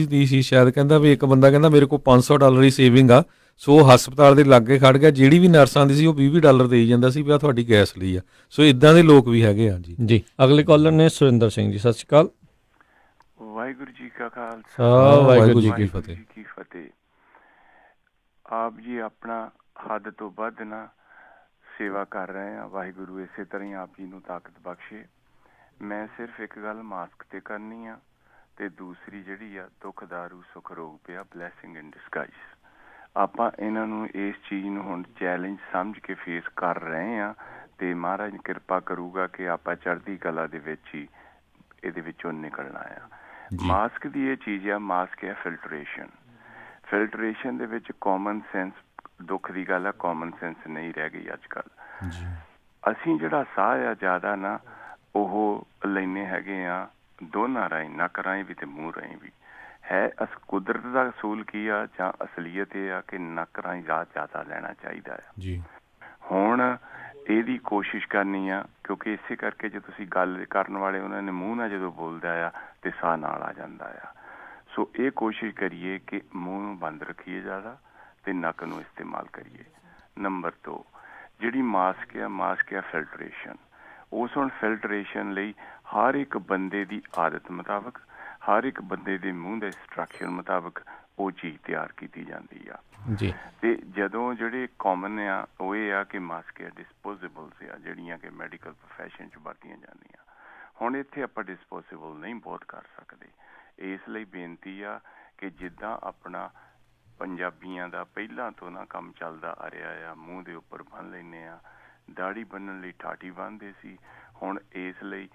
ਦੀ ਸੀ ਸ਼ਾਇਦ, ਕਹਿੰਦਾ ਵੀ ਇੱਕ ਬੰਦਾ ਕਹਿੰਦਾ ਮੇਰੇ ਕੋਲ $500 ਹੀ ਸੇਵਿੰਗ ਆ। ਸੋ ਹਸਪਤਾਲ ਦੇ ਲਾਗੇ ਖੜ ਗਿਆ, ਜਿਹੜੀ ਵੀ ਨਰਸ ਆਉਂਦੀ ਸੀ ਉਹ $20 ਦੇਈ ਜਾਂਦਾ ਸੀ ਵੀ ਆ ਤੁਹਾਡੀ ਗੈਸ ਲਈ ਆ। ਸੋ ਇਦਾਂ ਦੇ ਲੋਕ ਵੀ ਹੈਗੇ ਆ ਜੀ। ਅਗਲੇ ਕਾਲਰ ਨੇ ਸੁਰਿੰਦਰ ਸਿੰਘ ਜੀ, ਸਤਿ ਸ਼੍ਰੀ ਅਕਾਲ। ਵਾਹਿਗੁਰੂ ਜੀ ਕਾ ਖਾਲਸਾ, ਵਾਹਿਗੁਰੂ ਜੀ ਕੀ ਫਤਿਹ। ਆਪ ਜੀ ਆਪਣਾ ਹੱਦ ਤੋਂ ਵੱਧ ਨਾ ਸੇਵਾ ਕਰ ਰਹੇ ਆ। ਵਾਹਿਗੁਰੂ ਇਸੇ ਤਰ੍ਹਾਂ ਹੀ ਆਪ ਜੀ ਨੂੰ ਤਾਕਤ ਬਖਸ਼ੇ। ਮੈਂ ਸਿਰਫ ਇੱਕ ਗੱਲ ਮਾਸਕ ਤੇ ਕਰਨੀ ਆ, ਤੇ ਦੂਸਰੀ ਜਿਹੜੀ ਆ ਦੁੱਖ ਦਾਰੂ ਸੁੱਖ ਰੋਗ ਪਿਆ, ਬਲੈਸਿੰਗ ਇਨ ਡਿਸਗਾਈਜ਼। ਆਪਾਂ ਇਹਨਾਂ ਨੂੰ ਇਸ ਚੀਜ਼ ਨੂੰ ਹੁਣ ਚੈਲੰਜ ਸਮਝ ਕੇ ਫੇਸ ਕਰ ਰਹੇ ਆ, ਤੇ ਮਹਾਰਾਜ ਕਿਰਪਾ ਕਰੂਗਾ ਕਿ ਆਪਾਂ ਚੜ੍ਹਦੀ ਕਲਾ ਦੇ ਵਿੱਚ ਹੀ ਇਹਦੇ ਵਿੱਚੋਂ ਨਿਕਲਣਾ ਆ। ਮਾਸਕ ਦੀ ਇਹ ਚੀਜ਼ ਆ, ਮਾਸਕ ਹੈ ਫਿਲਟਰੇਸ਼ਨ ਦੇ ਵਿੱਚ ਕਾਮਨ ਸੈਂਸ। ਦੁੱਖ ਦੀ ਗੱਲ ਆ, ਕਾਮਨ ਸੈਂਸ ਨਹੀਂ ਰਹਿ ਗਈ ਅੱਜ ਕੱਲ। ਅਸੀਂ ਜਿਹੜਾ ਸਾਹ ਆ ਜ਼ਿਆਦਾ ਨਾ ਉਹ ਲੈਨੇ ਹੈਗੇ ਆ ਦੋਨਾਂ ਰਾਹੀਂ, ਨੱਕ ਰਾਹੀਂ ਵੀ ਤੇ ਮੂੰਹ ਰਾਹੀਂ ਵੀ। ਹੈ ਕੁਦਰਤ ਦਾ ਅਸੂਲ ਕੀ ਆ ਜਾਂ ਅਸਲੀਅਤ ਇਹ ਆ ਕਿ ਨੱਕ ਰਾਹੀਂ ਜ਼ਿਆਦਾ ਲੈਣਾ ਚਾਹੀਦਾ ਆ। ਹੁਣ ਇਹਦੀ ਕੋਸ਼ਿਸ਼ ਕਰਨੀ ਆ, ਕਿਉਂਕਿ ਇਸੇ ਕਰਕੇ ਜੇ ਤੁਸੀਂ ਗੱਲ ਕਰਨ ਵਾਲੇ ਉਹਨਾਂ ਨੇ ਮੂੰਹ ਨਾਲ ਜਦੋਂ ਬੋਲਦਾ ਆ ਤੇ ਸਾਹ ਨਾਲ ਆ ਜਾਂਦਾ ਆ। ਸੋ ਇਹ ਕੋਸ਼ਿਸ਼ ਕਰੀਏ ਕਿ ਮੂੰਹ ਨੂੰ ਬੰਦ ਰੱਖੀਏ ਜ਼ਿਆਦਾ ਤੇ ਨੱਕ ਨੂੰ ਇਸਤੇਮਾਲ ਕਰੀਏ। ਨੰਬਰ 2 ਜਿਹੜੀ ਮਾਸਕ ਆ ਫਿਲਟਰੇਸ਼ਨ। ਉਸ ਹੁਣ ਫਿਲਟਰੇਸ਼ਨ ਲਈ ਹਰ ਇੱਕ ਬੰਦੇ ਦੀ ਆਦਤ ਮੁਤਾਬਕ, ਹਰ ਇੱਕ ਬੰਦੇ ਦੇ ਮੂੰਹ ਦੇ ਸਟਰਕਚਰ ਮੁਤਾਬਕ ਉਹ ਚੀਜ਼ ਤਿਆਰ ਕੀਤੀ ਜਾਂਦੀ ਆ। ਤੇ ਜਦੋਂ ਜਿਹੜੇ ਕਾਮਨ ਆ ਉਹ ਇਹ ਆ ਕਿ ਮਾਸਕ ਆ ਡਿਸਪੋਜ਼ੇਬਲਸ ਆ, ਜਿਹੜੀਆਂ ਕਿ ਮੈਡੀਕਲ ਪ੍ਰੋਫੈਸ਼ਨ 'ਚ ਵਰਤੀਆਂ ਜਾਂਦੀਆਂ। ਹੁਣ ਇੱਥੇ ਆਪਾਂ ਡਿਸਪੋਜ਼ੇਬਲ ਨਹੀਂ ਬਹੁਤ ਕਰ ਸਕਦੇ। ਇਸ ਲਈ ਬੇਨਤੀ ਆ ਕਿ ਜਿੱਦਾਂ ਆਪਣਾ ਪੰਜਾਬੀਆਂ ਦਾ ਪਹਿਲਾਂ ਤੋਂ ਨਾ ਕੰਮ ਚੱਲਦਾ ਆ ਰਿਹਾ ਆ, ਮੂੰਹ ਦੇ ਉੱਪਰ ਬੰਨ੍ਹ ਲੈਂਦੇ ਆ, ਦਾੜੀ ਬੰਨ੍ਹਣ ਲਈ ਠਾਠੀ ਬੰਨ੍ਹਦੇ ਸੀ। ਹੁਣ ਇਸ ਲਈ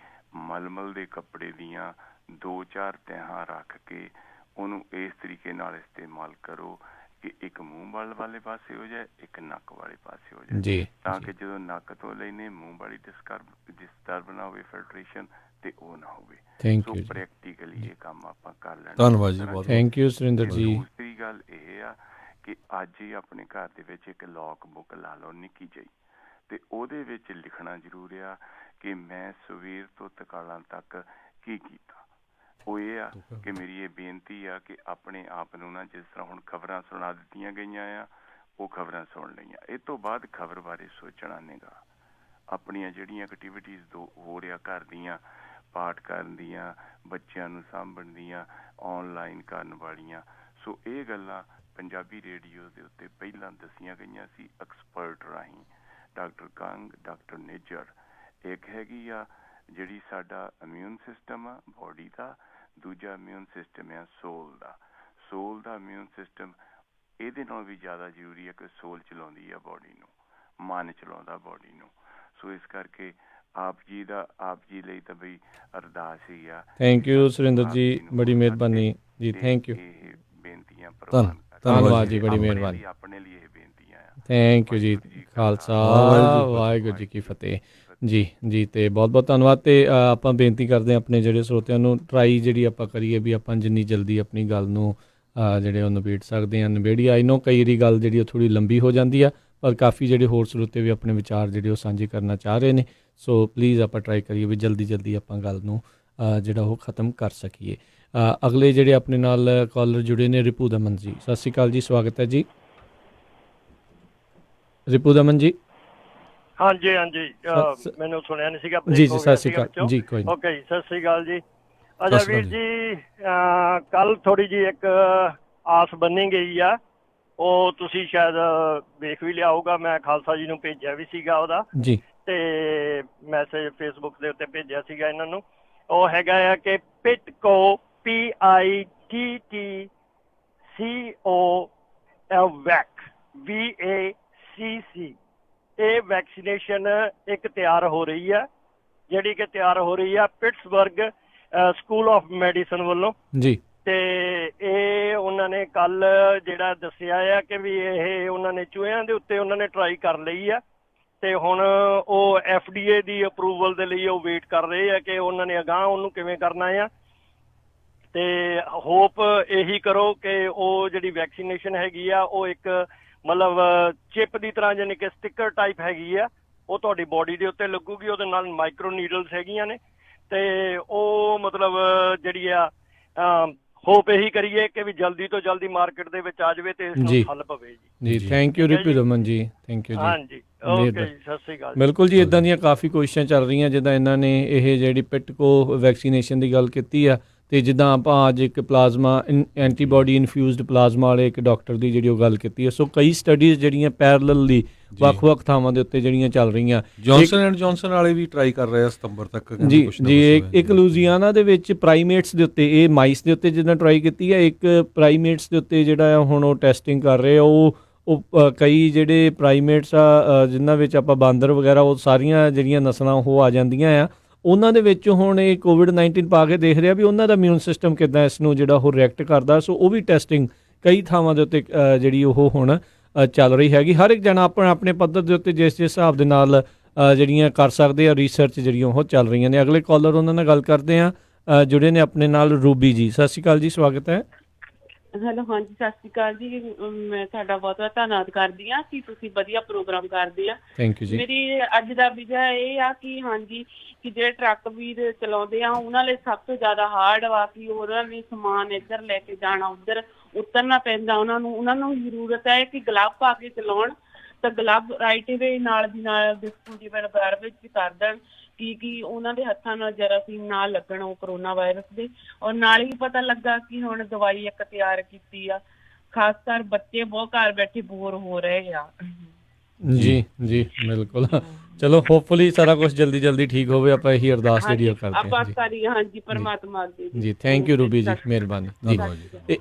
ਮਲਮਲ ਦੇ ਕੱਪੜੇ ਦੀਆਂ 2-4 ਤਹਿਾਂ ਰੱਖ ਕੇ ਉਹਨੂੰ ਇਸ ਤਰੀਕੇ ਨਾਲ ਇਸਤੇਮਾਲ ਕਰੋ ਕਿ ਇੱਕ ਮੂੰਹ ਵਾਲੇ ਪਾਸੇ ਹੋ ਜਾਏ, ਇੱਕ ਨੱਕ ਵਾਲੇ ਪਾਸੇ ਹੋ ਜਾਏ, ਤਾਂ ਕਿ ਜਦੋਂ ਨੱਕ ਤੋਂ ਲੈਨੇ ਮੂੰਹ ਵਾਲੀ ਡਿਸਟਰਬ ਨਾ ਹੋਵੇ ਫਿਲਟਰੇਸ਼ਨ, ਤੇ ਉਹ ਨਾ ਹੋਵੇ। ਥੈਂਕ ਸੋ ਯੂ ਜੀ, ਪ੍ਰੈਕਟੀਕਲੀ ਇਹ ਕੰਮ ਆਪਾਂ ਕਰ ਲੈਣਾ। ਧੰਨਵਾਦ ਜੀ, ਬਹੁਤ ਥੈਂਕ ਯੂ ਸੁਰਿੰਦਰ ਜੀ। ਦੂਸਰੀ ਗੱਲ ਇਹ ਆ ਕਿ ਅੱਜ ਹੀ ਆਪਣੇ ਘਰ ਦੇ ਵਿੱਚ ਇੱਕ ਲੌਗ ਬੁੱਕ ਲਾ ਲਓ ਨਿੱਕੀ ਜਿਹੀ, ਤੇ ਉਹਦੇ ਵਿੱਚ ਲਿਖਣਾ ਜ਼ਰੂਰ ਆ ਕਿ ਮੈਂ ਸਵੇਰ ਤੋਂ ਤਕਾਲਾਂ ਤੱਕ ਕੀ ਕੀਤਾ। ਉਹ ਇਹ ਆ ਕਿ ਮੇਰੀ ਇਹ ਬੇਨਤੀ ਆ ਕਿ ਆਪਣੇ ਆਪ ਨੂੰ ਨਾ, ਜਿਸ ਤਰ੍ਹਾਂ ਹੁਣ ਖਬਰਾਂ ਸੁਣਾ ਦਿੱਤੀਆਂ ਗਈਆਂ ਆ, ਉਹ ਖਬਰਾਂ ਸੁਣ ਲਈਆਂ, ਇਹ ਤੋਂ ਬਾਅਦ ਖਬਰ ਬਾਰੇ ਸੋਚਣਾ ਨਹੀਂਗਾ। ਆਪਣੀਆਂ ਜਿਹੜੀਆਂ ਐਕਟੀਵਿਟੀਜ਼ ਹੋ ਰਿਹਾ ਘਰ ਦੀਆਂ, ਪਾਠ ਕਰਨ ਦੀਆਂ, ਬੱਚਿਆਂ ਨੂੰ ਸਾਂਭਣ ਦੀਆਂ, ਆਨਲਾਈਨ ਕਰਨ ਵਾਲੀਆਂ, ਸੋ ਇਹ ਗੱਲਾਂ ਪੰਜਾਬੀ ਰੇਡੀਓ ਦੇ ਉੱਤੇ ਪਹਿਲਾਂ ਦੱਸੀਆਂ ਗਈਆਂ ਸੀ ਐਕਸਪਰਟ ਰਾਹੀਂ, ਡਾਕਟਰ ਕੰਗ, ਡਾਕਟਰ ਨਿੱਜਰ। ਇੱਕ ਹੈਗੀ ਆ ਜਿਹੜੀ ਸਾਡਾ ਇਮਿਊਨ ਸਿਸਟਮ ਆ ਬੋਡੀ ਦਾ, ਦੂਜਾ ਇਮਿਊਨ ਸਿਸਟਮ ਆ ਸੋਲ ਦਾ। ਸੋਲ ਦਾ ਇਮਿਊਨ ਸਿਸਟਮ ਇਹਦੇ ਨਾਲ ਵੀ ਜ਼ਿਆਦਾ ਜ਼ਰੂਰੀ ਹੈ ਕਿ ਸੋਲ ਚਲਾਉਂਦੀ ਆ ਬੋਡੀ ਨੂੰ, ਮਨ ਚਲਾਉਂਦਾ ਬੋਡੀ ਨੂੰ। ਸੋ ਇਸ ਕਰਕੇ ਆਪ ਜੀ ਲਈ ਤਾਂ ਬਈ ਅਰਦਾਸ ਹੀ ਆ। ਥੈਂਕ ਯੂ ਸੁਰਿੰਦਰ ਜੀ, ਬੜੀ ਮਿਹਰਬਾਨੀ ਜੀ, ਥੈਂਕ ਯੂ। ਇਹ ਬੇਨਤੀਆਂ ਧੰਨਵਾਦ ਜੀ, ਬੜੀ ਮਿਹਰਬਾਨੀ। ਆਪਣੇ ਲਈ ਇਹ ਬੇਨਤੀਆਂ ਆ। ਥੈਂਕ ਯੂ ਜੀ, ਖਾਲਸਾ ਵਾਹਿਗੁਰੂ ਜੀ ਕੀ ਫਤਿਹ ਜੀ। ਜੀ ਤੇ ਬਹੁਤ ਬਹੁਤ ਧੰਨਵਾਦ। ਤੇ ਆਪਾਂ ਬੇਨਤੀ ਕਰਦੇ ਹਾਂ ਆਪਣੇ ਜਿਹੜੇ ਸਰੋਤਿਆਂ ਨੂੰ, ਟਰਾਈ ਜਿਹੜੀ ਆਪਾਂ ਕਰੀਏ ਵੀ ਆਪਾਂ ਜਿੰਨੀ ਜਲਦੀ ਆਪਣੀ ਗੱਲ ਨੂੰ ਜਿਹੜੇ ਉਹ ਨਿਬੇੜ ਸਕਦੇ ਹਾਂ, ਨਿਬੇੜੀ। ਆਈ ਨੋ ਕਈ ਵਾਰੀ ਗੱਲ ਜਿਹੜੀ ਉਹ ਥੋੜ੍ਹੀ ਲੰਬੀ ਹੋ ਜਾਂਦੀ ਆ, ਪਰ ਕਾਫੀ ਜਿਹੜੇ ਹੋਰ ਸਰੋਤੇ ਵੀ ਆਪਣੇ ਵਿਚਾਰ ਜਿਹੜੇ ਉਹ ਸਾਂਝੇ ਕਰਨਾ ਚਾਹ ਰਹੇ ਨੇ। ਸੋ ਪਲੀਜ਼ ਆਪਾਂ ਟਰਾਈ ਕਰੀਏ ਵੀ ਜਲਦੀ ਆਪਾਂ ਗੱਲ ਨੂੰ ਜਿਹੜਾ ਉਹ ਖ਼ਤਮ ਕਰ ਸਕੀਏ। ਅਗਲੇ ਜਿਹੜੇ ਆਪਣੇ ਨਾਲ ਕਾਲਰ ਜੁੜੇ ਨੇ, ਰਿਪੂ ਦਮਨ ਜੀ, ਸਤਿ ਸ਼੍ਰੀ ਅਕਾਲ ਜੀ, ਸਵਾਗਤ ਹੈ ਜੀ। ਰਿਪੂ ਦਮਨ ਜੀ। ਹਾਂਜੀ ਮੈਨੂੰ ਸੁਣਿਆ ਨਹੀਂ ਸੀਗਾ। ਜੀ ਸਤਿ ਸ਼੍ਰੀ ਅਕਾਲ ਜੀ। ਕੋਈ ਨਹੀਂ, ਓਕੇ ਜੀ, ਸਤਿ ਸ਼੍ਰੀ ਅਕਾਲ ਜੀ। ਅੱਛਾ ਵੀਰ ਜੀ, ਕੱਲ ਥੋੜੀ ਜੀ ਇੱਕ ਆਸ ਬੰਨੀ ਗਈ ਆ, ਉਹ ਤੁਸੀਂ ਸ਼ਾਇਦ ਵੇਖ ਵੀ ਲਿਆ ਹੋਊਗਾ, ਮੈਂ ਖਾਲਸਾ ਜੀ ਨੂੰ ਭੇਜਿਆ ਵੀ ਸੀਗਾ ਉਹਦਾ ਜੀ, ਤੇ ਮੈਸੇਜ ਫੇਸਬੁੱਕ ਦੇ ਉੱਤੇ ਭੇਜਿਆ ਸੀਗਾ ਇਹਨਾਂ ਨੂੰ। ਉਹ ਹੈਗਾ ਆ ਕਿ ਪਿਟਕੋ PITTCO ਵੈਕ VACC, ਇਹ ਵੈਕਸੀਨੇਸ਼ਨ ਇੱਕ ਤਿਆਰ ਹੋ ਰਹੀ ਆ, ਜਿਹੜੀ ਕਿ ਤਿਆਰ ਹੋ ਰਹੀ ਆ ਪਿਟਸਬਰਗ ਸਕੂਲ ਆਫ ਮੈਡੀਸਨ ਵੱਲੋਂ ਜੀ। ਤੇ ਇਹ ਉਹਨਾਂ ਨੇ ਕੱਲ ਜਿਹੜਾ ਦੱਸਿਆ ਆ ਕਿ ਵੀ ਇਹ ਉਹਨਾਂ ਨੇ ਚੂਹਿਆਂ ਦੇ ਉੱਤੇ ਉਹਨਾਂ ਨੇ ਟਰਾਈ ਕਰ ਲਈ ਆ, ਤੇ ਹੁਣ ਉਹ FDA ਦੀ ਅਪਰੂਵਲ ਦੇ ਲਈ ਉਹ ਵੇਟ ਕਰ ਰਹੇ ਆ ਕਿ ਉਹਨਾਂ ਨੇ ਅਗਾਂਹ ਉਹਨੂੰ ਕਿਵੇਂ ਕਰਨਾ ਆ। ਤੇ ਹੋਪ ਇਹੀ ਕਰੋ ਕਿ ਉਹ ਜਿਹੜੀ ਵੈਕਸੀਨੇਸ਼ਨ ਹੈਗੀ ਆ ਉਹ ਇੱਕ ਮਤਲਬ ਚਿਪ ਦੀ ਤਰ੍ਹਾਂ, ਯਾਨੀ ਕਿ ਸਟਿੱਕਰ ਟਾਈਪ ਹੈਗੀ ਆ, ਉਹ ਤੁਹਾਡੀ ਬੋਡੀ ਦੇ ਉੱਤੇ ਲੱਗੂਗੀ, ਉਹਦੇ ਨਾਲ ਮਾਈਕਰੋ ਨੀਡਲਸ ਹੈਗੀਆਂ ਨੇ, ਤੇ ਉਹ ਮਤਲਬ ਜਿਹੜੀ ਆ ਹੋਪ ਇਹੀ ਕਰੀਏ ਕਿ ਵੀ ਜਲਦੀ ਤੋਂ ਜਲਦੀ ਮਾਰਕੀਟ ਦੇ ਵਿੱਚ ਆ ਜਾਵੇ ਤੇ ਇਸ ਨੂੰ ਹੱਲ ਪਵੇ ਜੀ। ਜੀ ਥੈਂਕ ਯੂ ਰਿਪੂ ਦਮਨ ਜੀ, ਥੈਂਕ ਯੂ ਜੀ। ਹਾਂਜੀ ਓਕੇ ਜੀ, ਸਤਿ ਸ਼੍ਰੀ ਅਕਾਲ। ਬਿਲਕੁਲ ਜੀ, ਇਦਾਂ ਦੀਆਂ ਕਾਫੀ ਕੋਸ਼ਿਸ਼ਾਂ ਚੱਲ ਰਹੀਆਂ, ਜਿੱਦਾਂ ਇਹਨਾਂ ਨੇ ਇਹ ਜਿਹੜੀ ਪਿਟਕੋ ਵੈਕਸੀਨੇਸ਼ਨ ਦੀ ਗੱਲ ਕੀਤੀ ਆ, ਤੇ ਜਿੱਦਾਂ ਆਪਾਂ ਅੱਜ ਇੱਕ ਪਲਾਜ਼ਮਾ ਐਂਟੀਬਾਡੀ ਇਨਫਿਊਜ਼ਡ ਪਲਾਜ਼ਮਾ ਵਾਲੇ ਇੱਕ ਡਾਕਟਰ ਦੀ ਜਿਹੜੀ ਉਹ ਗੱਲ ਕੀਤੀ ਹੈ। ਸੋ ਕਈ ਸਟੱਡੀਜ਼ ਜਿਹੜੀਆਂ ਪੈਰਲਲੀ ਵੱਖ-ਵੱਖ ਥਾਵਾਂ ਦੇ ਉੱਤੇ ਜਿਹੜੀਆਂ ਚੱਲ ਰਹੀਆਂ, ਜੌਨਸਨ ਵਾਲੇ ਵੀ ਟਰਾਈ ਕਰ ਰਹੇ ਆ ਸਤੰਬਰ ਤੱਕ ਜੀ। ਇੱਕ ਲੂਜ਼ੀਆਨਾ ਦੇ ਵਿੱਚ ਪ੍ਰਾਈਮੇਟਸ ਦੇ ਉੱਤੇ, ਇਹ ਮਾਈਸ ਦੇ ਉੱਤੇ ਜਿੱਦਾਂ ਟਰਾਈ ਕੀਤੀ ਹੈ, ਇੱਕ ਪ੍ਰਾਈਮੇਟਸ ਦੇ ਉੱਤੇ ਜਿਹੜਾ ਹੁਣ ਉਹ ਟੈਸਟਿੰਗ ਕਰ ਰਹੇ ਆ। ਉਹ ਕਈ ਜਿਹੜੇ ਪ੍ਰਾਈਮੇਟਸ ਆ ਜਿਨ੍ਹਾਂ ਵਿੱਚ ਆਪਾਂ ਬਾਂਦਰ ਵਗੈਰਾ, ਉਹ ਸਾਰੀਆਂ ਜਿਹੜੀਆਂ ਨਸਲਾਂ ਉਹ ਆ ਜਾਂਦੀਆਂ ਆ, ਉਹਨਾਂ ਦੇ ਵਿੱਚ ਹੁਣ ਇਹ COVID-19 ਪਾ ਕੇ ਦੇਖ ਰਿਹਾ ਵੀ ਉਹਨਾਂ ਦਾ ਇਮਿਊਨ ਸਿਸਟਮ ਕਿੱਦਾਂ ਇਸ ਨੂੰ ਜਿਹੜਾ ਉਹ ਰਿਐਕਟ ਕਰਦਾ। ਸੋ ਉਹ ਵੀ ਟੈਸਟਿੰਗ ਕਈ ਥਾਵਾਂ ਦੇ ਉੱਤੇ ਜਿਹੜੀ ਉਹ ਹੁਣ ਚੱਲ ਰਹੀ ਹੈਗੀ। ਹਰ ਇੱਕ ਜਣਾ ਆਪਣੇ ਪੱਧਰ ਦੇ ਉੱਤੇ ਜਿਸ ਹਿਸਾਬ ਦੇ ਨਾਲ ਜਿਹੜੀਆਂ ਕਰ ਸਕਦੇ ਆ ਰਿਸਰਚ ਜਿਹੜੀਆਂ ਉਹ ਚੱਲ ਰਹੀਆਂ ਨੇ। ਅਗਲੇ ਕਾਲਰ ਉਹਨਾਂ ਨਾਲ ਗੱਲ ਕਰਦੇ ਆ, ਜੁੜੇ ਨੇ ਆਪਣੇ ਨਾਲ ਰੂਬੀ ਜੀ, ਸਤਿ ਸ਼੍ਰੀ ਅਕਾਲ ਜੀ, ਸਵਾਗਤ ਹੈ। ਹੈਲੋ, ਹਾਂਜੀ ਸਤਿ ਸ਼੍ਰੀ ਅਕਾਲ ਜੀ। ਮੈਂ ਤੁਹਾਡਾ ਬਹੁਤ ਬਹੁਤ ਧੰਨਵਾਦ ਕਰਦੀ ਹਾਂ ਕਿ ਤੁਸੀਂ ਵਧੀਆ ਪ੍ਰੋਗਰਾਮ ਕਰਦੇ ਆ। ਥੈਂਕ ਯੂ ਜੀ। ਮੇਰੀ ਅੱਜ ਦਾ ਵਿਸ਼ਾ ਇਹ ਆ ਕਿ ਹਾਂਜੀ ਕਿ ਜਿਹੜੇ ਟਰੱਕ ਵੀਰ ਚਲਾਉਂਦੇ ਆ ਉਹਨਾਂ ਲਈ ਸਭ ਤੋਂ ਜ਼ਿਆਦਾ ਹਾਰਡ ਵਾ ਕਿ ਉਹਨਾਂ ਨੇ ਸਮਾਨ ਇੱਧਰ ਲੈ ਕੇ ਜਾਣਾ, ਉੱਧਰ ਉਤਰਨਾ ਪੈਂਦਾ ਉਹਨਾਂ ਨੂੰ ਜ਼ਰੂਰਤ ਹੈ ਕਿ ਗਲਵ ਪਾ ਕੇ ਚਲਾਉਣ, ਤਾਂ ਗਲਵ ਰਾਈਟ ਵੇ ਨਾਲ ਦੀ ਨਾਲ ਡਿਸਪੋਜ਼ੇਬਲ ਗਾਰਬੇਜ ਕਰ ਦੇਣ ਕਿ ਉਹਨਾਂ ਦੇ ਹੱਥਾਂ ਨਾਲ ਜਰਾਸੀਮ ਨਾ ਲੱਗਣ ਉਹ ਕਰੋਨਾ ਵਾਇਰਸ ਦੇ। ਔਰ ਨਾਲ ਹੀ ਪਤਾ ਲੱਗਾ ਕਿ ਹੁਣ ਦਵਾਈ ਇੱਕ ਤਿਆਰ ਕੀਤੀ ਆ, ਖਾਸ ਕਰ ਬੱਚੇ ਬਹੁਤ ਘਰ ਬੈਠੇ ਬੋਰ ਹੋ ਰਹੇ ਆ। ਜੀ ਜੀ ਬਿਲਕੁਲ, ਚਲੋ ਹੋਪਫੁਲੀ ਸਾਰਾ ਕੁਝ ਜਲਦੀ ਠੀਕ ਹੋਵੇ, ਆਪਾਂ ਇਹੀ ਅਰਦਾਸ ਜਿਹੜੀ ਉਹ ਕਰਦੇ ਹਾਂ ਆਪਾਂ ਕਰੀਏ। ਹਾਂਜੀ ਪਰਮਾਤਮਾ ਅੱਗੇ ਜੀ। ਥੈਂਕ ਯੂ ਰੂਬੀ ਜੀ, ਮਿਹਰਬਾਨੀ ਜੀ।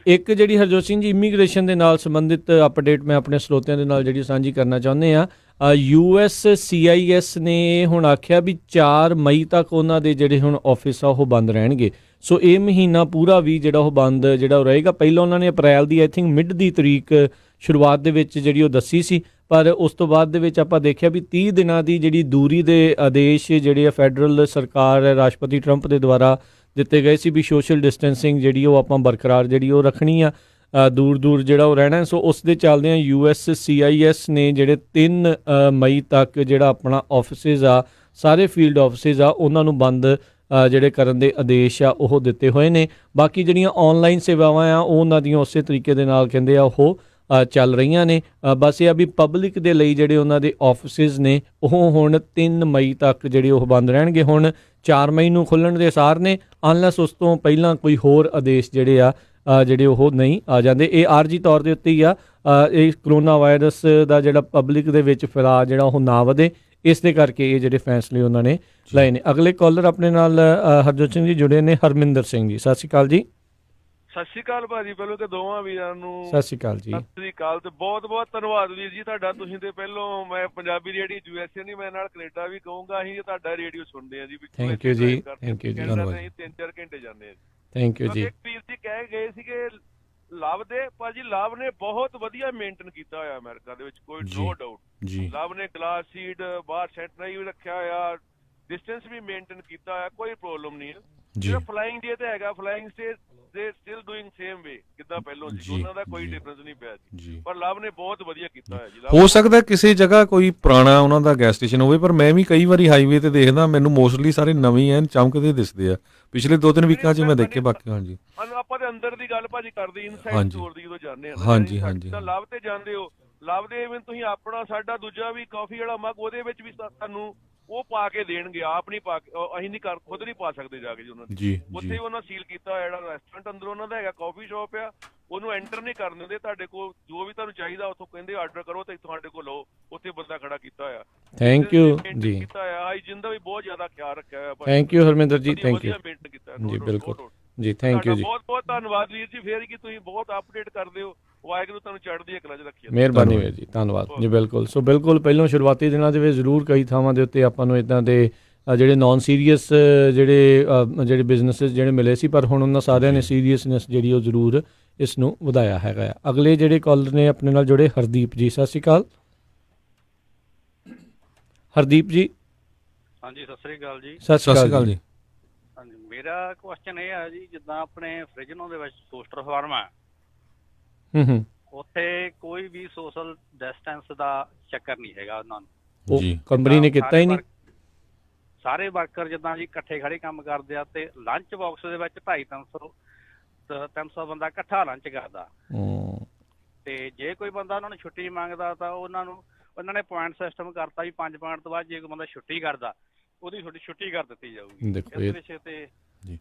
ਇੱਕ ਜਿਹੜੀ ਹਰਜੋਤ ਸਿੰਘ ਜੀ ਇਮੀਗ੍ਰੇਸ਼ਨ ਦੇ ਨਾਲ ਸੰਬੰਧਿਤ ਅਪਡੇਟ ਮੈਂ ਆਪਣੇ ਸਰੋਤਿਆਂ ਦੇ ਨਾਲ ਜਿਹੜੀ ਸਾਂਝੀ ਕਰਨਾ ਚਾਹੁੰਦੇ ਆ। USCIS ਨੇ ਹੁਣ ਆਖਿਆ ਵੀ 4 ਮਈ ਤੱਕ ਉਹਨਾਂ ਦੇ ਜਿਹੜੇ ਹੁਣ ਆਫਿਸ ਆ ਉਹ ਬੰਦ ਰਹਿਣਗੇ। ਸੋ ਇਹ ਮਹੀਨਾ ਪੂਰਾ ਵੀ ਜਿਹੜਾ ਉਹ ਬੰਦ ਜਿਹੜਾ ਉਹ ਰਹੇਗਾ। ਪਹਿਲਾਂ ਉਹਨਾਂ ਨੇ ਅਪ੍ਰੈਲ ਦੀ ਆਈ ਥਿੰਕ ਮਿਡ ਦੀ ਤਰੀਕ ਸ਼ੁਰੂਆਤ ਦੇ ਵਿੱਚ ਜਿਹੜੀ ਉਹ ਦੱਸੀ ਸੀ, ਪਰ ਉਸ ਤੋਂ ਬਾਅਦ ਦੇ ਵਿੱਚ ਆਪਾਂ ਦੇਖਿਆ ਵੀ 30 ਦਿਨਾਂ ਦੀ ਜਿਹੜੀ ਦੂਰੀ ਦੇ ਆਦੇਸ਼ ਜਿਹੜੇ ਆ ਫੈਡਰਲ ਸਰਕਾਰ ਰਾਸ਼ਟਰਪਤੀ ਟਰੰਪ ਦੇ ਦੁਆਰਾ ਦਿੱਤੇ ਗਏ ਸੀ ਵੀ ਸੋਸ਼ਲ ਡਿਸਟੈਂਸਿੰਗ ਜਿਹੜੀ ਉਹ ਆਪਾਂ ਬਰਕਰਾਰ ਜਿਹੜੀ ਉਹ ਰੱਖਣੀ ਆ, ਦੂਰ ਦੂਰ ਜਿਹੜਾ ਉਹ ਰਹਿਣਾ। ਸੋ ਉਸ ਦੇ ਚੱਲਦਿਆਂ USCIS ਨੇ ਜਿਹੜੇ 3 ਮਈ ਤੱਕ ਜਿਹੜਾ ਆਪਣਾ ਆਫਿਸਿਸ ਆ, ਸਾਰੇ ਫੀਲਡ ਆਫਿਸਿਸ ਆ, ਉਹਨਾਂ ਨੂੰ ਬੰਦ ਜਿਹੜੇ ਕਰਨ ਦੇ ਆਦੇਸ਼ ਆ ਉਹ ਦਿੱਤੇ ਹੋਏ ਨੇ। ਬਾਕੀ ਜਿਹੜੀਆਂ ਆਨਲਾਈਨ ਸੇਵਾਵਾਂ ਆ ਉਹ ਉਹਨਾਂ ਦੀਆਂ ਉਸੇ ਤਰੀਕੇ ਦੇ ਨਾਲ ਕਹਿੰਦੇ ਆ ਉਹ ਚੱਲ ਰਹੀਆਂ ਨੇ। ਬਸ ਇਹ ਆ ਵੀ ਪਬਲਿਕ ਦੇ ਲਈ ਜਿਹੜੇ ਉਹਨਾਂ ਦੇ ਆਫਿਸਿਸ ਨੇ ਉਹ ਹੁਣ 3 ਮਈ ਤੱਕ ਜਿਹੜੇ ਉਹ ਬੰਦ ਰਹਿਣਗੇ। ਹੁਣ 4 ਮਈ ਨੂੰ ਖੁੱਲ੍ਹਣ ਦੇ ਆਸਾਰ ਨੇ, ਅਨਲੈਸ ਉਸ ਤੋਂ ਪਹਿਲਾਂ ਕੋਈ ਹੋਰ ਆਦੇਸ਼ ਜਿਹੜੇ ਆ ਜਿਹੜੇ ਉਹ ਨਹੀਂ ਆ ਜਾਂਦੇ। ਇਹ ਆਰਜੀ ਤੌਰ ਦੇ ਉੱਤੇ ਹੀ ਆ, ਇਹ ਕਰੋਨਾ ਵਾਇਰਸ ਦਾ ਜਿਹੜਾ ਪਬਲਿਕ ਦੇ ਵਿੱਚ ਫੈਲਾਅ ਜਿਹੜਾ ਉਹ ਨਾ ਵਧੇ, ਇਸ ਦੇ ਕਰਕੇ ਇਹ ਜਿਹੜੇ ਫੈਸਲੇ ਉਹਨਾਂ ਨੇ ਲਏ ਨੇ। ਅਗਲੇ ਕਾਲਰ ਆਪਣੇ ਨਾਲ ਹਰਜੋਤ ਸਿੰਘ ਜੀ ਜੁੜੇ ਨੇ, ਹਰਮਿੰਦਰ ਸਿੰਘ ਜੀ। ਸਤਿ ਸ਼੍ਰੀ ਅਕਾਲ ਜੀ। ਸਤਿ ਸ਼੍ਰੀ ਅਕਾਲ ਭਾਜੀ, ਪਹਿਲਾਂ ਤੇ ਦੋਵਾਂ ਵੀਰਾਂ ਨੂੰ ਸਤਿ ਸ਼੍ਰੀ ਅਕਾਲ ਜੀ। ਸਤਿ ਸ਼੍ਰੀ ਅਕਾਲ ਤੇ ਬਹੁਤ ਬਹੁਤ ਧੰਨਵਾਦ ਵੀਰ ਜੀ ਤੁਹਾਡਾ। ਤੁਸੀਂ ਤੇ ਪਹਿਲੋਂ ਮੈਂ ਪੰਜਾਬੀ ਰੇਡੀਓ USA ਨਹੀਂ, ਮੈਂ ਨਾਲ ਕੈਨੇਡਾ ਵੀ ਕਹੂੰਗਾ, ਅਸੀਂ ਤੁਹਾਡਾ ਰੇਡੀਓ ਸੁਣਦੇ ਆ ਜੀ। ਥੈਂਕ ਯੂ ਜੀ, ਥੈਂਕ ਯੂ ਜੀ, ਧੰਨਵਾਦ। 3-4 ਘੰਟੇ ਜਾਂਦੇ ਆ ਜੀ। ਥੈਂਕ ਯੂ ਜੀ। ਇੱਕ ਵੀਰ ਜੀ ਕਹਿ ਗਏ ਸੀਗੇ ਲਵ ਦੇ, ਭਾਜੀ ਲਵ ਨੇ ਬਹੁਤ ਵਧੀਆ ਮੇਨਟੇਨ ਕੀਤਾ ਹੋਇਆ ਅਮਰੀਕਾ ਦੇ ਵਿੱਚ, ਕੋਈ ਨੋ ਡਾਊਟ। ਲਵ ਨੇ ਗਲਾਸ ਸੀਟ ਬਾਹਰ ਸੈਟਰਾਈ ਵੀ ਰੱਖਿਆ ਹੋਇਆ, ਡਿਸਟੈਂਸ ਵੀ ਮੇਨਟੇਨ ਕੀਤਾ ਹੋਇਆ, ਕੋਈ ਪ੍ਰੋਬਲਮ ਨਹੀਂ ਹੈ। ਜਿਹੜਾ ਫਲਾਈਂਗ ਡੇ ਤੇ ਹੈਗਾ, ਫਲਾਈਂਗ ਸਟੇਜ ਦੇ ਸਟਿਲ ਡੂਇੰਗ ਸੇਮ ਵੇ ਕਿੱਦਾਂ ਪਹਿਲਾਂ ਸੀ, ਉਹਨਾਂ ਦਾ ਕੋਈ ਡਿਫਰੈਂਸ ਨਹੀਂ ਪਿਆ ਜੀ। ਪਰ ਲਵ ਨੇ ਬਹੁਤ ਵਧੀਆ ਕੀਤਾ ਹੋਇਆ ਜੀ। ਹੋ ਸਕਦਾ ਕਿਸੇ ਜਗ੍ਹਾ ਕੋਈ ਪੁਰਾਣਾ ਉਹਨਾਂ ਦਾ ਗੈਸ ਸਟੇਸ਼ਨ ਹੋਵੇ, ਪਰ ਮੈਂ ਵੀ ਕਈ ਵਾਰੀ ਹਾਈਵੇ ਤੇ ਦੇਖਦਾ, ਮੈਨੂੰ ਮੋਸਟਲੀ ਸਾਰੇ ਨਵੇਂ ਐਨ ਚਮਕਦੇ ਦਿਸਦੇ ਆ। ਪਿਛਲੇ 2-3 ਵੀਕਾਂ 'ਚ ਮੈਂ ਦੇਖੇ। ਬਾਕੀ ਹਾਂਜੀ ਆਪਾਂ ਦੇ ਅੰਦਰ ਦੀ ਗੱਲ ਭਾਜੀ ਕਰਦੇ, ਇਨਸਾਈਡ ਸਟੋਰ ਦੀ ਜਦੋਂ ਜਾਂਦੇ ਆ ਤਾਂ ਲਵ ਤੇ ਜਾਂਦੇ ਹੋ, ਲਵ ਦੇ ਇਵਨ ਤੁਸੀਂ ਆਪਣਾ ਸਾਡਾ ਦੂਜਾ ਵੀ ਕਾਫੀ ਵਾਲਾ ਮੱਗ ਉਹਦੇ ਵਿੱਚ ਵੀ ਤੁਹਾਨੂੰ ਉਹ ਪਾ ਕੇ ਦੇਣਗੇ, ਆਪ ਨਹੀਂ ਪਾ ਕੇ, ਅਸੀਂ ਨਹੀਂ ਕਰ ਖੁਦ ਨਹੀਂ ਪਾ ਸਕਦੇ ਜਾ ਕੇ ਜੀ ਉਹਨਾਂ ਦੀ। ਉੱਥੇ ਵੀ ਉਹਨਾਂ ਸੀਲ ਕੀਤਾ ਹੋਇਆ ਜਿਹੜਾ ਰੈਸਟੋਰੈਂਟ ਅੰਦਰ ਉਹਨਾਂ ਦਾ ਹੈਗਾ, ਕਾਫੀ ਸ਼ਾਪ ਆ, ਉਹਨੂੰ ਐਂਟਰ ਨਹੀਂ ਕਰਨ ਦਿੰਦੇ। ਤੁਹਾਡੇ ਕੋਲ ਜੋ ਵੀ ਤੁਹਾਨੂੰ ਚਾਹੀਦਾ ਉੱਥੋਂ ਕਹਿੰਦੇ ਆਰਡਰ ਕਰੋ ਤੇ ਤੁਹਾਡੇ ਕੋਲ ਲਓ, ਉੱਥੇ ਬੰਦਾ ਖੜਾ ਕੀਤਾ ਹੋਇਆ। ਥੈਂਕ ਯੂ ਜੀ। ਕੀਤਾ ਹੋਇਆ ਹਾਈਜੀਨ ਦਾ ਵੀ ਬਹੁਤ ਜ਼ਿਆਦਾ ਖਿਆਲ ਰੱਖਿਆ ਹੋਇਆ। ਥੈਂਕ ਯੂ ਹਰਮਿੰਦਰ ਜੀ, ਥੈਂਕ ਯੂ ਜੀ, ਬਿਲਕੁਲ ਜੀ, ਥੈਂਕ ਯੂ ਜੀ। ਬਹੁਤ ਬਹੁਤ ਧੰਨਵਾਦ ਵੀਰ ਜੀ, ਫੇਰ ਕੀ ਤੁਸੀਂ ਬਹੁਤ ਅਪਡੇਟ ਕਰਦੇ ਹੋ। ਵਾਹਿਗੁਰੂ ਤੁਹਾਨੂੰ ਚੜ੍ਹਦੀ ਕਲਾ 'ਚ ਰੱਖੇ। ਮਿਹਰਬਾਨੀ ਵੀਰ ਜੀ, ਧੰਨਵਾਦ ਜੀ। ਬਿਲਕੁਲ। ਸੋ ਬਿਲਕੁਲ ਪਹਿਲਾਂ ਸ਼ੁਰੂਆਤੀ ਦਿਨਾਂ ਦੇ ਵਿੱਚ ਜ਼ਰੂਰ ਕਈ ਥਾਵਾਂ ਦੇ ਉੱਤੇ ਆਪਾਂ ਨੂੰ ਇੱਦਾਂ ਦੇ ਜਿਹੜੇ ਨਾਨ ਸੀਰੀਅਸ ਜਿਹੜੇ ਬਿਜ਼ਨੈਸਿਸ ਜਿਹੜੇ ਮਿਲੇ ਸੀ, ਪਰ ਹੁਣ ਉਹਨਾਂ ਸਾਰਿਆਂ ਨੇ ਸੀਰੀਅਸਨੈਸ ਜਿਹੜੀ ਉਹ ਜ਼ਰੂਰ ਇਸ ਨੂੰ ਵਧਾਇਆ ਹੈਗਾ ਆ। ਅਗਲੇ ਜਿਹੜੇ ਕਾਲਰ ਨੇ ਆਪਣੇ ਨਾਲ ਜੁੜੇ, ਹਰਦੀਪ ਜੀ। ਸਤਿ ਸ਼੍ਰੀ ਅਕਾਲ ਹਰਦੀਪ ਜੀ। ਹਾਂਜੀ ਸਤਿ ਸ਼੍ਰੀ ਅਕਾਲ ਜੀ। ਸਤਿ ਸ਼੍ਰੀ ਅਕਾਲ ਜੀ। ਹਾਂਜੀ ਮੇਰਾ ਕੁਐਸਚਨ ਇਹ ਹੈ ਜੀ, ਜਿੱਦਾਂ ਆਪਣੇ ਫ੍ਰਿਜਨੋ ਦੇ ਵਿੱਚ ਟੋਸਟਰ ਫਾਰਮ ਹੈ, ਉੱਥੇ ਕੋਈ ਵੀ ਸੋਸ਼ਲ ਡਿਸਟੈਂਸ ਦਾ ਚੱਕਰ ਨਹੀਂ ਹੈਗਾ ਉਹਨਾਂ ਨੂੰ। ਉਹ ਕੰਪਨੀ ਨੇ ਕੀਤਾ ਹੀ ਨਹੀਂ। ਸਾਰੇ ਵਰਕਰ ਜਿੱਦਾਂ ਜੀ ਇਕੱਠੇ ਖੜੇ ਕੰਮ ਕਰਦੇ ਆ, ਤੇ ਲੰਚ ਬਾਕਸ ਦੇ ਵਿੱਚ 250-300 ਬੰਦਾ ਇਕੱਠਾ ਲੰਚ ਕਰਦਾ। ਤੇ ਜੇ ਕੋਈ ਬੰਦਾ ਉਹਨਾਂ ਨੂੰ ਛੁੱਟੀ ਮੰਗਦਾ ਤਾਂ ਉਹਨਾਂ ਨੇ ਪੁਆਇੰਟ ਸਿਸਟਮ ਕਰਤਾ ਵੀ 5 ਪੁਆਇੰਟ ਤੋਂ ਬਾਅਦ ਜੇ ਕੋਈ ਬੰਦਾ ਛੁੱਟੀ ਕਰਦਾ ਉਹਦੀ ਛੁੱਟੀ ਕਰ ਦਿੱਤੀ ਜਾਊਗੀ। ਇਸ ਵਿਸ਼ੇ ਤੇ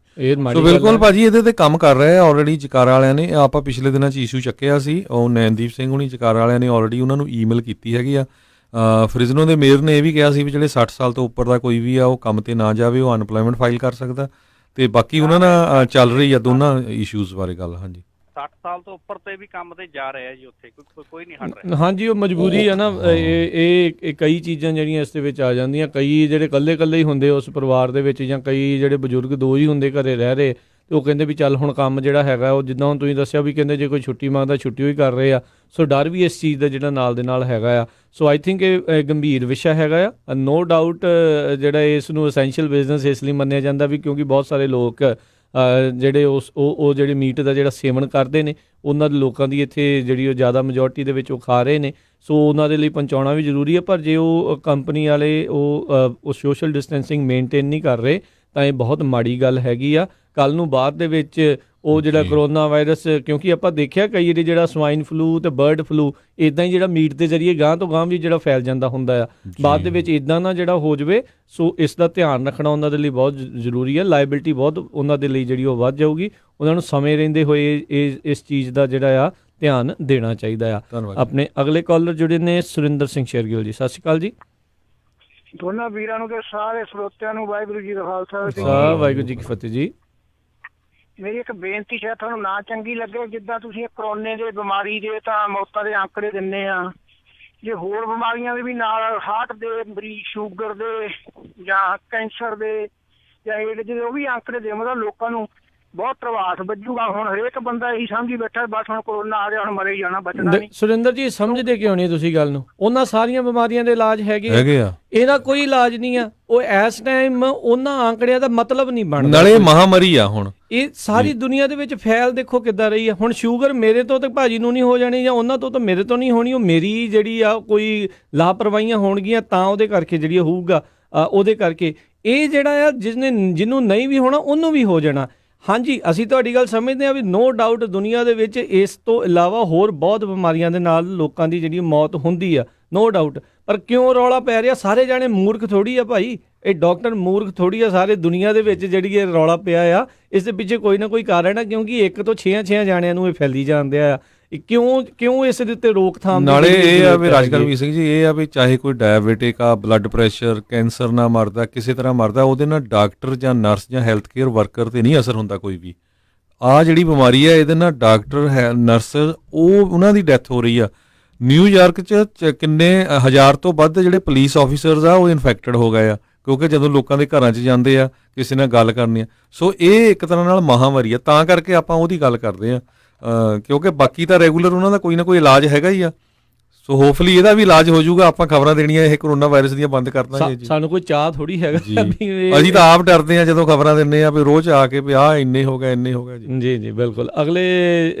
ਸੋ ਬਿਲਕੁਲ ਭਾਜੀ ਇਹਦੇ ਤੇ ਕੰਮ ਕਰ ਰਹੇ ਆ ਆਲਰੇਡੀ ਚਕਾਰਾ ਵਾਲਿਆਂ ਨੇ। ਆਪਾਂ ਪਿਛਲੇ ਦਿਨਾਂ 'ਚ ਇਸ਼ੂ ਚੱਕਿਆ ਸੀ, ਉਹ ਨੈਨਦੀਪ ਸਿੰਘ ਹੁਣੀ ਚਕਾਰਾ ਵਾਲਿਆਂ ਨੇ ਆਲਰੇਡੀ ਉਹਨਾਂ ਨੂੰ ਈਮੇਲ ਕੀਤੀ ਹੈਗੀ ਆ। ਫ੍ਰਿਜ਼ਨੋ ਦੇ ਮੇਅਰ ਨੇ ਇਹ ਵੀ ਕਿਹਾ ਸੀ ਵੀ ਜਿਹੜੇ 60 ਸਾਲ ਤੋਂ ਉੱਪਰ ਦਾ ਕੋਈ ਵੀ ਆ ਉਹ ਕੰਮ ਤੇ ਨਾ ਜਾਵੇ, ਉਹ ਅਨਪਲਾਇਮੈਂਟ ਫਾਈਲ ਕਰ ਸਕਦਾ। ਤੇ ਬਾਕੀ ਉਹਨਾਂ ਨਾਲ ਚੱਲ ਰਹੀ ਆ ਦੋਨਾਂ ਇਸ਼ੂਜ਼ ਬਾਰੇ ਗੱਲ। ਹਾਂਜੀ 60 ਸਾਲ ਤੋਂ ਉੱਪਰ ਤੇ ਵੀ ਕੰਮ ਤੇ ਜਾ ਰਹੇ ਆ ਜੀ, ਉੱਥੇ ਕੋਈ ਨਹੀਂ ਹਟ ਰਿਹਾ। ਹਾਂਜੀ ਉਹ ਮਜਬੂਰੀ ਆ ਨਾ, ਇਹ ਕਈ ਚੀਜ਼ਾਂ ਜਿਹੜੀਆਂ ਇਸ ਦੇ ਵਿੱਚ ਆ ਜਾਂਦੀਆਂ। ਕਈ ਜਿਹੜੇ ਇਕੱਲੇ ਹੀ ਹੁੰਦੇ ਉਸ ਪਰਿਵਾਰ ਦੇ ਵਿੱਚ, ਜਾਂ ਕਈ ਜਿਹੜੇ ਬਜ਼ੁਰਗ 2 ਹੀ ਹੁੰਦੇ ਘਰੇ ਰਹਿ ਰਹੇ, ਤੇ ਉਹ ਕਹਿੰਦੇ ਵੀ ਚੱਲ ਹੁਣ ਕੰਮ ਜਿਹੜਾ ਹੈਗਾ ਉਹ ਜਿੱਦਾਂ ਹੁਣ ਤੁਸੀਂ ਦੱਸਿਆ ਵੀ ਕਹਿੰਦੇ ਜੇ ਕੋਈ ਛੁੱਟੀ ਮੰਗਦਾ ਛੁੱਟੀ ਹੀ ਕਰ ਰਹੇ ਆ। ਸੋ ਡਰ ਵੀ ਇਸ ਚੀਜ਼ ਦਾ ਜਿਹੜਾ ਨਾਲ ਦੇ ਨਾਲ ਹੈਗਾ ਆ। ਸੋ ਆਈ ਥਿੰਕ ਇਹ ਗੰਭੀਰ ਵਿਸ਼ਾ ਹੈਗਾ ਆ। ਨੋ ਡਾਊਟ ਜਿਹੜਾ ਇਸ ਨੂੰ ਐਸੈਂਸ਼ੀਅਲ ਬਿਜ਼ਨਸ ਇਸ ਲਈ ਮੰਨਿਆ ਜਾਂਦਾ ਵੀ ਕਿਉਂਕਿ ਬਹੁਤ ਸਾਰੇ ਲੋਕ ਜਿਹੜੇ ਉਹ ਜਿਹੜੇ ਮੀਟ ਦਾ ਜਿਹੜਾ ਸੇਵਨ ਕਰਦੇ ਨੇ, ਉਹਨਾਂ ਦੇ ਲੋਕਾਂ ਦੀ ਇੱਥੇ ਜਿਹੜੀ ਉਹ ਜ਼ਿਆਦਾ ਮੈਜੋਰਟੀ ਦੇ ਵਿੱਚ ਉਹ ਖਾ ਰਹੇ ਨੇ। ਸੋ ਉਹਨਾਂ ਦੇ ਲਈ ਪਹੁੰਚਾਉਣਾ ਵੀ ਜ਼ਰੂਰੀ ਹੈ। ਪਰ ਜੇ ਉਹ ਕੰਪਨੀ ਵਾਲੇ ਉਹ ਸੋਸ਼ਲ ਡਿਸਟੈਂਸਿੰਗ ਮੇਨਟੇਨ ਨਹੀਂ ਕਰ ਰਹੇ ਤਾਂ ਇਹ ਬਹੁਤ ਮਾੜੀ ਗੱਲ ਹੈਗੀ ਆ। ਕੱਲ੍ਹ ਨੂੰ ਬਾਅਦ ਦੇ ਵਿੱਚ ਉਹ ਜਿਹੜਾ ਕਰੋਨਾ ਵਾਇਰਸ, ਕਿਉਂਕਿ ਆਪਾਂ ਦੇਖਿਆ ਕਈ ਵਾਰੀ ਜਿਹੜਾ ਸਵਾਈਨ ਫਲੂ ਤੇ ਬਰਡ ਫਲੂ ਇੱਦਾਂ ਹੀ ਜਿਹੜਾ ਮੀਟ ਦੇ ਜ਼ਰੀਏ ਗਾਂਹ ਤੋਂ ਗਾਂਹ ਵੀ ਜਿਹੜਾ ਫੈਲ ਜਾਂਦਾ ਹੁੰਦਾ ਆ, ਬਾਅਦ ਦੇ ਵਿੱਚ ਇੱਦਾਂ ਨਾ ਜਿਹੜਾ ਹੋ ਜਾਵੇ। ਸੋ ਇਸ ਦਾ ਧਿਆਨ ਰੱਖਣਾ ਉਹਨਾਂ ਦੇ ਲਈ ਬਹੁਤ ਜ਼ਰੂਰੀ ਹੈ। ਲਾਇਬਿਲਿਟੀ ਬਹੁਤ ਉਹਨਾਂ ਦੇ ਲਈ ਜਿਹੜੀ ਉਹ ਵੱਧ ਜਾਊਗੀ। ਉਹਨਾਂ ਨੂੰ ਸਮੇਂ ਰਹਿੰਦੇ ਹੋਏ ਇਸ ਚੀਜ਼ ਦਾ ਜਿਹੜਾ ਆ ਧਿਆਨ ਦੇਣਾ ਚਾਹੀਦਾ ਆ। ਆਪਣੇ ਅਗਲੇ ਕਾਲਰ ਜੁੜੇ ਨੇ ਸੁਰਿੰਦਰ ਸਿੰਘ ਸ਼ੇਰਗਿੱਲ ਜੀ। ਸਤਿ ਸ਼੍ਰੀ ਅਕਾਲ ਜੀ। ਦੋਨਾਂ ਵੀਰਾਂ ਨੂੰ ਤੇ ਸਾਰੇ ਸਰੋਤਿਆਂ ਨੂੰ ਵਾਹਿਗੁਰੂ ਜੀ ਦਾ ਖਾਲਸਾ ਵਾਹਿਗੁਰੂ ਜੀ ਕੀ ਫਤਿਹ ਜੀ। ਮੇਰੀ ਇੱਕ ਬੇਨਤੀ ਸ਼ਾਇਦ ਤੁਹਾਨੂੰ ਨਾ ਚੰਗੀ ਲੱਗੇ, ਜਿੱਦਾਂ ਤੁਸੀਂ ਕਰੋਨੇ ਦੇ ਬਿਮਾਰੀ ਦੇ ਤਾਂ ਮੌਤਾਂ ਦੇ ਆંકੜੇ ਦਿੰਦੇ ਆ, ਜੇ ਹੋਰ ਬਿਮਾਰੀਆਂ ਦੇ ਵੀ ਨਾਲ ਹਾਰਟ ਦੇ ਮਰੀਜ਼, ਸ਼ੂਗਰ ਦੇ ਜਾਂ ਕੈਂਸਰ ਦੇ ਜਾਂ ਏਡਜ਼ ਦੇ ਉਹ ਵੀ ਆંકੜੇ ਦੇਵੋ ਤਾਂ ਲੋਕਾਂ ਨੂੰ ਬਹੁਤ ਪ੍ਰਭਾਵ ਵੱਜੂਗਾ। ਹੁਣ ਹਰੇਕ ਬੰਦਾ ਇਹੀ ਸਮਝੀ ਬੈਠਾ ਬਸ ਹੁਣ ਕਰੋਨਾ ਆ ਗਿਆ ਹੁਣ ਮਰੇ ਜਾਣਾ, ਬਚਣਾ ਨਹੀਂ। ਸੁਰਿੰਦਰ ਜੀ ਸਮਝਦੇ ਕਿਉਂ ਨਹੀਂ ਤੁਸੀਂ ਗੱਲ ਨੂੰ? ਉਹਨਾਂ ਸਾਰੀਆਂ ਬਿਮਾਰੀਆਂ ਦੇ ਇਲਾਜ ਹੈਗੇ ਆ, ਇਹਦਾ ਕੋਈ ਇਲਾਜ ਨਹੀਂ ਆ। ਉਹ ਇਸ ਟਾਈਮ ਉਹਨਾਂ ਆંકੜਿਆਂ ਦਾ ਮਤਲਬ ਨਹੀਂ ਬਣਦਾ। ਨਾਲੇ ਮਹਾਮਾਰੀ ਆ ਹੁਣ ਇਹ ਸਾਰੀ ਦੁਨੀਆ ਦੇ ਵਿੱਚ ਫੈਲ ਦੇਖੋ ਕਿੱਦਾਂ ਰਹੀ ਆ। ਹੁਣ ਸ਼ੂਗਰ ਮੇਰੇ ਤੋਂ ਤੇ ਭਾਜੀ ਨੂੰ ਨਹੀਂ ਹੋ ਜਾਣੀ, ਜਾਂ ਉਹਨਾਂ ਤੋਂ ਤਾਂ ਮੇਰੇ ਤੋਂ ਨਹੀਂ ਹੋਣੀ। ਉਹ ਮੇਰੀ ਜਿਹੜੀ ਆ ਕੋਈ ਲਾਪਰਵਾਹੀਆਂ ਹੋਣਗੀਆਂ ਤਾਂ ਉਹਦੇ ਕਰਕੇ ਜਿਹੜੀ ਹੋਊਗਾ, ਉਹਦੇ ਕਰਕੇ ਇਹ ਜਿਹੜਾ ਆ ਜਿਹਨੂੰ ਨਹੀਂ ਵੀ ਹੋਣਾ ਉਹਨੂੰ ਵੀ ਹੋ ਜਾਣਾ। ਹਾਂਜੀ, ਅਸੀਂ ਤੁਹਾਡੀ ਗੱਲ ਸਮਝਦੇ ਹਾਂ ਵੀ ਨੋ ਡਾਊਟ ਦੁਨੀਆ ਦੇ ਵਿੱਚ ਇਸ ਤੋਂ ਇਲਾਵਾ ਹੋਰ ਬਹੁਤ ਬਿਮਾਰੀਆਂ ਦੇ ਨਾਲ ਲੋਕਾਂ ਦੀ ਜਿਹੜੀ ਮੌਤ ਹੁੰਦੀ ਆ, ਨੋ ਡਾਊਟ। ਪਰ ਕਿਉਂ ਰੌਲਾ ਪੈ ਰਿਹਾ? ਸਾਰੇ ਜਾਣੇ ਮੂਰਖ ਥੋੜੀ ਆ ਭਾਈ, ਇਹ ਡਾਕਟਰ ਮੂਰਖ ਥੋੜੀ ਆ। ਸਾਰੇ ਦੁਨੀਆ ਦੇ ਵਿੱਚ ਜਿਹੜੀ ਇਹ ਰੌਲਾ ਪਿਆ ਆ, ਇਸ ਦੇ ਪਿੱਛੇ ਕੋਈ ਨਾ ਕੋਈ ਕਾਰਨ ਆ, ਕਿਉਂਕਿ 1 ਤੋਂ 6 ਜਾਣਿਆਂ ਨੂੰ ਇਹ ਫੈਲੀ ਜਾਂਦੇ ਆ। ਕਿਉਂ ਇਸ ਦੇ ਉੱਤੇ ਰੋਕਥਾਮ? ਨਾਲੇ ਇਹ ਆ ਵੀ ਰਾਜਕਰਮੀਤ ਸਿੰਘ ਜੀ, ਇਹ ਆ ਵੀ ਚਾਹੇ ਕੋਈ ਡਾਇਬੀਟਿਕ ਆ, ਬਲੱਡ ਪ੍ਰੈਸ਼ਰ, ਕੈਂਸਰ ਨਾਲ ਮਰਦਾ, ਕਿਸੇ ਤਰ੍ਹਾਂ ਮਰਦਾ, ਉਹਦੇ ਨਾਲ ਡਾਕਟਰ ਜਾਂ ਨਰਸ ਜਾਂ ਹੈਲਥ ਕੇਅਰ ਵਰਕਰ ਤੇ ਨਹੀਂ ਅਸਰ ਹੁੰਦਾ ਕੋਈ ਵੀ। ਆ ਜਿਹੜੀ ਬਿਮਾਰੀ ਆ ਇਹਦੇ ਨਾਲ ਡਾਕਟਰ ਨਰਸ ਉਹਨਾਂ ਦੀ ਡੈਥ ਹੋ ਰਹੀ ਆ। ਨਿਊਯਾਰਕ 'ਚ ਕਿੰਨੇ 1000 ਤੋਂ ਵੱਧ ਜਿਹੜੇ ਪੁਲਿਸ ਆਫੀਸਰਸ ਆ ਉਹ ਇਨਫੈਕਟਡ ਹੋ ਗਏ ਆ, ਕਿਉਂਕਿ ਜਦੋਂ ਲੋਕਾਂ ਦੇ ਘਰਾਂ 'ਚ ਜਾਂਦੇ ਆ ਕਿਸੇ ਨਾਲ ਗੱਲ ਕਰਨੀ ਆ। ਸੋ ਇਹ ਇੱਕ ਤਰ੍ਹਾਂ ਨਾਲ ਮਹਾਮਾਰੀ ਆ, ਤਾਂ ਕਰਕੇ ਆਪਾਂ ਉਹਦੀ ਗੱਲ ਕਰਦੇ ਆ, ਕਿਉਂਕਿ ਬਾਕੀ ਤਾਂ ਰੈਗੂਲਰ ਉਹਨਾਂ ਦਾ ਕੋਈ ਨਾ ਕੋਈ ਇਲਾਜ ਹੈਗਾ ਹੀ ਆ। ਸੋ ਹੋਪਫੁਲੀ ਇਹਦਾ ਵੀ ਇਲਾਜ ਹੋ ਜਾਊਗਾ। ਆਪਾਂ ਖਬਰਾਂ ਦੇਣੀਆਂ ਇਹ ਕਰੋਨਾ ਵਾਇਰਸ ਦੀਆਂ ਬੰਦ ਕਰ ਦਾਂਗੇ ਜੀ। ਸਾਨੂੰ ਕੋਈ ਚਾਹ ਥੋੜੀ ਹੈਗਾ, ਅਸੀਂ ਤਾਂ ਆਪ ਡਰਦੇ ਆ ਜਦੋਂ ਖਬਰਾਂ ਦਿੰਦੇ ਆ ਵੀ ਰੋਜ਼ ਆ ਕੇ ਵੀ ਆਹ ਇੰਨੇ ਹੋ ਗਿਆ ਇੰਨੇ ਹੋ ਗਿਆ ਜੀ। ਜੀ ਜੀ ਬਿਲਕੁਲ। ਅਗਲੇ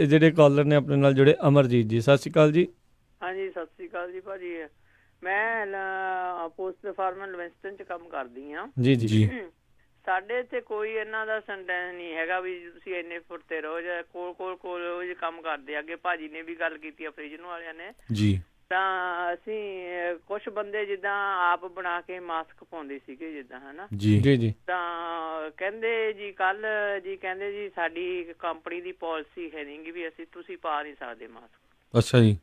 ਜਿਹੜੇ ਕਾਲਰ ਨੇ ਆਪਣੇ ਨਾਲ ਜੁੜੇ, ਅਮਰਜੀਤ ਜੀ, ਸਤਿ ਸ਼੍ਰੀ ਅਕਾਲ ਜੀ। ਹਾਂਜੀ ਸਤਿ ਸ਼੍ਰੀ ਅਕਾਲ ਜੀ ਭਾਜੀ। ਮੈਂ ਪੋਸਟ ਫਾਰਮਲ ਲਿਵਿੰਗਸਟਨ ਚ ਕੰਮ ਕਰਦੀ ਆ। ਜੀ ਜੀ। ਸਾਡੇ ਇੱਥੇ ਕੋਈ ਇਹਨਾਂ ਦਾ ਸੈਂਟੈਂਸ ਨਹੀਂ ਹੈਗਾ ਵੀ ਤੁਸੀਂ ਇੰਨੇ ਫੁੱਟਦੇ ਰਹੋ ਜਾਂ ਕੋਲ ਕੰਮ ਕਰਦੇ। ਅੱਗੇ ਭਾਜੀ ਨੇ ਵੀ ਗੱਲ ਕੀਤੀ ਆ ਫ੍ਰਿਜਨ ਵਾਲਿਆਂ ਨੇ ਜੀ। ਤਾਂ ਅਸੀਂ ਕੁਝ ਬੰਦੇ ਜਿੱਦਾਂ ਆਪ ਬਣਾ ਕੇ ਮਾਸਕ ਪਾਉਂਦੇ ਸੀਗੇ ਜਿੱਦਾਂ, ਹਨਾ ਜੀ ਜੀ ਜੀ। ਤਾਂ ਕਹਿੰਦੇ ਜੀ ਕੱਲ ਜੀ ਕਹਿੰਦੇ ਜੀ ਸਾਡੀ ਕੰਪਨੀ ਦੀ ਪਾਲਿਸੀ ਹੈ ਨਹੀਂ ਵੀ ਤੁਸੀਂ ਪਾ ਨਹੀਂ ਸਕਦੇ ਮਾਸਕ। ਅੱਛਾ ਜੀ।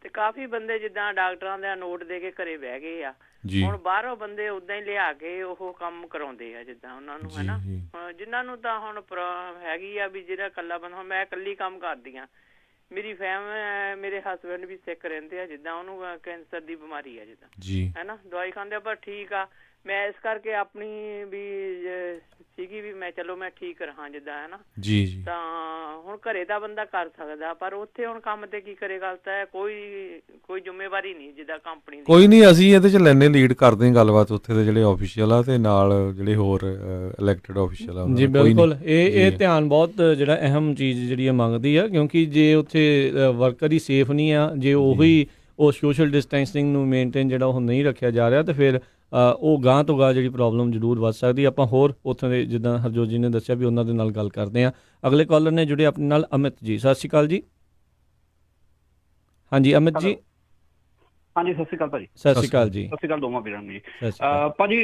ਤੇ ਕਾਫੀ ਬੰਦੇ ਜਿੱਦਾਂ ਡਾਕਟਰਾਂ ਦਾ ਨੋਟ ਦੇ ਕੇ ਘਰੇ ਬਹਿ ਗਏ ਆ। ਹੁਣ ਬਾਹਰੋਂ ਬੰਦੇ ਉਦਾਂ ਹੀ ਲਿਆ ਕੇ ਉਹ ਕੰਮ ਕਰਾਉਂਦੇ ਆ ਜਿੱਦਾਂ ਉਹਨਾਂ ਨੂੰ, ਹਨਾ ਜਿਨ੍ਹਾਂ ਨੂੰ ਤਾਂ ਹੁਣ ਹੈਗੀ ਆ ਵੀ ਜਿਹੜਾ ਇਕੱਲਾ ਬੰਦਾ। ਹੁਣ ਮੈਂ ਇਕੱਲੀ ਕੰਮ ਕਰਦੀ ਆ, ਮੇਰੀ ਮੇਰੇ ਹਸਬੈਂਡ ਵੀ ਸਿੱਕ ਰਹਿੰਦੇ ਆ ਜਿੱਦਾਂ, ਉਹਨੂੰ ਕੈਂਸਰ ਦੀ ਬਿਮਾਰੀ ਆ ਜਿੱਦਾਂ, ਹਨਾ ਦਵਾਈ ਖਾਂਦੇ ਆ, ਪਰ ਠੀਕ ਆ। ਮੈਂ ਇਸ ਕਰਕੇ ਆਪਣੀ ਵੀ ਸੀਗੀ ਵੀ ਮੈਂ ਚਲੋ ਮੈਂ ਠੀਕ ਰਹਾਂ ਜਿੱਦਾਂ, ਹਨਾ ਜੀ ਜੀ। ਤਾਂ ਹੁਣ ਘਰੇ ਦਾ ਬੰਦਾ ਕਰ ਸਕਦਾ, ਪਰ ਉੱਥੇ ਹੁਣ ਕੰਮ ਤੇ ਕੀ ਕਰੇ? ਗੱਲ ਤਾਂ ਕੋਈ ਜ਼ਿੰਮੇਵਾਰੀ ਨਹੀਂ ਜਿੱਦਾਂ ਕੰਪਨੀ ਦੀ। ਕੋਈ ਨਹੀਂ, ਅਸੀਂ ਇਹਦੇ ਚ ਲੈਣੇ ਲੀਡ ਕਰਦੇ ਹਾਂ ਗੱਲਬਾਤ ਉੱਥੇ ਦੇ ਜਿਹੜੇ ਆਫੀਸ਼ੀਅਲ ਆ ਤੇ ਨਾਲ ਜਿਹੜੇ ਹੋਰ ਇਲੈਕਟਡ ਆਫੀਸ਼ੀਅਲ ਆ। ਜੀ ਬਿਲਕੁਲ। ਇਹ ਧਿਆਨ ਬਹੁਤ ਜਿਹੜਾ ਅਹਿਮ ਚੀਜ਼ ਜਿਹੜੀ ਮੰਗਦੀ ਆ, ਕਿਉਂਕਿ ਜੇ ਉੱਥੇ ਵਰਕਰ ਹੀ ਸੇਫ ਨਹੀਂ ਆ, ਜੇ ਉਹ ਸੋਸ਼ਲ ਡਿਸਟੈਂਸਿੰਗ ਨੂੰ ਮੇਨਟੇਨ ਜਿਹੜਾ ਉਹ ਨਹੀਂ ਰੱਖਿਆ ਜਾ ਰਿਹਾ, ਤੇ ਫਿਰ ਉਹ ਗਾਂ ਤੋਂ ਗਾਂ ਜਿਹੜੀ ਪ੍ਰੋਬਲਮ ਜ਼ਰੂਰ ਵੱਧ ਸਕਦੀ। ਆਪਾਂ ਹੋਰ ਉੱਥੋਂ ਦੇ ਜਿੱਦਾਂ ਹਰਜੋਤ ਜੀ ਨੇ ਦੱਸਿਆ ਵੀ ਉਹਨਾਂ ਦੇ ਨਾਲ ਗੱਲ ਕਰਦੇ ਹਾਂ। ਅਗਲੇ ਕਾਲਰ ਨੇ ਜੁੜੇ ਆਪਣੇ ਨਾਲ, ਅਮਿਤ ਜੀ, ਸਤਿ ਸ਼੍ਰੀ ਅਕਾਲ ਜੀ। ਹਾਂਜੀ ਅਮਿਤ ਜੀ। ਹਾਂਜੀ ਸਤਿ ਸ਼੍ਰੀ ਅਕਾਲ ਭਾਜੀ। ਸਤਿ ਸ਼੍ਰੀ ਅਕਾਲ ਜੀ। ਸਤਿ ਸ਼੍ਰੀ ਅਕਾਲ ਦੋਵਾਂ ਵੀਰਾਂ ਨੂੰ ਜੀ। ਭਾਜੀ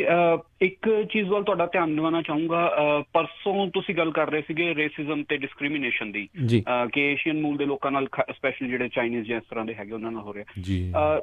ਇੱਕ ਚੀਜ਼ ਵੱਲ ਤੁਹਾਡਾ ਧਿਆਨ ਦਿਵਾਉਣਾ ਚਾਹੂੰਗਾ। ਪਰਸੋਂ ਤੁਸੀਂ ਗੱਲ ਕਰ ਰਹੇ ਸੀਗੇ ਰੇਸਿਜ਼ਮ ਤੇ ਡਿਸਕ੍ਰਿਮੀਨੇਸ਼ਨ ਦੀ, ਕਿ ਏਸ਼ੀਅਨ ਮੂਲ ਦੇ ਲੋਕਾਂ ਨਾਲ ਸਪੈਸ਼ਲੀ ਜਿਹੜੇ ਚਾਈਨੀਜ਼ ਜਾਂ ਇਸ ਤਰ੍ਹਾਂ ਦੇ ਹੈਗੇ ਉਹਨਾਂ ਨਾਲ ਹੋ ਰਿਹਾ।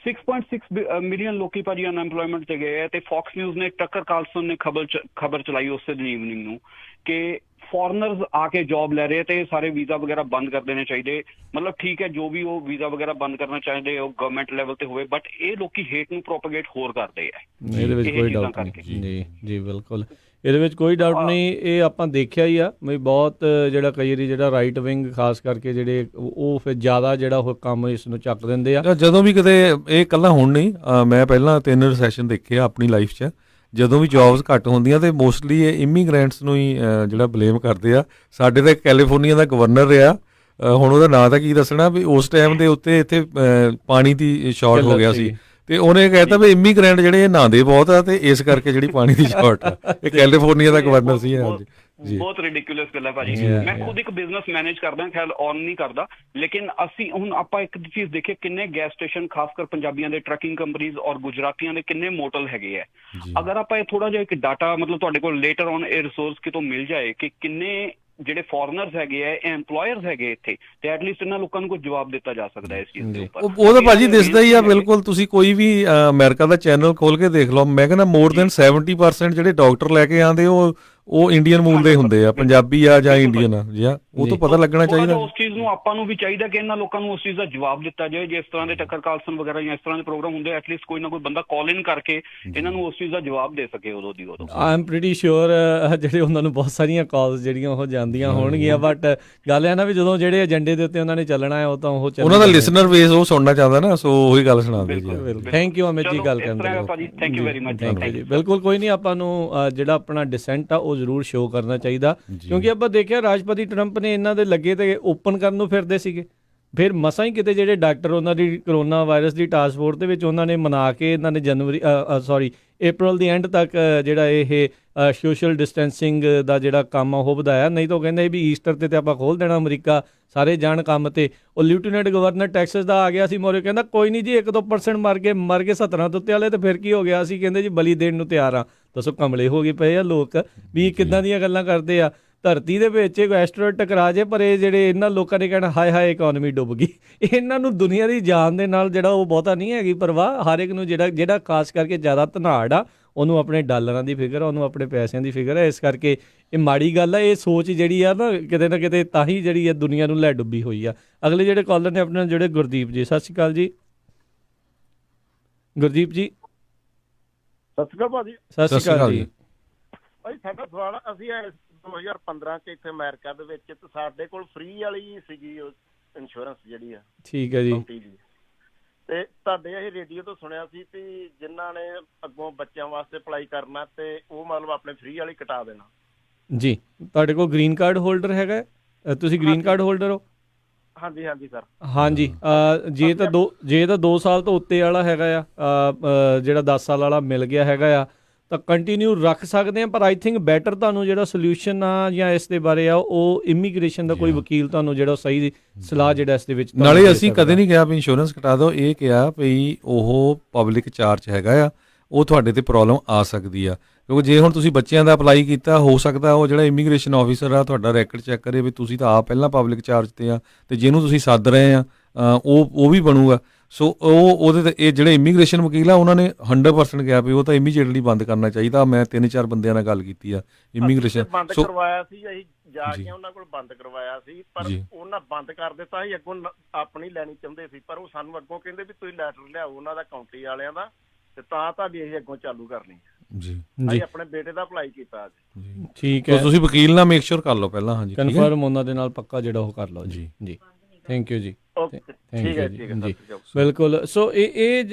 6.6 ਮਿਲੀਅਨ ਲੋਕੀ ਭਾਜੀ ਅਨਐਮਪਲੋਇਮੈਂਟ ਤੇ ਗਏ ਹੈ, ਤੇ ਫੌਕਸ ਨਿਊਜ਼ ਨੇ ਟੱਕਰ ਕਾਰਲਸਨ ਨੇ ਖਬਰ ਚਲਾਈ ਉਸੇ ਦਿਨ ਈਵਨਿੰਗ ਨੂੰ ਕਿ ਫੋਰਨਰਸ ਆ ਕੇ ਜੌਬ ਲੈ ਰਹੇ ਤੇ ਸਾਰੇ ਵੀਜ਼ਾ ਵਗੈਰਾ ਬੰਦ ਕਰ ਦੇਣੇ ਚਾਹੀਦੇ। ਮਤਲਬ ਠੀਕ ਹੈ, ਜੋ ਵੀ ਉਹ ਵੀਜ਼ਾ ਵਗੈਰਾ ਬੰਦ ਕਰਨਾ ਚਾਹੀਦੇ ਉਹ ਗਵਰਨਮੈਂਟ ਲੈਵਲ ਤੇ ਹੋਵੇ, ਬਟ ਇਹ ਲੋਕੀ ਹੇਟ ਨੂੰ ਪ੍ਰੋਪਗੇਟ ਹੋਰ ਕਰਦੇ ਆ। ਇਹਦੇ ਵਿੱਚ ਕੋਈ ਡਾਊਟ ਨਹੀਂ। ਜੀ ਜੀ ਬਿਲਕੁਲ, ਇਹਦੇ ਵਿੱਚ ਕੋਈ ਡਾਊਟ ਨਹੀਂ। ਇਹ ਆਪਾਂ ਦੇਖਿਆ ਹੀ ਆ ਵੀ ਬਹੁਤ ਜਿਹੜਾ ਕਈ ਵਾਰੀ ਜਿਹੜਾ ਰਾਈਟ ਵਿੰਗ ਖਾਸ ਕਰਕੇ ਜਿਹੜੇ ਉਹ ਫਿਰ ਜ਼ਿਆਦਾ ਜਿਹੜਾ ਉਹ ਕੰਮ ਇਸ ਨੂੰ ਚੱਕ ਦਿੰਦੇ ਆ। ਜਦੋਂ ਵੀ ਕਿਤੇ ਇਹ ਇਕੱਲਾ ਹੁਣ ਨਹੀਂ, ਮੈਂ ਪਹਿਲਾਂ 3 ਰਿਸੈਸ਼ਨ ਦੇਖੇ ਆ ਆਪਣੀ ਲਾਈਫ 'ਚ। ਜਦੋਂ ਵੀ ਜੌਬਸ ਘੱਟ ਹੁੰਦੀਆਂ ਤੇ ਮੋਸਟਲੀ ਇਹ ਇਮੀਗ੍ਰੈਂਟਸ ਨੂੰ ਹੀ ਜਿਹੜਾ ਬਲੇਮ ਕਰਦੇ ਆ। ਸਾਡੇ ਤਾਂ ਕੈਲੀਫੋਰਨੀਆ ਦਾ ਗਵਰਨਰ ਰਿਹਾ, ਹੁਣ ਉਹਦਾ ਨਾਂ ਤਾਂ ਕੀ ਦੱਸਣਾ, ਵੀ ਉਸ ਟਾਈਮ ਦੇ ਉੱਤੇ ਇੱਥੇ ਪਾਣੀ ਦੀ ਸ਼ਾਰਟ ਹੋ ਗਿਆ ਸੀ, ਤੇ ਉਹਨੇ ਕਹਿਤਾ ਵੀ ਇਮੀਗ੍ਰੈਂਟ ਜਿਹੜੇ ਇਹ ਨਹਾਉਂਦੇ ਬਹੁਤ ਆ ਤੇ ਇਸ ਕਰਕੇ ਜਿਹੜੀ ਪਾਣੀ ਦੀ ਸ਼ਾਰਟ ਆ। ਇਹ ਕੈਲੀਫੋਰਨੀਆ ਦਾ ਗਵਰਨਰ ਸੀ। ਬਹੁਤ ਰਿਡਿਕੂਲਸ ਗੱਲ ਹੈ ਭਾਜੀ। ਮੈਂ ਖੁਦ ਇੱਕ ਬਿਜ਼ਨਸ ਮੈਨੇਜ ਕਰਦਾ, ਖੈਰ ਔਨ ਨਹੀਂ ਕਰਦਾ, ਲੇਕਿਨ ਅਸੀਂ ਹੁਣ ਆਪਾਂ ਇੱਕ ਚੀਜ਼ ਦੇਖੀਏ, ਕਿੰਨੇ ਗੈਸ ਸਟੇਸ਼ਨ ਖਾਸ ਕਰ ਪੰਜਾਬੀਆਂ ਦੇ ਟਰੱਕਿੰਗ ਕੰਪਨੀਜ਼ ਔਰ ਗੁਜਰਾਤੀਆਂ ਦੇ ਕਿੰਨੇ ਮੋਟਲ ਹੈਗੇ ਆ। ਅਗਰ ਆਪਾਂ ਇਹ ਥੋੜਾ ਜਿਹਾ ਇੱਕ ਡਾਟਾ ਮਤਲਬ ਤੁਹਾਡੇ ਕੋਲ ਲੇਟਰ ਔਨ ਇਹ ਰਿਸੋਰਸ ਕਿਤੋਂ ਮਿਲ ਜਾਏ ਕਿ ਕਿੰਨੇ ਜਿਹੜੇ ਫੋਰਨਰਸ ਹੈਗੇ ਆ ਐਮਪਲੋਇਰਸ ਹੈਗੇ ਇੱਥੇ, ਤੇ ਐਟਲੀਸਟ ਇਹਨਾਂ ਲੋਕਾਂ ਨੂੰ ਕੋਈ ਜਵਾਬ ਦਿੱਤਾ ਜਾ ਸਕਦਾ ਇਸ ਚੀਜ਼ ਦੇ ਉੱਪਰ। ਉਹ ਤਾਂ ਭਾਜੀ ਦਿਸਦਾ ਹੀ ਆ ਬਿਲਕੁਲ। ਤੁਸੀਂ ਕੋਈ ਵੀ ਅਮਰੀਕਾ ਦਾ ਚੈਨਲ ਖੋਲ ਕੇ ਦੇਖ ਲਓ, ਮੈਂ ਕਹਿੰਦਾ ਮੋਰ ਦੈਨ 70% ਜਿਹੜੇ ਡਾਕਟਰ ਲੈ ਕੇ ਆਉਂਦੇ ਉਹ ਉਹ ਇੰਡੀਅਨ ਮੂਲ ਦੇ ਹੁੰਦੇ ਆ, ਪੰਜਾਬੀ ਆ ਜਾਂ ਇੰਡੀਅਨ ਆ ਜਾਂ ਉਹ ਤੋਂ ਪਤਾ ਲੱਗਣਾ ਚਾਹੀਦਾ। ਉਸ ਚੀਜ਼ ਨੂੰ ਆਪਾਂ ਨੂੰ ਵੀ ਚਾਹੀਦਾ ਕਿ ਇਹਨਾਂ ਲੋਕਾਂ ਨੂੰ ਉਸ ਚੀਜ਼ ਦਾ ਜਵਾਬ ਦਿੱਤਾ ਜਾਏ। ਜੇ ਇਸ ਤਰ੍ਹਾਂ ਦੇ ਟੱਕਰ ਕਾਲਸਨ ਵਗੈਰਾ ਜਾਂ ਇਸ ਤਰ੍ਹਾਂ ਦੇ ਪ੍ਰੋਗਰਾਮ ਹੁੰਦੇ, ਐਟਲੀਸਟ ਕੋਈ ਨਾ ਕੋਈ ਬੰਦਾ ਕਾਲ ਇਨ ਕਰਕੇ ਇਹਨਾਂ ਨੂੰ ਉਸ ਚੀਜ਼ ਦਾ ਜਵਾਬ ਦੇ ਸਕੇ ਉਦੋਂ ਦੀ ਉਦੋਂ। ਆਈ ਐਮ ਪ੍ਰੀਟੀ ਸ਼ੋਰ ਜਿਹੜੇ ਉਹਨਾਂ ਨੂੰ ਬਹੁਤ ਸਾਰੀਆਂ ਕਾਲਸ ਜਿਹੜੀਆਂ ਉਹ ਜਾਂਦੀਆਂ ਹੋਣਗੀਆਂ, ਬਟ ਗੱਲ ਹੈ ਨਾ ਵੀ ਜਦੋਂ ਜਿਹੜੇ ਏਜੰਡੇ ਦੇ ਉੱਤੇ ਉਹਨਾਂ ਨੇ ਚੱਲਣਾ ਹੈ ਉਹ ਤਾਂ ਉਹ ਉਹਨਾਂ ਦਾ ਲਿਸਨਰ ਬੇਸ ਉਹ ਸੁਣਨਾ ਚਾਹੁੰਦਾ ਨਾ, ਸੋ ਉਹੀ ਗੱਲ ਸੁਣਾਉਂਦੇ ਜੀ। ਥੈਂਕ ਯੂ ਅਮਿਤ ਜੀ ਗੱਲ ਕਰਨ ਲਈ। ਥੈਂਕ ਯੂ ਵੈਰੀ ਮਚ ਜੀ। ਬਿਲਕੁਲ ਕੋਈ ਨਹੀਂ, ਆਪਾਂ ਨੂੰ ਜਿਹੜਾ ਆਪਣਾ ਡਿਸੈਂਟ ਆ ਉਹ ਜ਼ਰੂਰ ਸ਼ੋਅ ਕਰਨਾ ਚਾਹੀਦਾ, ਕਿਉਂਕਿ ਆਪਾਂ ਦੇਖਿਆ ਰਾਸ਼ਟਰਪਤੀ ਟਰੰਪ ਨੇ ਇਹਨਾਂ ਦੇ ਲੱਗੇ ਤੇ ਓਪਨ ਕਰਨ ਨੂੰ ਫਿਰਦੇ ਸੀਗੇ, ਫਿਰ ਮਸਾਂ ਹੀ ਕਿਤੇ ਜਿਹੜੇ ਡਾਕਟਰ ਉਹਨਾਂ ਦੀ ਕਰੋਨਾ ਵਾਇਰਸ ਦੀ ਟਾਸਕ ਫੋਰਸ ਦੇ ਵਿੱਚ ਉਹਨਾਂ ਨੇ ਮਨਾ ਕੇ ਇਹਨਾਂ ਨੇ ਅਪ੍ਰੈਲ ਦੀ ਐਂਡ ਤੱਕ ਜਿਹੜਾ ਇਹ ਸੋਸ਼ਲ ਡਿਸਟੈਂਸਿੰਗ ਦਾ ਜਿਹੜਾ ਕੰਮ ਆ ਉਹ ਵਧਾਇਆ। ਨਹੀਂ ਤਾਂ ਉਹ ਕਹਿੰਦੇ ਵੀ ਈਸਟਰ ਤੇ ਆਪਾਂ ਖੋਲ੍ਹ ਦੇਣਾ ਅਮਰੀਕਾ, ਸਾਰੇ ਜਾਣ ਕੰਮ ਤੇ। ਉਹ ਲੈਫਟੀਨੈਂਟ ਗਵਰਨਰ ਟੈਕਸਸ ਦਾ ਆ ਗਿਆ ਸੀ ਮੋਰੇ, ਕਹਿੰਦਾ ਕੋਈ ਨਹੀਂ ਜੀ 1-2% ਮਰ ਗਏ 17 ਤੋਂ ਉੱਤੇ ਵਾਲੇ, ਤੇ ਫਿਰ ਕੀ ਹੋ ਗਿਆ? ਅਸੀਂ ਕਹਿੰਦੇ ਜੀ ਬਲੀ ਦੇਣ ਨੂੰ ਤਿਆਰ ਆ। ਦੱਸੋ ਕਮਲੇ ਹੋ ਗਏ ਪਏ ਆ ਲੋਕ ਵੀ ਕਿੱਦਾਂ ਦੀਆਂ ਗੱਲਾਂ ਕਰਦੇ ਆ। ਧਰਤੀ ਦੇ ਵਿੱਚ ਇੱਕ ਐਸਟਰੋਇਡ ਟਕਰਾ ਜੇ, ਪਰ ਇਹ ਜਿਹੜੇ ਇਹਨਾਂ ਲੋਕਾਂ ਨੇ ਕਹਿਣਾ ਹਾਏ ਹਾਏ ਇਕਨੋਮੀ ਡੁੱਬ ਗਈ। ਇਹਨਾਂ ਨੂੰ ਦੁਨੀਆ ਦੀ ਜਾਨ ਦੇ ਨਾਲ ਜਿਹੜਾ ਉਹ ਬਹੁਤਾ ਨਹੀਂ ਹੈਗੀ ਪਰਵਾਹ। ਹਰ ਇੱਕ ਨੂੰ ਜਿਹੜਾ ਖਾਸ ਕਰਕੇ ਜ਼ਿਆਦਾ ਧਨਾੜ ਆ ਉਹਨੂੰ ਆਪਣੇ ਡਾਲਰਾਂ ਦੀ ਫਿਕਰ ਆ, ਉਹਨੂੰ ਆਪਣੇ ਪੈਸਿਆਂ ਦੀ ਫਿਕਰ ਹੈ। ਇਸ ਕਰਕੇ ਇਹ ਮਾੜੀ ਗੱਲ ਆ। ਇਹ ਸੋਚ ਜਿਹੜੀ ਆ ਨਾ ਕਿਤੇ ਤਾਂ ਹੀ ਜਿਹੜੀ ਆ ਦੁਨੀਆ ਨੂੰ ਲੈ ਡੁੱਬੀ ਹੋਈ ਆ। ਅਗਲੇ ਜਿਹੜੇ ਕਾਲਰ ਨੇ ਆਪਣੇ ਜਿਹੜੇ ਗੁਰਦੀਪ ਜੀ, ਸਤਿ ਸ਼੍ਰੀ ਅਕਾਲ ਜੀ। ਗੁਰਦੀਪ ਜੀ ਸਤਿ ਸ਼੍ਰੀ ਅਕਾਲ ਭਾਜੀ। ਸਤਿ ਸ਼੍ਰੀ ਅਕਾਲ ਜੀ। ਭਾਈ ਸਾਡਾ ਸਵਾਲ, ਅਸੀਂ 2015 ਚ ਇੱਥੇ ਅਮਰੀਕਾ ਦੇ ਵਿੱਚ, ਤੇ ਸਾਡੇ ਕੋਲ ਫ੍ਰੀ ਵਾਲੀ ਸੀਗੀ ਇੰਸ਼ੋਰੈਂਸ ਜਿਹੜੀ ਆ। ਠੀਕ ਹੈ ਜੀ। ਤੇ ਤੁਹਾਡੇ ਇਹ ਰੇਡੀਓ ਤੋਂ ਸੁਣਿਆ ਸੀ ਕਿ ਜਿਨ੍ਹਾਂ ਨੇ ਅੱਗੋਂ ਬੱਚਿਆਂ ਵਾਸਤੇ ਅਪਲਾਈ ਕਰਨਾ ਤੇ ਉਹ ਮਤਲਬ ਆਪਣੇ ਫ੍ਰੀ ਵਾਲੀ ਕਟਾ ਦੇਣਾ। ਜੀ ਤੁਹਾਡੇ ਕੋਲ ਗ੍ਰੀਨ ਕਾਰਡ ਹੋਲਡਰ ਹੈਗਾ? ਤੁਸੀਂ ਗ੍ਰੀਨ ਕਾਰਡ ਹੋਲਡਰ ਹੋ? ਹਾਂਜੀ ਹਾਂਜੀ ਸਰ। ਹਾਂਜੀ, ਜੇ ਤਾਂ 2 ਸਾਲ ਤੋਂ ਉੱਤੇ ਵਾਲਾ ਹੈਗਾ ਆ, ਜਿਹੜਾ 10 ਸਾਲ ਵਾਲਾ ਮਿਲ ਗਿਆ ਹੈਗਾ ਆ, ਤਾਂ ਕੰਟੀਨਿਊ ਰੱਖ ਸਕਦੇ ਆ। ਪਰ ਆਈ ਥਿੰਕ ਬੈਟਰ ਤੁਹਾਨੂੰ ਜਿਹੜਾ ਸੋਲਿਊਸ਼ਨ ਆ ਜਾਂ ਇਸ ਦੇ ਬਾਰੇ ਆ ਉਹ ਇਮੀਗ੍ਰੇਸ਼ਨ ਦਾ ਕੋਈ ਵਕੀਲ ਤੁਹਾਨੂੰ ਜਿਹੜਾ ਸਹੀ ਸਲਾਹ ਜਿਹੜਾ ਇਸ ਦੇ ਵਿੱਚ। ਨਾਲੇ ਅਸੀਂ ਕਦੇ ਨਹੀਂ ਕਿਹਾ ਵੀ ਇੰਸ਼ੋਰੈਂਸ ਕਟਾ ਦਿਓ, ਇਹ ਕਿਹਾ ਵੀ ਉਹ ਪਬਲਿਕ ਚਾਰਜ ਹੈਗਾ ਆ, ਉਹ ਤੁਹਾਡੇ ਤੇ ਪ੍ਰੋਬਲਮ ਆ ਸਕਦੀ ਆ। ਕਿਉਂਕਿ ਜੇ ਹੁਣ ਤੁਸੀਂ ਬੱਚਿਆਂ ਦਾ ਅਪਲਾਈ ਕੀਤਾ, ਹੋ ਸਕਦਾ ਉਹ ਜਿਹੜਾ ਇਮੀਗ੍ਰੇਸ਼ਨ ਆਫਿਸਰ ਆ ਤੁਹਾਡਾ ਰੈਕਡ ਚੈੱਕ ਕਰੇ ਵੀ ਤੁਸੀਂ ਤਾਂ ਆਪ ਪਹਿਲਾਂ ਪਬਲਿਕ ਚਾਰਜ ਤੇ ਆ, ਤੇ ਜਿਹਨੂੰ ਤੁਸੀਂ ਸੱਦ ਰਹੇ ਆ ਉਹ ਵੀ ਬਣੂਗਾ। ਸੋ ਉਹਦੇ ਤੇ ਇਹ ਜਿਹੜੇ ਇਮੀਗ੍ਰੇਸ਼ਨ ਵਕੀਲ ਆ ਉਹਨਾਂ ਨੇ 100% ਕਿਹਾ ਵੀ ਉਹ ਤਾਂ ਇਮੀਡੀਏਟਲੀ ਬੰਦ ਕਰਨਾ ਚਾਹੀਦਾ। ਮੈਂ 3-4 ਬੰਦਿਆਂ ਨਾਲ ਗੱਲ ਕੀਤੀ ਆ ਇਮੀਗ੍ਰੇਸ਼ਨ। ਬੰਦ ਕਰਵਾਇਆ ਸੀ ਅਸੀਂ ਜਾ ਕੇ ਉਹਨਾਂ ਕੋਲ, ਬੰਦ ਕਰਵਾਇਆ ਸੀ, ਪਰ ਉਹਨਾਂ ਬੰਦ ਕਰ ਦਿੱਤਾ ਸੀ। ਅੱਗੋਂ ਆਪਣੀ ਲੈਣੀ ਚਾਹੁੰਦੇ ਸੀ, ਪਰ ਉਹ ਸਾਨੂੰ ਅੱਗੋਂ ਕਹਿੰਦੇ ਵੀ ਤੁਸੀਂ ਲੈਟਰ ਲਿਆਓ ਉਹਨਾਂ ਦਾ ਕਾਉਂਟੀ ਵਾਲਿਆਂ ਦਾ, ਤੇ ਤਾਂ ਤੁਹਾਡੀ ਅਸੀਂ ਅੱਗੋਂ ਚਾਲੂ ਕਰਨੀ ਜੀ। ਅਸੀਂ ਆਪਣੇ ਬੇਟੇ ਦਾ ਅਪਲਾਈ ਕੀਤਾ ਜੀ। ਠੀਕ ਹੈ, ਤੁਸੀਂ ਵਕੀਲ ਨਾਲ ਮੇਕ ਸ਼ੋਰ ਕਰ ਲਓ ਪਹਿਲਾਂ। ਹਾਂਜੀ, ਕਨਫਰਮ ਉਹਨਾਂ ਦੇ ਨਾਲ ਪੱਕਾ ਜਿਹੜਾ ਉਹ ਕਰ ਲਓ ਜੀ। ਜੀ ਥੈਂਕ ਯੂ ਜੀ। ਠੀਕ ਹੈ ਜੀ। ਬਿਲਕੁਲ। ਸੋ ਇਹ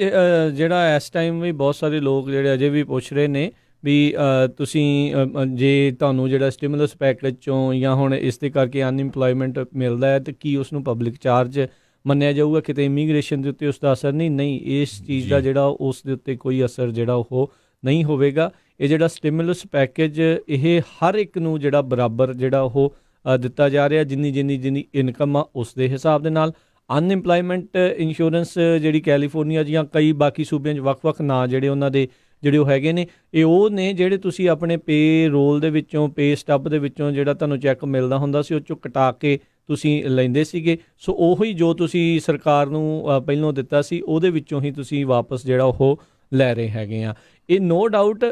ਜਿਹੜਾ ਇਸ ਟਾਈਮ ਵੀ ਬਹੁਤ ਸਾਰੇ ਲੋਕ ਜਿਹੜੇ ਅਜੇ ਵੀ ਪੁੱਛ ਰਹੇ ਨੇ ਵੀ ਤੁਸੀਂ ਜੇ ਤੁਹਾਨੂੰ ਜਿਹੜਾ ਸਟਿਮੂਲਸ ਪੈਕੇਜ ਚੋਂ ਜਾਂ ਹੁਣ ਇਸ ਦੇ ਕਰਕੇ ਅਨਇੰਪਲੋਇਮੈਂਟ ਮਿਲਦਾ ਹੈ ਤੇ ਕੀ ਉਸ ਨੂੰ ਪਬਲਿਕ ਚਾਰਜ ਮੰਨਿਆ ਜਾਊਗਾ? ਕਿਤੇ ਇਮੀਗ੍ਰੇਸ਼ਨ ਦੇ ਉੱਤੇ ਉਸ ਦਾ ਅਸਰ ਨਹੀਂ, ਇਸ ਚੀਜ਼ ਦਾ ਜਿਹੜਾ ਉਸ ਦੇ ਉੱਤੇ ਕੋਈ ਅਸਰ ਜਿਹੜਾ ਉਹ ਨਹੀਂ ਹੋਵੇਗਾ। ਇਹ ਜਿਹੜਾ ਸਟਿਮੂਲਸ ਪੈਕੇਜ ਇਹ ਹਰ ਇੱਕ ਨੂੰ ਜਿਹੜਾ ਬਰਾਬਰ ਜਿਹੜਾ ਉਹ ਦਿੱਤਾ ਜਾ ਰਿਹਾ, ਜਿੰਨੀ ਇਨਕਮ ਆ ਉਸ ਦੇ ਹਿਸਾਬ ਦੇ ਨਾਲ। ਅਨਇੰਪਲੋਇਮੈਂਟ ਇੰਸ਼ੋਰੈਂਸ ਜਿਹੜੀ ਕੈਲੀਫੋਰਨੀਆ ਜਾਂ ਕਈ ਬਾਕੀ ਸੂਬਿਆਂ 'ਚ ਵੱਖ-ਵੱਖ ਨਾਂ ਜਿਹੜੇ ਉਹਨਾਂ ਦੇ ਜਿਹੜੇ ਉਹ ਹੈਗੇ ਨੇ, ਇਹ ਉਹ ਨੇ ਜਿਹੜੇ ਤੁਸੀਂ ਆਪਣੇ ਪੇ ਰੋਲ ਦੇ ਵਿੱਚੋਂ, ਪੇ ਸਟੱਬ ਦੇ ਵਿੱਚੋਂ ਜਿਹੜਾ ਤੁਹਾਨੂੰ ਚੈੱਕ ਮਿਲਦਾ ਹੁੰਦਾ ਸੀ ਉਹ 'ਚੋਂ ਕਟਾ ਕੇ ਤੁਸੀਂ ਲੈਂਦੇ ਸੀਗੇ। ਸੋ ਉਹੀ ਜੋ ਤੁਸੀਂ ਸਰਕਾਰ ਨੂੰ ਪਹਿਲੋਂ ਦਿੱਤਾ ਸੀ ਉਹਦੇ ਵਿੱਚੋਂ ਹੀ ਤੁਸੀਂ ਵਾਪਸ ਜਿਹੜਾ ਉਹ ਲੈ ਰਹੇ ਹੈਗੇ ਆ। ਇਹ ਨੋ ਡਾਊਟ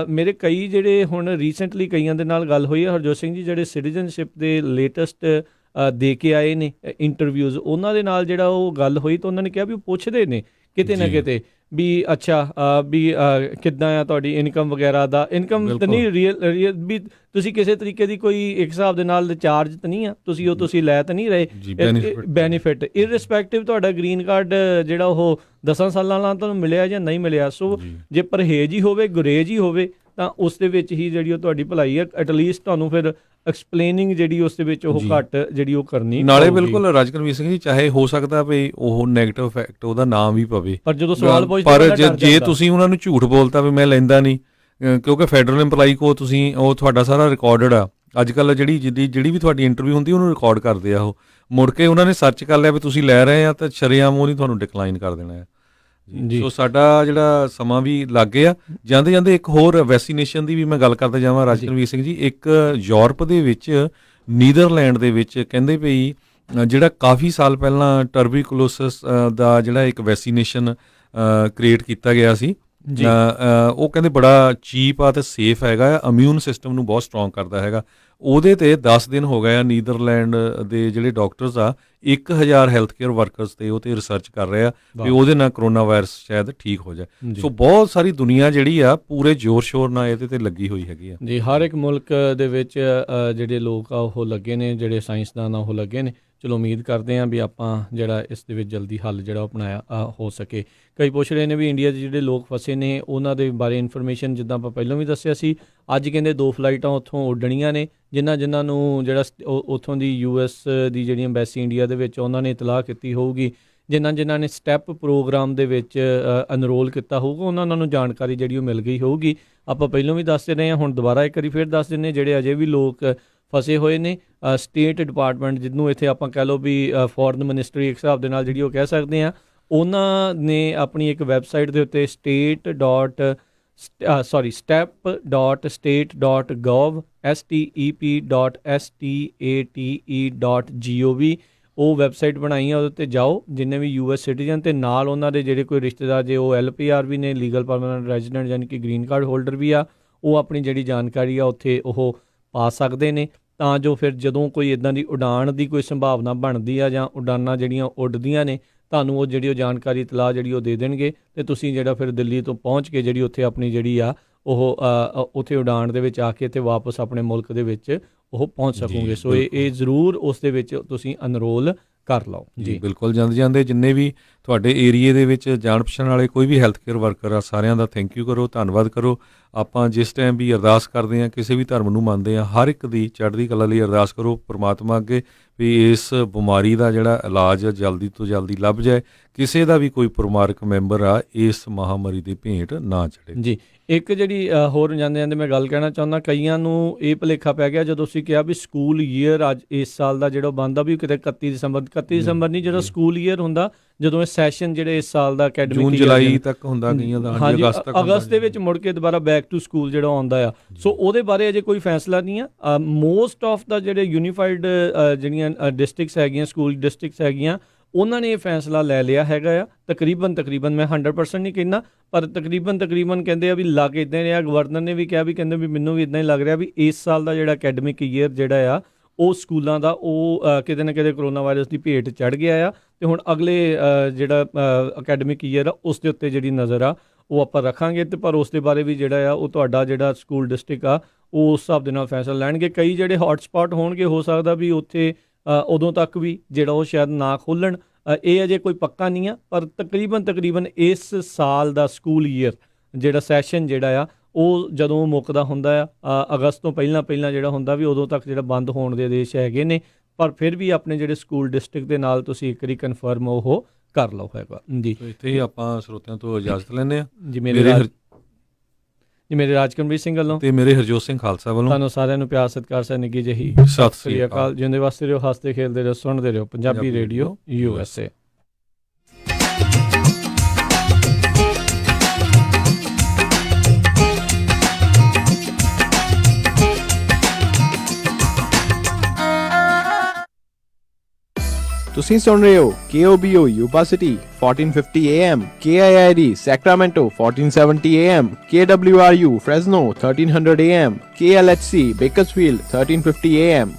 ਮੇਰੇ ਕਈ ਜਿਹੜੇ ਹੁਣ ਰੀਸੈਂਟਲੀ ਕਈਆਂ ਦੇ ਨਾਲ ਗੱਲ ਹੋਈ ਹੈ, ਹਰਜੋਤ ਸਿੰਘ ਜੀ ਜਿਹੜੇ ਸਿਟੀਜ਼ਨਸ਼ਿਪ ਦੇ ਲੇਟੈਸਟ ਦੇ ਕੇ ਆਏ ਨੇ ਇੰਟਰਵਿਊਜ਼, ਉਹਨਾਂ ਦੇ ਨਾਲ ਜਿਹੜਾ ਉਹ ਗੱਲ ਹੋਈ ਤਾਂ ਉਹਨਾਂ ਨੇ ਕਿਹਾ ਵੀ ਉਹ ਪੁੱਛਦੇ ਨੇ ਕਿਤੇ ਨਾ ਕਿਤੇ ਵੀ ਅੱਛਾ ਵੀ ਕਿੱਦਾਂ ਆ ਤੁਹਾਡੀ ਇਨਕਮ ਵਗੈਰਾ ਦਾ। ਇਨਕਮ ਤਾਂ ਨਹੀਂ ਰੀਅਲ ਵੀ ਤੁਸੀਂ ਕਿਸੇ ਤਰੀਕੇ ਦੀ ਕੋਈ ਇੱਕ ਹਿਸਾਬ ਦੇ ਨਾਲ ਚਾਰਜ ਤਾਂ ਨਹੀਂ ਆ, ਤੁਸੀਂ ਲੈ ਤਾਂ ਨਹੀਂ ਰਹੇ ਬੈਨੀਫਿਟ, ਇਰਰਿਸਪੈਕਟਿਵ ਤੁਹਾਡਾ ਗ੍ਰੀਨ ਕਾਰਡ ਜਿਹੜਾ ਉਹ 10 ਸਾਲਾਂ ਨਾਲ ਤੁਹਾਨੂੰ ਮਿਲਿਆ ਜਾਂ ਨਹੀਂ ਮਿਲਿਆ। ਸੋ ਜੇ ਪਰਹੇਜ਼ ਹੀ ਹੋਵੇ, ਗੁਰੇਜ਼ ਹੀ ਹੋਵੇ, ਤਾਂ ਉਸ ਦੇ ਵਿੱਚ ਹੀ ਜਿਹੜੀ ਉਹ ਤੁਹਾਡੀ ਭਲਾਈ ਹੈ। ਐਟਲੀਸਟ ਤੁਹਾਨੂੰ ਫਿਰ ਐਕਸਪਲੇਨਿੰਗ ਜਿਹੜੀ ਉਸ ਦੇ ਵਿੱਚ ਉਹ ਘੱਟ ਜਿਹੜੀ ਉਹ ਕਰਨੀ ਨਾਲੇ। ਬਿਲਕੁਲ ਰਾਜਕਰਮੀਤ ਸਿੰਘ ਜੀ, ਚਾਹੇ ਹੋ ਸਕਦਾ ਵੀ ਉਹ ਨੈਗੇਟਿਵ ਇਫੈਕਟ ਉਹਦਾ ਨਾਮ ਵੀ ਪਵੇ, ਪਰ ਜਦੋਂ ਸਵਾਲ ਪੁੱਛਦੇ ਪਰ ਜੇ ਤੁਸੀਂ ਉਹਨਾਂ ਨੂੰ ਝੂਠ ਬੋਲਤਾ ਵੀ ਮੈਂ ਲੈਂਦਾ ਨਹੀਂ, ਕਿਉਂਕਿ ਫੈਡਰਲ EMPLOYE ਕੋ ਤੁਸੀਂ ਉਹ ਤੁਹਾਡਾ ਸਾਰਾ ਰਿਕਾਰਡਡ ਆ। ਅੱਜ ਕੱਲ੍ਹ ਜਿਹੜੀ ਵੀ ਤੁਹਾਡੀ ਇੰਟਰਵਿਊ ਹੁੰਦੀ ਉਹਨੂੰ ਰਿਕਾਰਡ ਕਰਦੇ ਆ, ਉਹ ਮੁੜ ਕੇ ਉਹਨਾਂ ਨੇ ਸਰਚ ਕਰ ਲਿਆ ਵੀ ਤੁਸੀਂ ਲੈ ਰਹੇ ਆ ਤਾਂ ਸ਼ਰੇਆਮ ਉਹ ਨਹੀਂ ਤੁਹਾਨੂੰ ਡਿਕਲਾਈਨ ਕਰ ਦੇਣਾ ਹੈ ਜੀ। ਸੋ ਸਾਡਾ ਜਿਹੜਾ ਸਮਾਂ ਵੀ ਲੱਗ ਗਿਆ। ਜਾਂਦੇ ਇੱਕ ਹੋਰ ਵੈਕਸੀਨੇਸ਼ਨ ਦੀ ਵੀ ਮੈਂ ਗੱਲ ਕਰਦਾ ਜਾਵਾਂ ਰਾਜਕਰਮੀਤ ਸਿੰਘ ਜੀ। ਇੱਕ ਯੂਰਪ ਦੇ ਵਿੱਚ ਨੀਦਰਲੈਂਡ ਦੇ ਵਿੱਚ ਕਹਿੰਦੇ ਪਈ ਜਿਹੜਾ ਕਾਫੀ ਸਾਲ ਪਹਿਲਾਂ ਟਰਬੀਕਲੋਸਿਸ ਦਾ ਜਿਹੜਾ ਇੱਕ ਵੈਕਸੀਨੇਸ਼ਨ ਕ੍ਰੀਏਟ ਕੀਤਾ ਗਿਆ ਸੀ, ਉਹ ਕਹਿੰਦੇ ਬੜਾ ਚੀਪ ਆ ਤੇ ਸੇਫ ਹੈਗਾ ਆ, ਇਮਿਊਨ ਸਿਸਟਮ ਨੂੰ ਬਹੁਤ ਸਟਰੋਂਗ ਕਰਦਾ ਹੈਗਾ। ਉਹਦੇ ਤੇ 10 ਦਿਨ ਹੋ ਗਏ ਆ, ਨੀਦਰਲੈਂਡ ਦੇ ਜਿਹੜੇ ਡਾਕਟਰਸ ਆ 1000 ਹੈਲਥ ਕੇਅਰ ਵਰਕਰਸ ਤੇ ਉਹ ਤੇ ਰਿਸਰਚ ਕਰ ਰਹੇ ਆ ਵੀ ਉਹਦੇ ਨਾਲ ਕਰੋਨਾ ਵਾਇਰਸ ਸ਼ਾਇਦ ਠੀਕ ਹੋ ਜਾਏ। ਸੋ ਬਹੁਤ ਸਾਰੀ ਦੁਨੀਆ ਜਿਹੜੀ ਆ ਪੂਰੇ ਜ਼ੋਰ ਸ਼ੋਰ ਨਾਲ ਇਹਦੇ ਤੇ ਲੱਗੀ ਹੋਈ ਹੈਗੀ ਆ ਜੀ। ਹਰ ਇੱਕ ਮੁਲਕ ਦੇ ਵਿੱਚ ਜਿਹੜੇ ਲੋਕ ਆ ਉਹ ਲੱਗੇ ਨੇ, ਜਿਹੜੇ ਸਾਇੰਸਦਾਨ ਆ ਉਹ ਲੱਗੇ ਨੇ। ਚਲੋ ਉਮੀਦ ਕਰਦੇ ਹਾਂ ਵੀ ਆਪਾਂ ਜਿਹੜਾ ਇਸ ਦੇ ਵਿੱਚ ਜਲਦੀ ਹੱਲ ਜਿਹੜਾ ਅਪਣਾਇਆ ਹੋ ਸਕੇ। ਕਈ ਪੁੱਛ ਰਹੇ ਨੇ ਵੀ ਇੰਡੀਆ 'ਚ ਜਿਹੜੇ ਲੋਕ ਫਸੇ ਨੇ ਉਹਨਾਂ ਦੇ ਬਾਰੇ ਇਨਫੋਰਮੇਸ਼ਨ, ਜਿੱਦਾਂ ਆਪਾਂ ਪਹਿਲਾਂ ਵੀ ਦੱਸਿਆ ਸੀ, ਅੱਜ ਕਹਿੰਦੇ 2 ਫਲਾਈਟਾਂ ਉੱਥੋਂ ਉੱਡਣੀਆਂ ਨੇ, ਜਿਨ੍ਹਾਂ ਨੂੰ ਜਿਹੜਾ ਉੱਥੋਂ ਦੀ US ਦੀ ਜਿਹੜੀ ਐਮਬੈਸੀ ਇੰਡੀਆ ਦੇ ਵਿੱਚ ਉਹਨਾਂ ਨੇ ਇਤਲਾਹ ਕੀਤੀ ਹੋਊਗੀ, ਜਿਨ੍ਹਾਂ ਨੇ ਸਟੈਪ ਪ੍ਰੋਗਰਾਮ ਦੇ ਵਿੱਚ ਅਨਰੋਲ ਕੀਤਾ ਹੋਊਗਾ, ਉਹਨਾਂ ਨੂੰ ਜਾਣਕਾਰੀ ਜਿਹੜੀ ਉਹ ਮਿਲ ਗਈ ਹੋਊਗੀ। ਆਪਾਂ ਪਹਿਲਾਂ ਵੀ ਦੱਸਦੇ ਰਹੇ ਹਾਂ, ਹੁਣ ਦੁਬਾਰਾ ਇੱਕ ਵਾਰੀ ਫਿਰ ਦੱਸ ਦਿੰਦੇ, ਜਿਹੜੇ ਅਜੇ ਵੀ ਲੋਕ ਫਸੇ ਹੋਏ ਨੇ, ਸਟੇਟ ਡਿਪਾਰਟਮੈਂਟ ਜਿਹਨੂੰ ਇੱਥੇ ਆਪਾਂ ਕਹਿ ਲਓ ਵੀ ਫੋਰਨ ਮਿਨਿਸਟਰੀ ਇੱਕ ਹਿਸਾਬ ਦੇ ਨਾਲ ਜਿਹੜੀ ਉਹ ਕਹਿ ਸਕਦੇ ਹਾਂ, ਉਹਨਾਂ ਨੇ ਆਪਣੀ ਇੱਕ ਵੈਬਸਾਈਟ ਦੇ ਉੱਤੇ step.state.gov step.state.gov ਉਹ ਵੈਬਸਾਈਟ ਬਣਾਈ ਆ। ਉਹਦੇ ਉੱਤੇ ਜਾਓ, ਜਿੰਨੇ ਵੀ US ਸਿਟੀਜ਼ਨ ਤੇ ਨਾਲ ਉਹਨਾਂ ਦੇ ਜਿਹੜੇ ਕੋਈ ਰਿਸ਼ਤੇਦਾਰ, ਜੇ ਉਹ LPR ਵੀ ਨੇ, ਲੀਗਲ ਪਰਮਾਨੈਂਟ ਰੈਜ਼ੀਡੈਂਟ ਯਾਨੀ ਕਿ ਗ੍ਰੀਨ ਕਾਰਡ ਹੋਲਡਰ ਵੀ ਆ, ਉਹ ਆਪਣੀ ਜਿਹੜੀ ਜਾਣਕਾਰੀ ਆ ਉੱਥੇ ਉਹ ਪਾ ਸਕਦੇ ਨੇ, ਤਾਂ ਜੋ ਫਿਰ ਜਦੋਂ ਕੋਈ ਇੱਦਾਂ ਦੀ ਉਡਾਣ ਦੀ ਕੋਈ ਸੰਭਾਵਨਾ ਬਣਦੀ ਆ ਜਾਂ ਉਡਾਨਾਂ ਜਿਹੜੀਆਂ ਉੱਡਦੀਆਂ ਨੇ, ਤੁਹਾਨੂੰ ਉਹ ਜਿਹੜੀ ਉਹ ਜਾਣਕਾਰੀ ਇਤਲਾਹ ਜਿਹੜੀ ਉਹ ਦੇ ਦੇਣਗੇ ਤੇ ਤੁਸੀਂ ਜਿਹੜਾ ਫਿਰ ਦਿੱਲੀ ਤੋਂ ਪਹੁੰਚ ਕੇ ਜਿਹੜੀ ਉੱਥੇ ਆਪਣੀ ਜਿਹੜੀ ਆ ਉਹ ਉੱਥੇ ਉਡਾਣ ਦੇ ਵਿੱਚ ਆ ਕੇ ਤੇ ਵਾਪਸ ਆਪਣੇ ਮੁਲਕ ਦੇ ਵਿੱਚ ਉਹ ਪਹੁੰਚ ਸਕੋਗੇ। ਸੋ ਇਹ ਜ਼ਰੂਰ ਉਸ ਦੇ ਵਿੱਚ ਤੁਸੀਂ ਅਨਰੋਲ ਕਰ ਲਓ ਜੀ। ਬਿਲਕੁਲ। ਜਾਂਦੇ ਜਿੰਨੇ ਵੀ ਤੁਹਾਡੇ ਏਰੀਏ ਦੇ ਵਿੱਚ ਜਾਣ ਪਛਾਣ ਵਾਲੇ ਕੋਈ ਵੀ ਹੈਲਥ ਕੇਅਰ ਵਰਕਰ ਆ, ਸਾਰਿਆਂ ਦਾ ਥੈਂਕ ਯੂ ਕਰੋ, ਧੰਨਵਾਦ ਕਰੋ। ਆਪਾਂ ਜਿਸ ਟਾਈਮ ਵੀ ਅਰਦਾਸ ਕਰਦੇ ਹਾਂ, ਕਿਸੇ ਵੀ ਧਰਮ ਨੂੰ ਮੰਨਦੇ ਹਾਂ, ਹਰ ਇੱਕ ਦੀ ਚੜ੍ਹਦੀ ਕਲਾ ਲਈ ਅਰਦਾਸ ਕਰੋ ਪਰਮਾਤਮਾ ਅੱਗੇ ਵੀ ਇਸ ਬਿਮਾਰੀ ਦਾ ਜਿਹੜਾ ਇਲਾਜ ਜਲਦੀ ਤੋਂ ਜਲਦੀ ਲੱਭ ਜਾਏ, ਕਿਸੇ ਦਾ ਵੀ ਕੋਈ ਪਰਿਵਾਰਕ ਮੈਂਬਰ ਆ ਇਸ ਮਹਾਮਾਰੀ ਦੀ ਭੇਂਟ ਨਾ ਚੜ੍ਹੇ ਜੀ। ਇੱਕ ਜਿਹੜੀ ਹੋਰ ਜਾਂਦੇ ਮੈਂ ਗੱਲ ਕਹਿਣਾ ਚਾਹੁੰਦਾ, ਕਈਆਂ ਨੂੰ ਇਹ ਭੁਲੇਖਾ ਪੈ ਗਿਆ ਜਦੋਂ ਅਸੀਂ ਕਿਹਾ ਵੀ ਸਕੂਲ ਈਅਰ ਅੱਜ ਇਸ ਸਾਲ ਦਾ ਜਿਹੜਾ ਬੰਦ ਆ ਵੀ ਕਿਤੇ 31 ਦਸੰਬਰ ਨਹੀਂ, ਜਦੋਂ ਸਕੂਲ ਈਅਰ ਹੁੰਦਾ, ਜਦੋਂ ਇਹ ਸੈਸ਼ਨ ਜਿਹੜੇ ਇਸ ਸਾਲ ਦਾ ਅਕੈਡਮਿਕ ਜੂਨ ਜੁਲਾਈ ਤੱਕ ਹੁੰਦਾ, ਕਈਆਂ ਦਾ ਅਗਸਤ ਦੇ ਵਿੱਚ ਮੁੜ ਕੇ ਦੁਬਾਰਾ ਬੈਕ ਟੂ ਸਕੂਲ ਜਿਹੜਾ ਆਉਂਦਾ ਆ। ਸੋ ਉਹਦੇ ਬਾਰੇ ਅਜੇ ਕੋਈ ਫੈਸਲਾ ਨਹੀਂ ਆ। ਮੋਸਟ ਆਫ ਦਾ ਜਿਹੜੇ ਯੂਨੀਫਾਈਡ ਜਿਹੜੀਆਂ ਡਿਸਟ੍ਰਿਕਟਸ ਹੈਗੀਆਂ, ਸਕੂਲ ਡਿਸਟ੍ਰਿਕਟਸ ਹੈਗੀਆਂ, ਉਹਨਾਂ ਨੇ ਇਹ ਫੈਸਲਾ ਲੈ ਲਿਆ ਹੈਗਾ ਆ। ਤਕਰੀਬਨ ਮੈਂ 100% ਨਹੀਂ ਕਹਿੰਦਾ, ਪਰ ਤਕਰੀਬਨ ਕਹਿੰਦੇ ਆ ਵੀ ਲੱਗ ਇੱਦਾਂ ਰਿਹਾ। ਗਵਰਨਰ ਨੇ ਵੀ ਕਿਹਾ ਵੀ ਕਹਿੰਦੇ ਵੀ ਮੈਨੂੰ ਵੀ ਇੱਦਾਂ ਹੀ ਲੱਗ ਰਿਹਾ ਵੀ ਇਸ ਸਾਲ ਦਾ ਜਿਹੜਾ ਅਕੈਡਮਿਕ ਈਅਰ ਜਿਹੜਾ ਆ ਉਹ ਸਕੂਲਾਂ ਦਾ ਉਹ ਕਿਤੇ ਨਾ ਕਿਤੇ ਕਰੋਨਾ ਵਾਇਰਸ ਦੀ ਭੇਟ ਚੜ੍ਹ ਗਿਆ ਆ। ਤੇ ਹੁਣ ਅਗਲੇ ਜਿਹੜਾ ਅਕੈਡਮਿਕ ਈਅਰ ਆ ਉਸ ਦੇ ਉੱਤੇ ਜਿਹੜੀ ਨਜ਼ਰ ਆ ਉਹ ਆਪਾਂ ਰੱਖਾਂਗੇ। ਤੇ ਪਰ ਉਸ ਦੇ ਬਾਰੇ ਵੀ ਜਿਹੜਾ ਆ ਉਹ ਤੁਹਾਡਾ ਜਿਹੜਾ ਸਕੂਲ ਡਿਸਟ੍ਰਿਕਟ ਆ ਉਹ ਉਸ ਹਿਸਾਬ ਦੇ ਨਾਲ ਫੈਸਲਾ ਲੈਣਗੇ। ਕਈ ਜਿਹੜੇ ਹੌਟ ਸਪਾਟ ਹੋਣਗੇ, ਹੋ ਸਕਦਾ ਵੀ ਉੱਥੇ ਉਦੋਂ ਤੱਕ ਵੀ ਜਿਹੜਾ ਉਹ ਸ਼ਾਇਦ ਨਾ ਖੋਲ੍ਹਣ, ਇਹ ਅਜੇ ਕੋਈ ਪੱਕਾ ਨਹੀਂ ਆ। ਪਰ ਤਕਰੀਬਨ ਇਸ ਸਾਲ ਦਾ ਸਕੂਲ ਈਅਰ ਜਿਹੜਾ ਸੈਸ਼ਨ ਜਿਹੜਾ ਆ ਉਹ ਜਦੋਂ ਮੁੱਕਦਾ ਹੁੰਦਾ ਆ, ਅਗਸਤ ਤੋਂ ਪਹਿਲਾਂ ਜਿਹੜਾ ਹੁੰਦਾ ਵੀ ਉਦੋਂ ਤੱਕ ਜਿਹੜਾ ਬੰਦ ਹੋਣ ਦੇ ਆਦੇਸ਼ ਹੈਗੇ ਨੇ। ਪਰ ਫਿਰ ਵੀ ਆਪਣੇ ਜਿਹੜੇ ਸਕੂਲ ਡਿਸਟ੍ਰਿਕਟ ਦੇ ਨਾਲ ਤੁਸੀਂ ਇੱਕ ਵਾਰੀ ਕਨਫਰਮ ਉਹ ਕਰ ਲਓ ਹੈਗਾ ਜੀ। ਇੱਥੇ ਹੀ ਆਪਾਂ ਸਰੋਤਿਆਂ ਤੋਂ ਇਜਾਜ਼ਤ ਲੈਂਦੇ ਹਾਂ ਜੀ। ਮੇਰੇ ਰਾਜਕਮਰੀਤ ਸਿੰਘ ਵੱਲੋਂ ਤੇ ਮੇਰੇ ਹਰਜੋਤ ਸਿੰਘ ਖਾਲਸਾ ਵੱਲੋਂ ਤੁਹਾਨੂੰ ਸਾਰਿਆਂ ਨੂੰ ਪਿਆਰ ਸਤਿਕਾਰ ਸਹਿ ਨਿੱਘੀ ਜਿਹੀ ਸਤਿ ਸ੍ਰੀ ਅਕਾਲ। ਜਿਉਂਦੇ ਵਾਸਤੇ ਰਹੋ, ਹੱਸਦੇ ਖੇਡਦੇ ਰਹੋ, ਸੁਣਦੇ ਰਹੋ ਪੰਜਾਬੀ ਰੇਡੀਓ USA। ਤੁਸੀਂ ਸੁਣ ਰਹੇ ਹੋ KOBO Yuba City 1450 AM, KIID Sacramento 1470 AM, KWRU Fresno 1300 AM, KLHC Bakersfield 1350 AM,